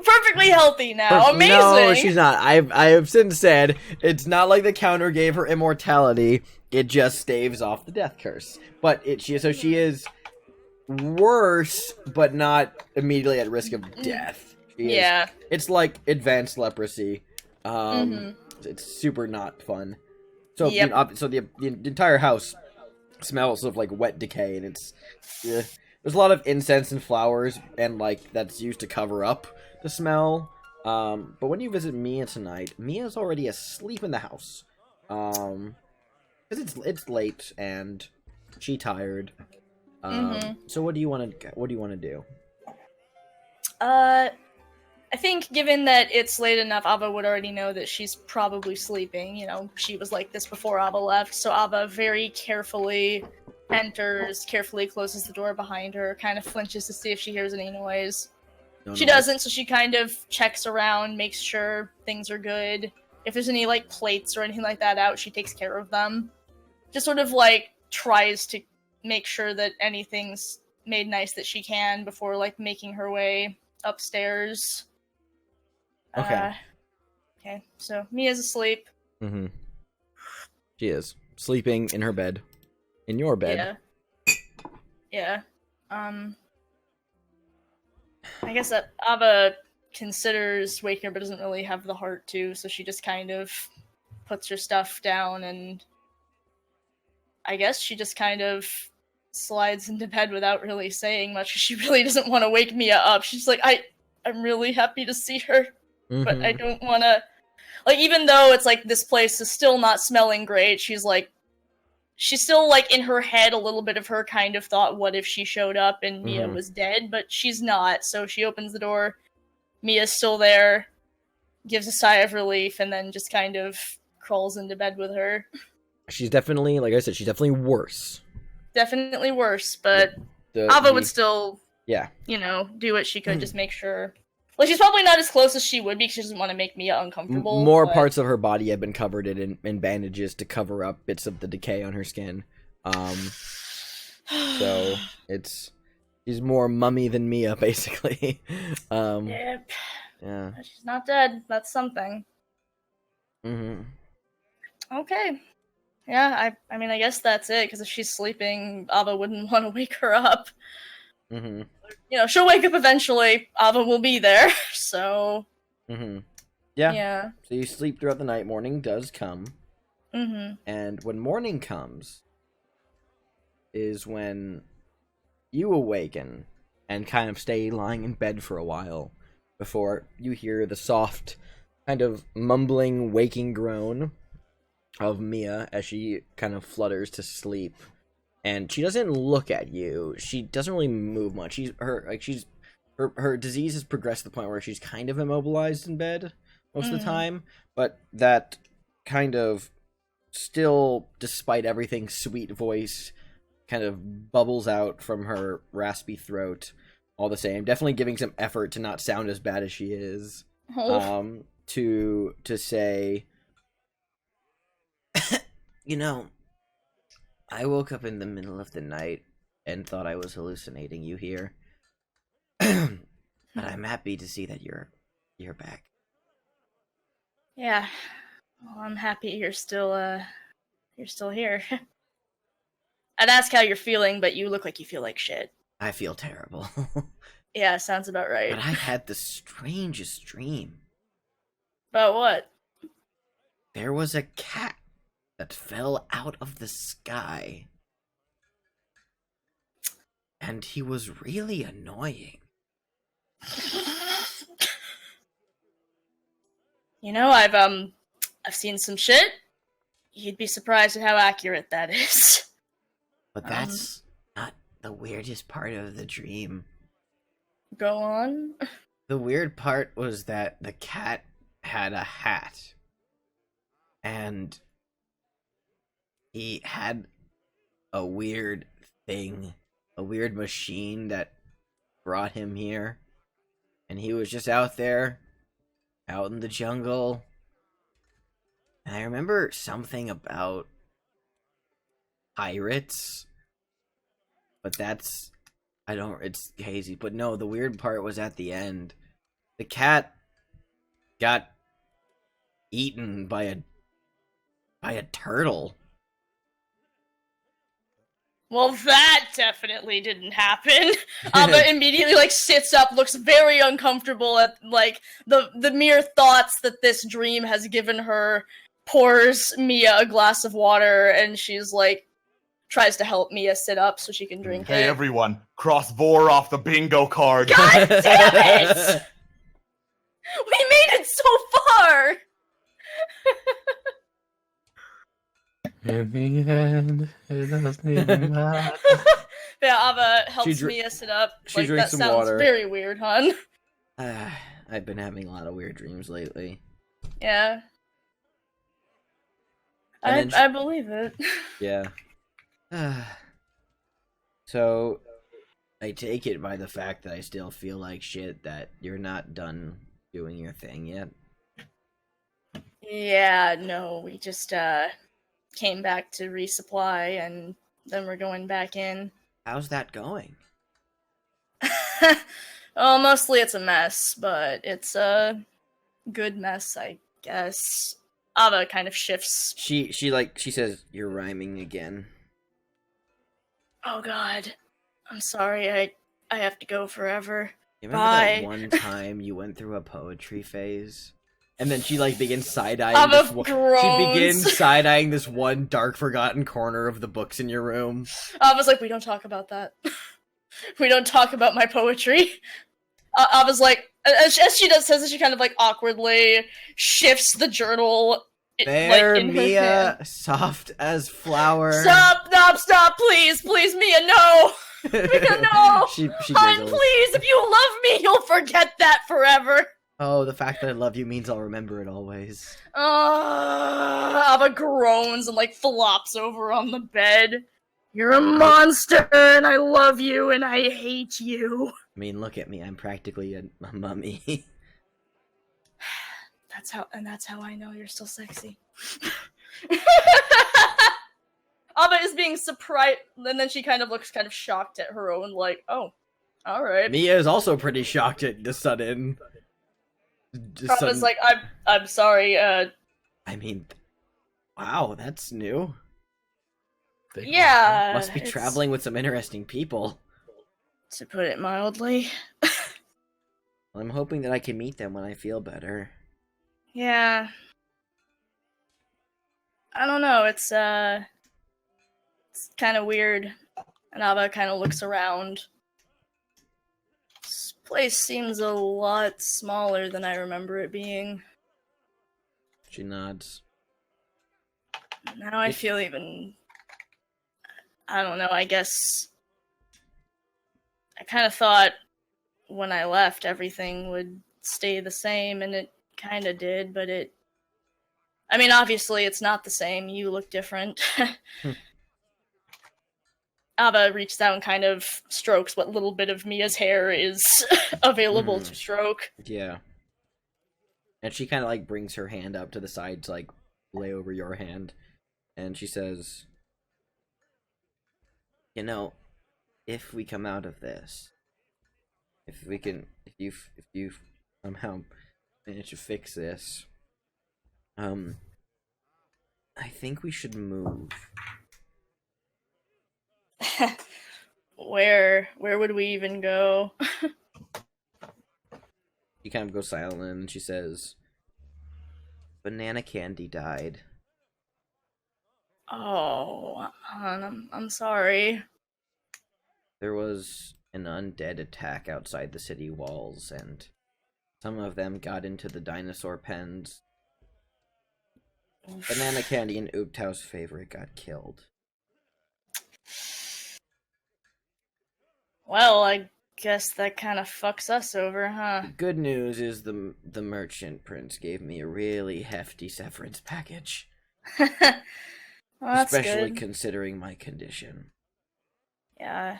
perfectly healthy now. Amazing. No, she's not. I have since said it's not like the counter gave her immortality. It just staves off the death curse. But she is worse, but not immediately at risk of death. Yeah. It's like advanced leprosy. It's super not fun. So Yep. so the entire house smells of like wet decay, and it's there's a lot of incense and flowers, and like that's used to cover up the smell. But when you visit Mia tonight, Mia's already asleep in the house. Because it's late and she tired. So what do you want to do? I think given that it's late enough, Ava would already know that she's probably sleeping. You know, she was like this before Ava left, so Ava very carefully enters, carefully closes the door behind her, kind of flinches to see if she hears any noise. She doesn't, so she kind of checks around, makes sure things are good. If there's any, like, plates or anything like that out, she takes care of them. Just sort of, like, tries to make sure that anything's made nice that she can before, like, making her way upstairs. Okay. Okay, so Mia's asleep. She is sleeping in her bed. In your bed. Yeah. I guess that Ava considers waking her but doesn't really have the heart to, so she just kind of puts her stuff down, and I guess she just kind of slides into bed without really saying much. She really doesn't want to wake Mia up. She's like, I'm really happy to see her, but I don't want to... Like, even though it's like, this place is still not smelling great, she's like, she's still, like, in her head, a little bit of her kind of thought, what if she showed up and Mia was dead? But she's not, so she opens the door. Mia's still there, gives a sigh of relief, and then just kind of crawls into bed with her. She's definitely, like I said, she's definitely worse. Definitely worse, but Ava would still, yeah, do what she could, just make sure. Like, she's probably not as close as she would be because she doesn't want to make Mia uncomfortable. More parts of her body have been covered in bandages to cover up bits of the decay on her skin. So she's more mummy than Mia, basically. Yep. Yeah. But she's not dead. That's something. Okay. Yeah, I mean, I guess that's it, because if she's sleeping, Ava wouldn't want to wake her up. She'll wake up eventually. Ava will be there, so... Yeah. So you sleep throughout the night. Morning does come. And when morning comes is when you awaken and kind of stay lying in bed for a while before you hear the soft, kind of mumbling, waking groan of Mia as she kind of flutters to sleep. And she doesn't look at you. She doesn't really move much. Her disease has progressed to the point where she's kind of immobilized in bed most of the time, but that kind of still, despite everything, sweet voice kind of bubbles out from her raspy throat all the same. Definitely giving some effort to not sound as bad as she is. To say, I woke up in the middle of the night and thought I was hallucinating you here. But I'm happy to see that you're back. Yeah. Well, I'm happy you're still here. I'd ask how you're feeling, but you look like you feel like shit. I feel terrible. Yeah, sounds about right. But I had the strangest dream. About what? There was a cat that fell out of the sky. And he was really annoying. I've seen some shit. You'd be surprised at how accurate that is. But that's not the weirdest part of the dream. Go on. The weird part was that the cat had a hat. And he had a weird thing, a weird machine that brought him here. And he was just out there, out in the jungle. And I remember something about pirates. But it's hazy. But no, the weird part was at the end. The cat got eaten by a turtle. Well, that definitely didn't happen. Ava immediately, sits up, looks very uncomfortable at, the mere thoughts that this dream has given her, pours Mia a glass of water, and she's, tries to help Mia sit up so she can drink it. Hey, everyone, cross Vor off the bingo card. God damn it! We made it so far! In the end, it doesn't even matter. Yeah, Ava helps Mia sit up. She drinks that some sounds water. Very weird, hon. I've been having a lot of weird dreams lately. Yeah. I believe it. Yeah. So, I take it by the fact that I still feel like shit that you're not done doing your thing yet. Yeah, no, we just, came back to resupply, and then we're going back in. How's that going? Well, mostly it's a mess, but it's a good mess, I guess. Ava kind of shifts. She says, "You're rhyming again." Oh god. I'm sorry, I have to go forever. You remember that one time you went through a poetry phase? And then she begins side-eyeing this one. She begins side-eyeing this one dark forgotten corner of the books in your room. I was like, we don't talk about that. We don't talk about my poetry. I was like, as she says it, she kind of awkwardly shifts the journal Fair, in her Mia, hand. soft as flower. Stop, please, Mia, no! Mia, no! she Hun, giggles. please, if you love me, you'll forget that forever! Oh, the fact that I love you means I'll remember it always. Ava groans and, like, flops over on the bed. You're a monster, and I love you, and I hate you. I mean, look at me, I'm practically a mummy. That's how I know you're still sexy. Ava is being surprised, and then she kind of looks kind of shocked at her own, like, oh, alright. Mia is also pretty shocked at the sudden... Ava's like, I'm sorry, I mean, wow, that's new. yeah. Must be it's- traveling with some interesting people. To put it mildly. Well, I'm hoping that I can meet them when I feel better. Yeah. I don't know, it's kind of weird. And Ava kind of looks around. This place seems a lot smaller than I remember it being. She nods. Now I feel even... I don't know, I guess... I kind of thought when I left everything would stay the same, and it kind of did, but it... I mean, obviously it's not the same. You look different. Ava reaches out and kind of strokes what little bit of Mia's hair is available to stroke. Yeah. And she kind of, like, brings her hand up to the side to, like, lay over your hand. And she says, you know, if we come out of this, if you somehow manage to fix this, I think we should move. Where would we even go? She kind of goes silent and she says, Banana Candy died. Oh, hon, I'm sorry. There was an undead attack outside the city walls, and some of them got into the dinosaur pens. Banana Candy and Ooptow's favorite got killed. Well, I guess that kind of fucks us over, huh? The good news is the merchant prince gave me a really hefty severance package. Well, that's Especially good. considering my condition. Yeah.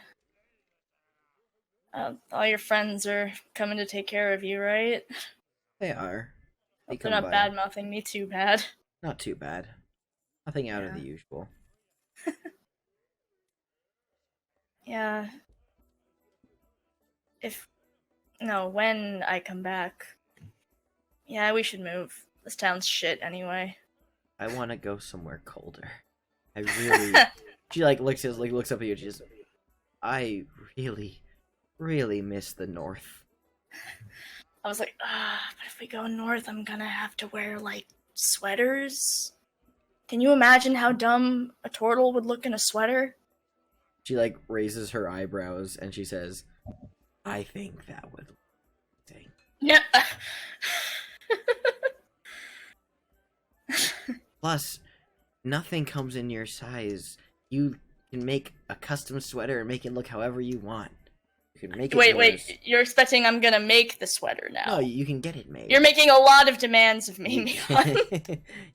All your friends are coming to take care of you, right? They are. They They're come not by. bad-mouthing me too bad. Not too bad. Nothing out of the usual. Yeah. When I come back. Yeah, we should move. This town's shit anyway. I want to go somewhere colder. I really... She, like, looks up at you and she's... I really miss the north. I was like, but if we go north, I'm gonna have to wear, like, sweaters? Can you imagine how dumb a turtle would look in a sweater? She, like, raises her eyebrows and she says, I think that would... Yeah. Plus, nothing comes in your size. You can make a custom sweater and make it look however you want. You can make it Wait, yours. you're expecting I'm gonna make the sweater now? No, you can get it made. You're making a lot of demands of me, Milan.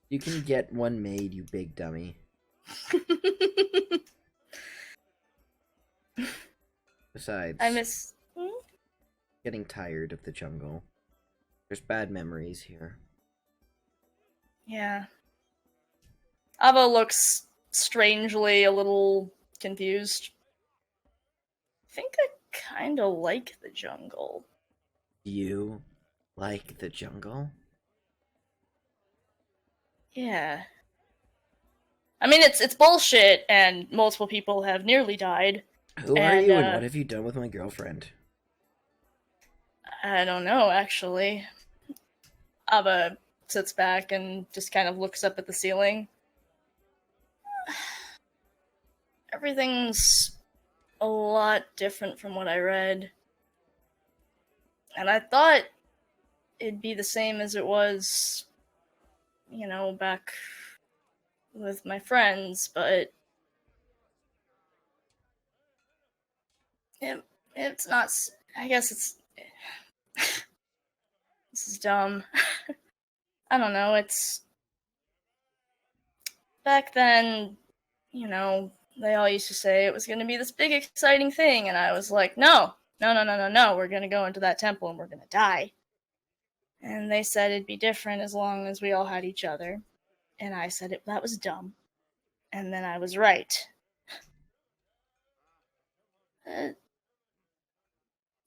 You can get one made, you big dummy. Besides, I miss... getting tired of the jungle. There's bad memories here. Yeah. Ava looks strangely a little confused. I think I kinda like the jungle. You like the jungle? Yeah. I mean, it's bullshit, and multiple people have nearly died. Who are you and what have you done with my girlfriend? I don't know, actually. Ava sits back and just kind of looks up at the ceiling. Everything's a lot different from what I read. And I thought it'd be the same as it was back with my friends, but it's not. I guess it's. This is dumb. I don't know. It's back then. They all used to say it was going to be this big, exciting thing, and I was like, no. We're going to go into that temple and we're going to die. And they said it'd be different as long as we all had each other. And I said that was dumb. And then I was right.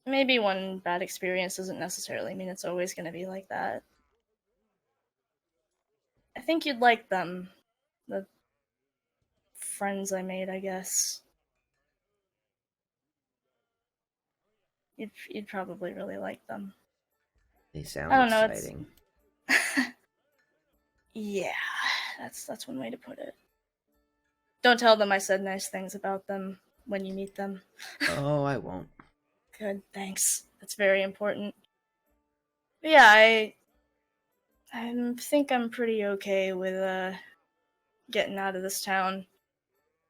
Maybe one bad experience doesn't necessarily mean it's always going to be like that. I think you'd like them. The friends I made, I guess. You'd probably really like them. They sound I don't know, exciting. Yeah, that's one way to put it. Don't tell them I said nice things about them when you meet them. Oh, I won't. Good, thanks. That's very important. But yeah, I think I'm pretty okay with getting out of this town.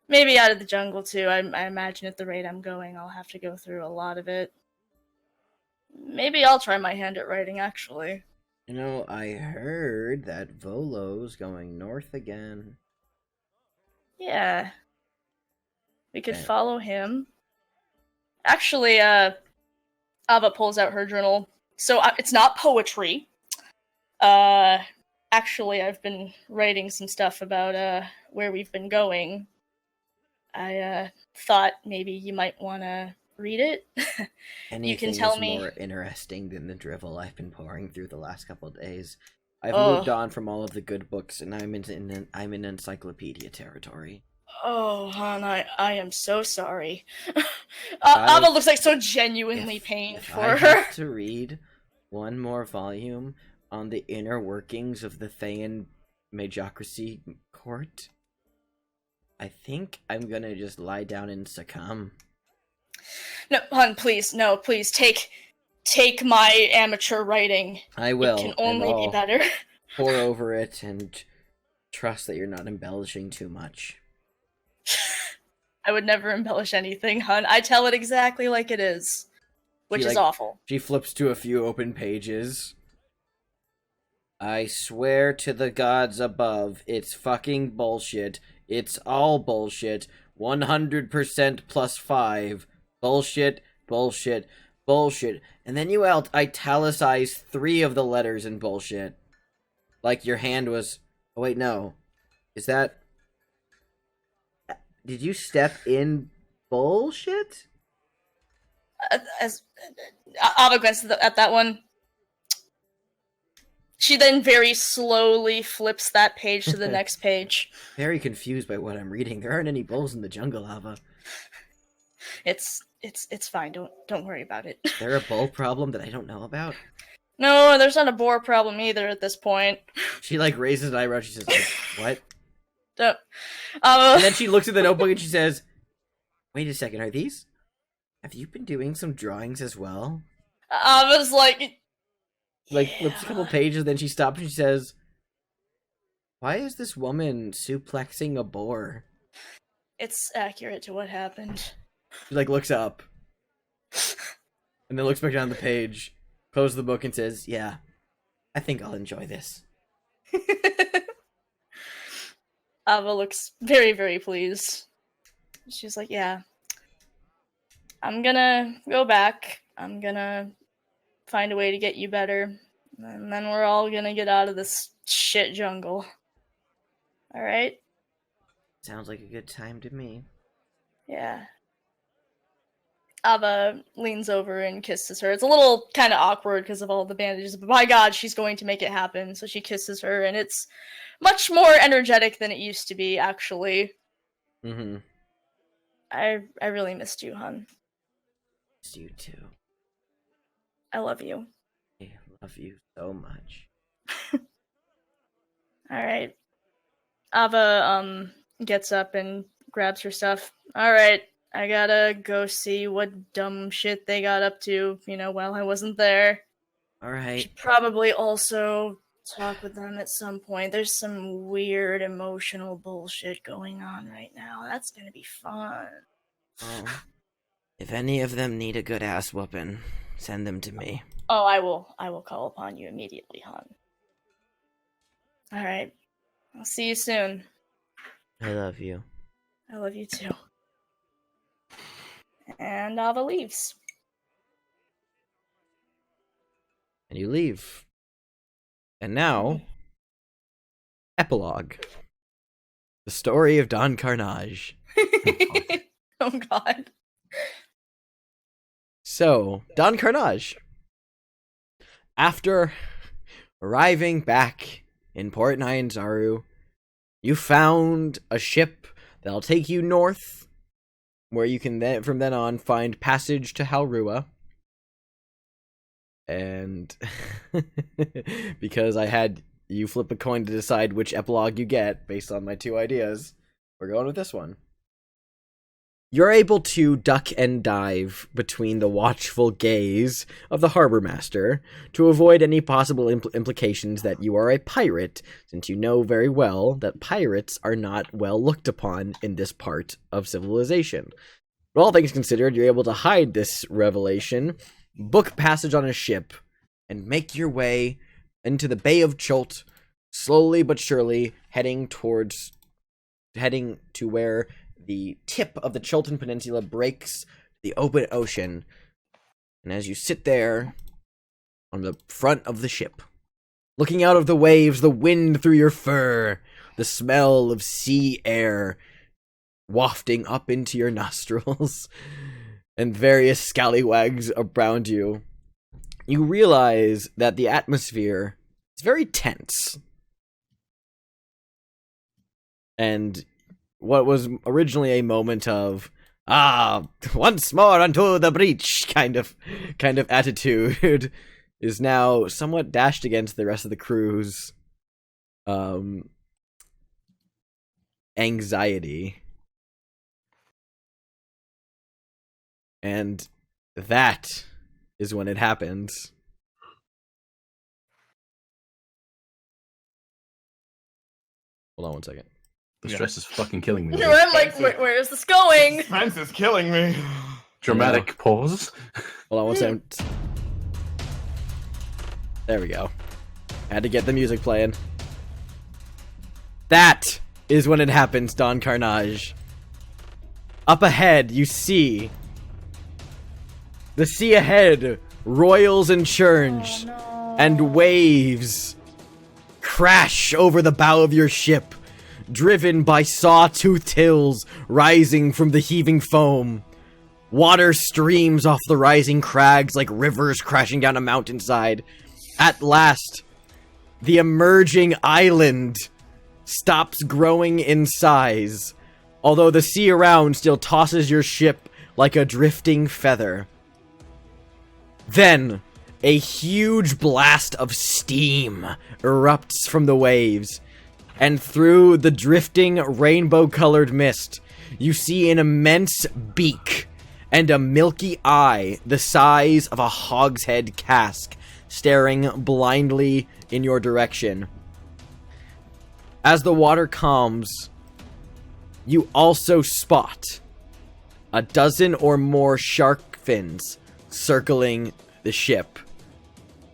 Maybe out of the jungle too. I imagine at the rate I'm going, I'll have to go through a lot of it. Maybe I'll try my hand at writing, actually. I heard that Volo's going north again. Yeah. We could Okay. follow him. Actually, Ava pulls out her journal. So it's not poetry. Actually, I've been writing some stuff about where we've been going. I thought maybe you might want to read it. Anything tell is me- more interesting than the drivel I've been pouring through the last couple of days. I've Oh. moved on from all of the good books, and I'm in encyclopedia territory. Oh, hon, I am so sorry. I- Ava looks like so genuinely pained If for I her. have to read one more volume on the inner workings of the Thayan Magocracy court, I think I'm gonna just lie down and succumb. No, hon, please, no, please take my amateur writing. I will. It can and only be I'll better. pour over it and trust that you're not embellishing too much. I would never embellish anything, hun. I tell it exactly like it is, which is awful. She flips to a few open pages. I swear to the gods above, it's fucking bullshit. It's all bullshit. 100% plus 5. Bullshit, bullshit, bullshit. And then you italicize 3 of the letters in bullshit. Like your hand was... Oh, wait, no. Is that... Did you step in bullshit? As Ava glances at that one. She then very slowly flips that page to the next page. Very confused by what I'm reading. There aren't any bulls in the jungle, Ava. It's fine. Don't worry about it. Is there a bull problem that I don't know about? No, there's not a boar problem either at this point. She raises an eyebrow. She says, "What?" Don't. And then she looks at the notebook and she says, "Wait a second. Are these? Have you been doing some drawings as well?" Ava's like. Flips a couple pages. Then she stops and she says, "Why is this woman suplexing a boar?" It's accurate to what happened. She looks up, and then looks back down the page, closes the book, and says, "Yeah, I think I'll enjoy this." Ava looks very, very pleased. She's like, yeah. I'm gonna go back. I'm gonna find a way to get you better. And then we're all gonna get out of this shit jungle. Alright? Sounds like a good time to me. Yeah. Ava leans over and kisses her. It's a little kind of awkward because of all the bandages, but by God, she's going to make it happen. So she kisses her, and it's much more energetic than it used to be, actually. Mm-hmm. I really missed you, hun. Miss you too. I love you. I love you so much. Alright. Ava, gets up and grabs her stuff. Alright, I gotta go see what dumb shit they got up to, while I wasn't there. All right. Should probably also talk with them at some point. There's some weird emotional bullshit going on right now. That's gonna be fun. Oh. If any of them need a good ass whooping, send them to me. Oh, I will call upon you immediately, hon. Alright. I'll see you soon. I love you. I love you too. And Ava leaves. And you leave. And now, epilogue. The story of Don Karnage. Oh god. So, Don Karnage, after arriving back in Port Nyanzaru, you found a ship that'll take you north, where you can then, from then on, find passage to Halrua. And because I had you flip a coin to decide which epilogue you get based on my two ideas, we're going with this one. You're able to duck and dive between the watchful gaze of the harbor master to avoid any possible implications that you are a pirate, since you know very well that pirates are not well looked upon in this part of civilization. But all things considered, you're able to hide this revelation, book passage on a ship, and make your way into the Bay of Cholt, slowly but surely heading to where the tip of the Chultan Peninsula breaks the open ocean. And as you sit there on the front of the ship, looking out of the waves, the wind through your fur, the smell of sea air wafting up into your nostrils, and various scallywags around you, you realize that the atmosphere is very tense. And what was originally a moment of once more unto the breach kind of attitude is now somewhat dashed against the rest of the crew's anxiety. And that is when it happens. Hold on one second. The stress is fucking killing me. I'm like, where is this going? Suspense is killing me. Dramatic pause. Hold on one second. There we go. Had to get the music playing. That is when it happens, Don Karnage. Up ahead, you see the sea ahead roils and churns, and waves crash over the bow of your ship, driven by saw-toothed hills rising from the heaving foam. Water streams off the rising crags like rivers crashing down a mountainside. At last, the emerging island stops growing in size, although the sea around still tosses your ship like a drifting feather. Then, a huge blast of steam erupts from the waves, and through the drifting rainbow-colored mist, you see an immense beak and a milky eye the size of a hogshead cask staring blindly in your direction. As the water calms, you also spot a dozen or more shark fins circling the ship.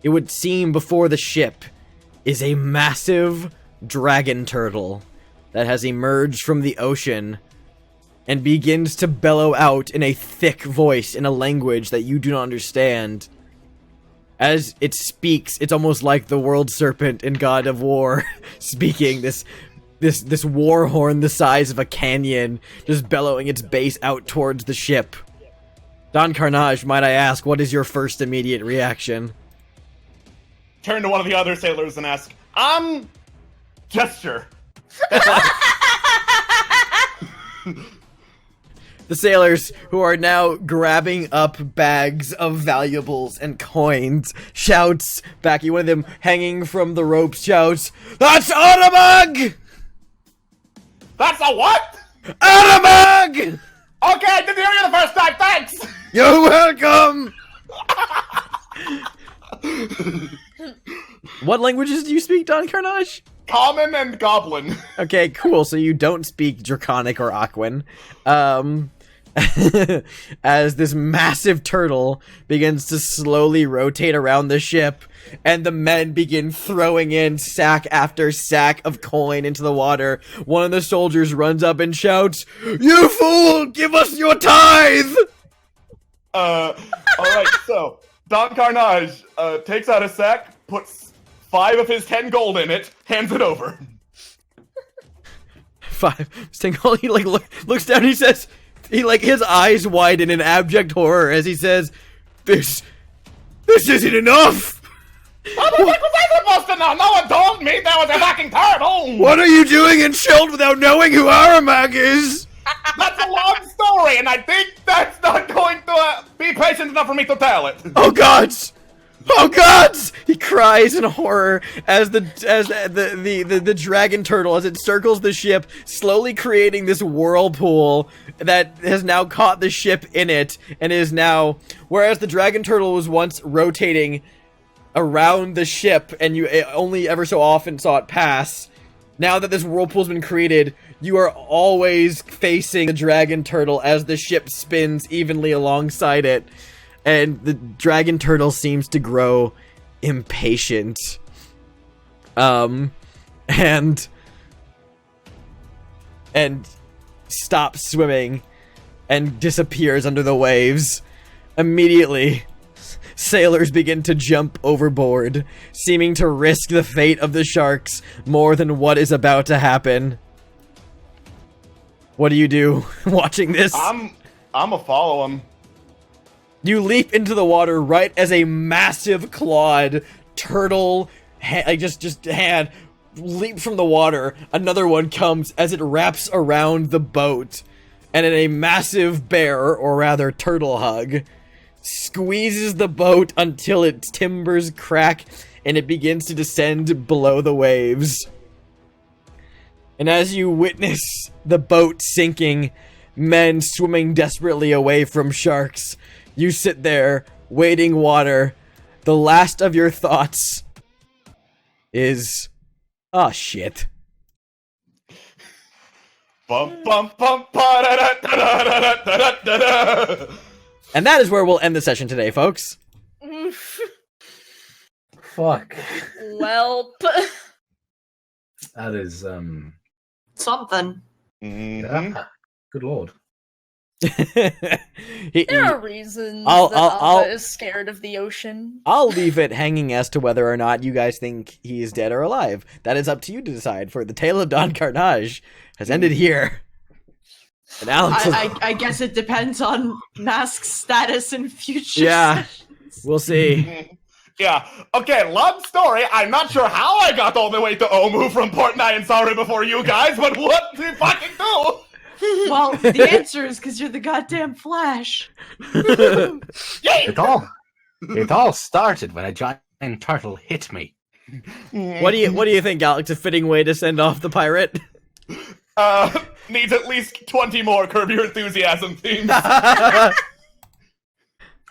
It would seem before the ship is a massive dragon turtle that has emerged from the ocean and begins to bellow out in a thick voice in a language that you do not understand. As it speaks, it's almost like the world serpent in God of War speaking, this war horn the size of a canyon, just bellowing its base out towards the ship. Don Karnage, might I ask, what is your first immediate reaction? Turn to one of the other sailors and ask, gesture. The sailors, who are now grabbing up bags of valuables and coins, shouts back. One of them, hanging from the ropes, shouts, "That's Automug! That's a what? Automug! Okay, I didn't hear you the first time, thanks! You're welcome!" What languages do you speak, Don Karnage? Common and Goblin. Okay, cool. So you don't speak Draconic or Aquan. As this massive turtle begins to slowly rotate around the ship, and the men begin throwing in sack after sack of coin into the water. One of the soldiers runs up and shouts, "You fool! Give us your tithe!" Alright, so, Don Karnage, takes out a sack, puts 5 of his 10 gold in it, hands it over. 5. He looks down and he says, his eyes widen in abject horror as he says, This isn't enough! What was I supposed to know? No one told me that was a fucking turtle! What are you doing in Shield without knowing who Aramag is? That's a long story, and I think that's not going to be patient enough for me to tell it. Oh gods! Oh gods! He cries in horror as the dragon turtle, as it circles the ship, slowly creating this whirlpool that has now caught the ship in it, and is now, whereas the dragon turtle was once rotating around the ship, and you only ever so often saw it pass, now that this whirlpool's been created, you are always facing the dragon turtle as the ship spins evenly alongside it. And the dragon turtle seems to grow impatient. And stops swimming and disappears under the waves. Immediately, sailors begin to jump overboard, seeming to risk the fate of the sharks more than what is about to happen. What do you do watching this? I'ma follow him. You leap into the water right as a massive clawed turtle hand leaps from the water. Another one comes as it wraps around the boat, and in a massive bear, or rather turtle hug, squeezes the boat until its timbers crack and it begins to descend below the waves. And as you witness the boat sinking, men swimming desperately away from sharks, you sit there, wading water. The last of your thoughts is, oh shit. Bum, bum, bum, ba, da, da, da, da, da, da, da, da. And that is where we'll end the session today, folks. Fuck. Well, That is, Something. yeah. Good lord. there are reasons I'll- that I'll- Alba is scared of the ocean. I'll leave it hanging as to whether or not you guys think he is dead or alive. That is up to you to decide, for the tale of Don Karnage has ended here. And Alex I guess it depends on Mask's status in future Yeah. sessions. we'll see. Yeah, okay, long story. I'm not sure how I got all the way to Omu from Port Nyansaru before you guys, but what do you fucking do? Well, the answer is because you're the goddamn Flash. It all started when a giant turtle hit me. What do you think, Alex? A fitting way to send off the pirate? Needs at least 20 more Curb Your Enthusiasm themes.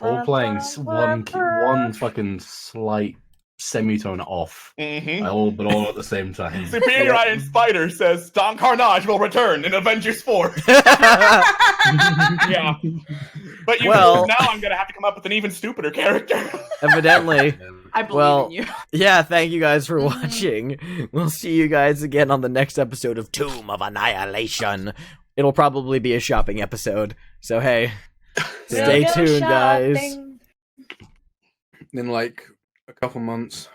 All playing one fucking slight semitone off. Mm-hmm. But all at the same time. Superior Iron Spider says Don Karnage will return in Avengers 4. Yeah. But now I'm gonna have to come up with an even stupider character. Evidently. I believe in you. Yeah, thank you guys for watching. We'll see you guys again on the next episode of Tomb of Annihilation. It'll probably be a shopping episode. So hey, stay tuned, guys. In like a couple months.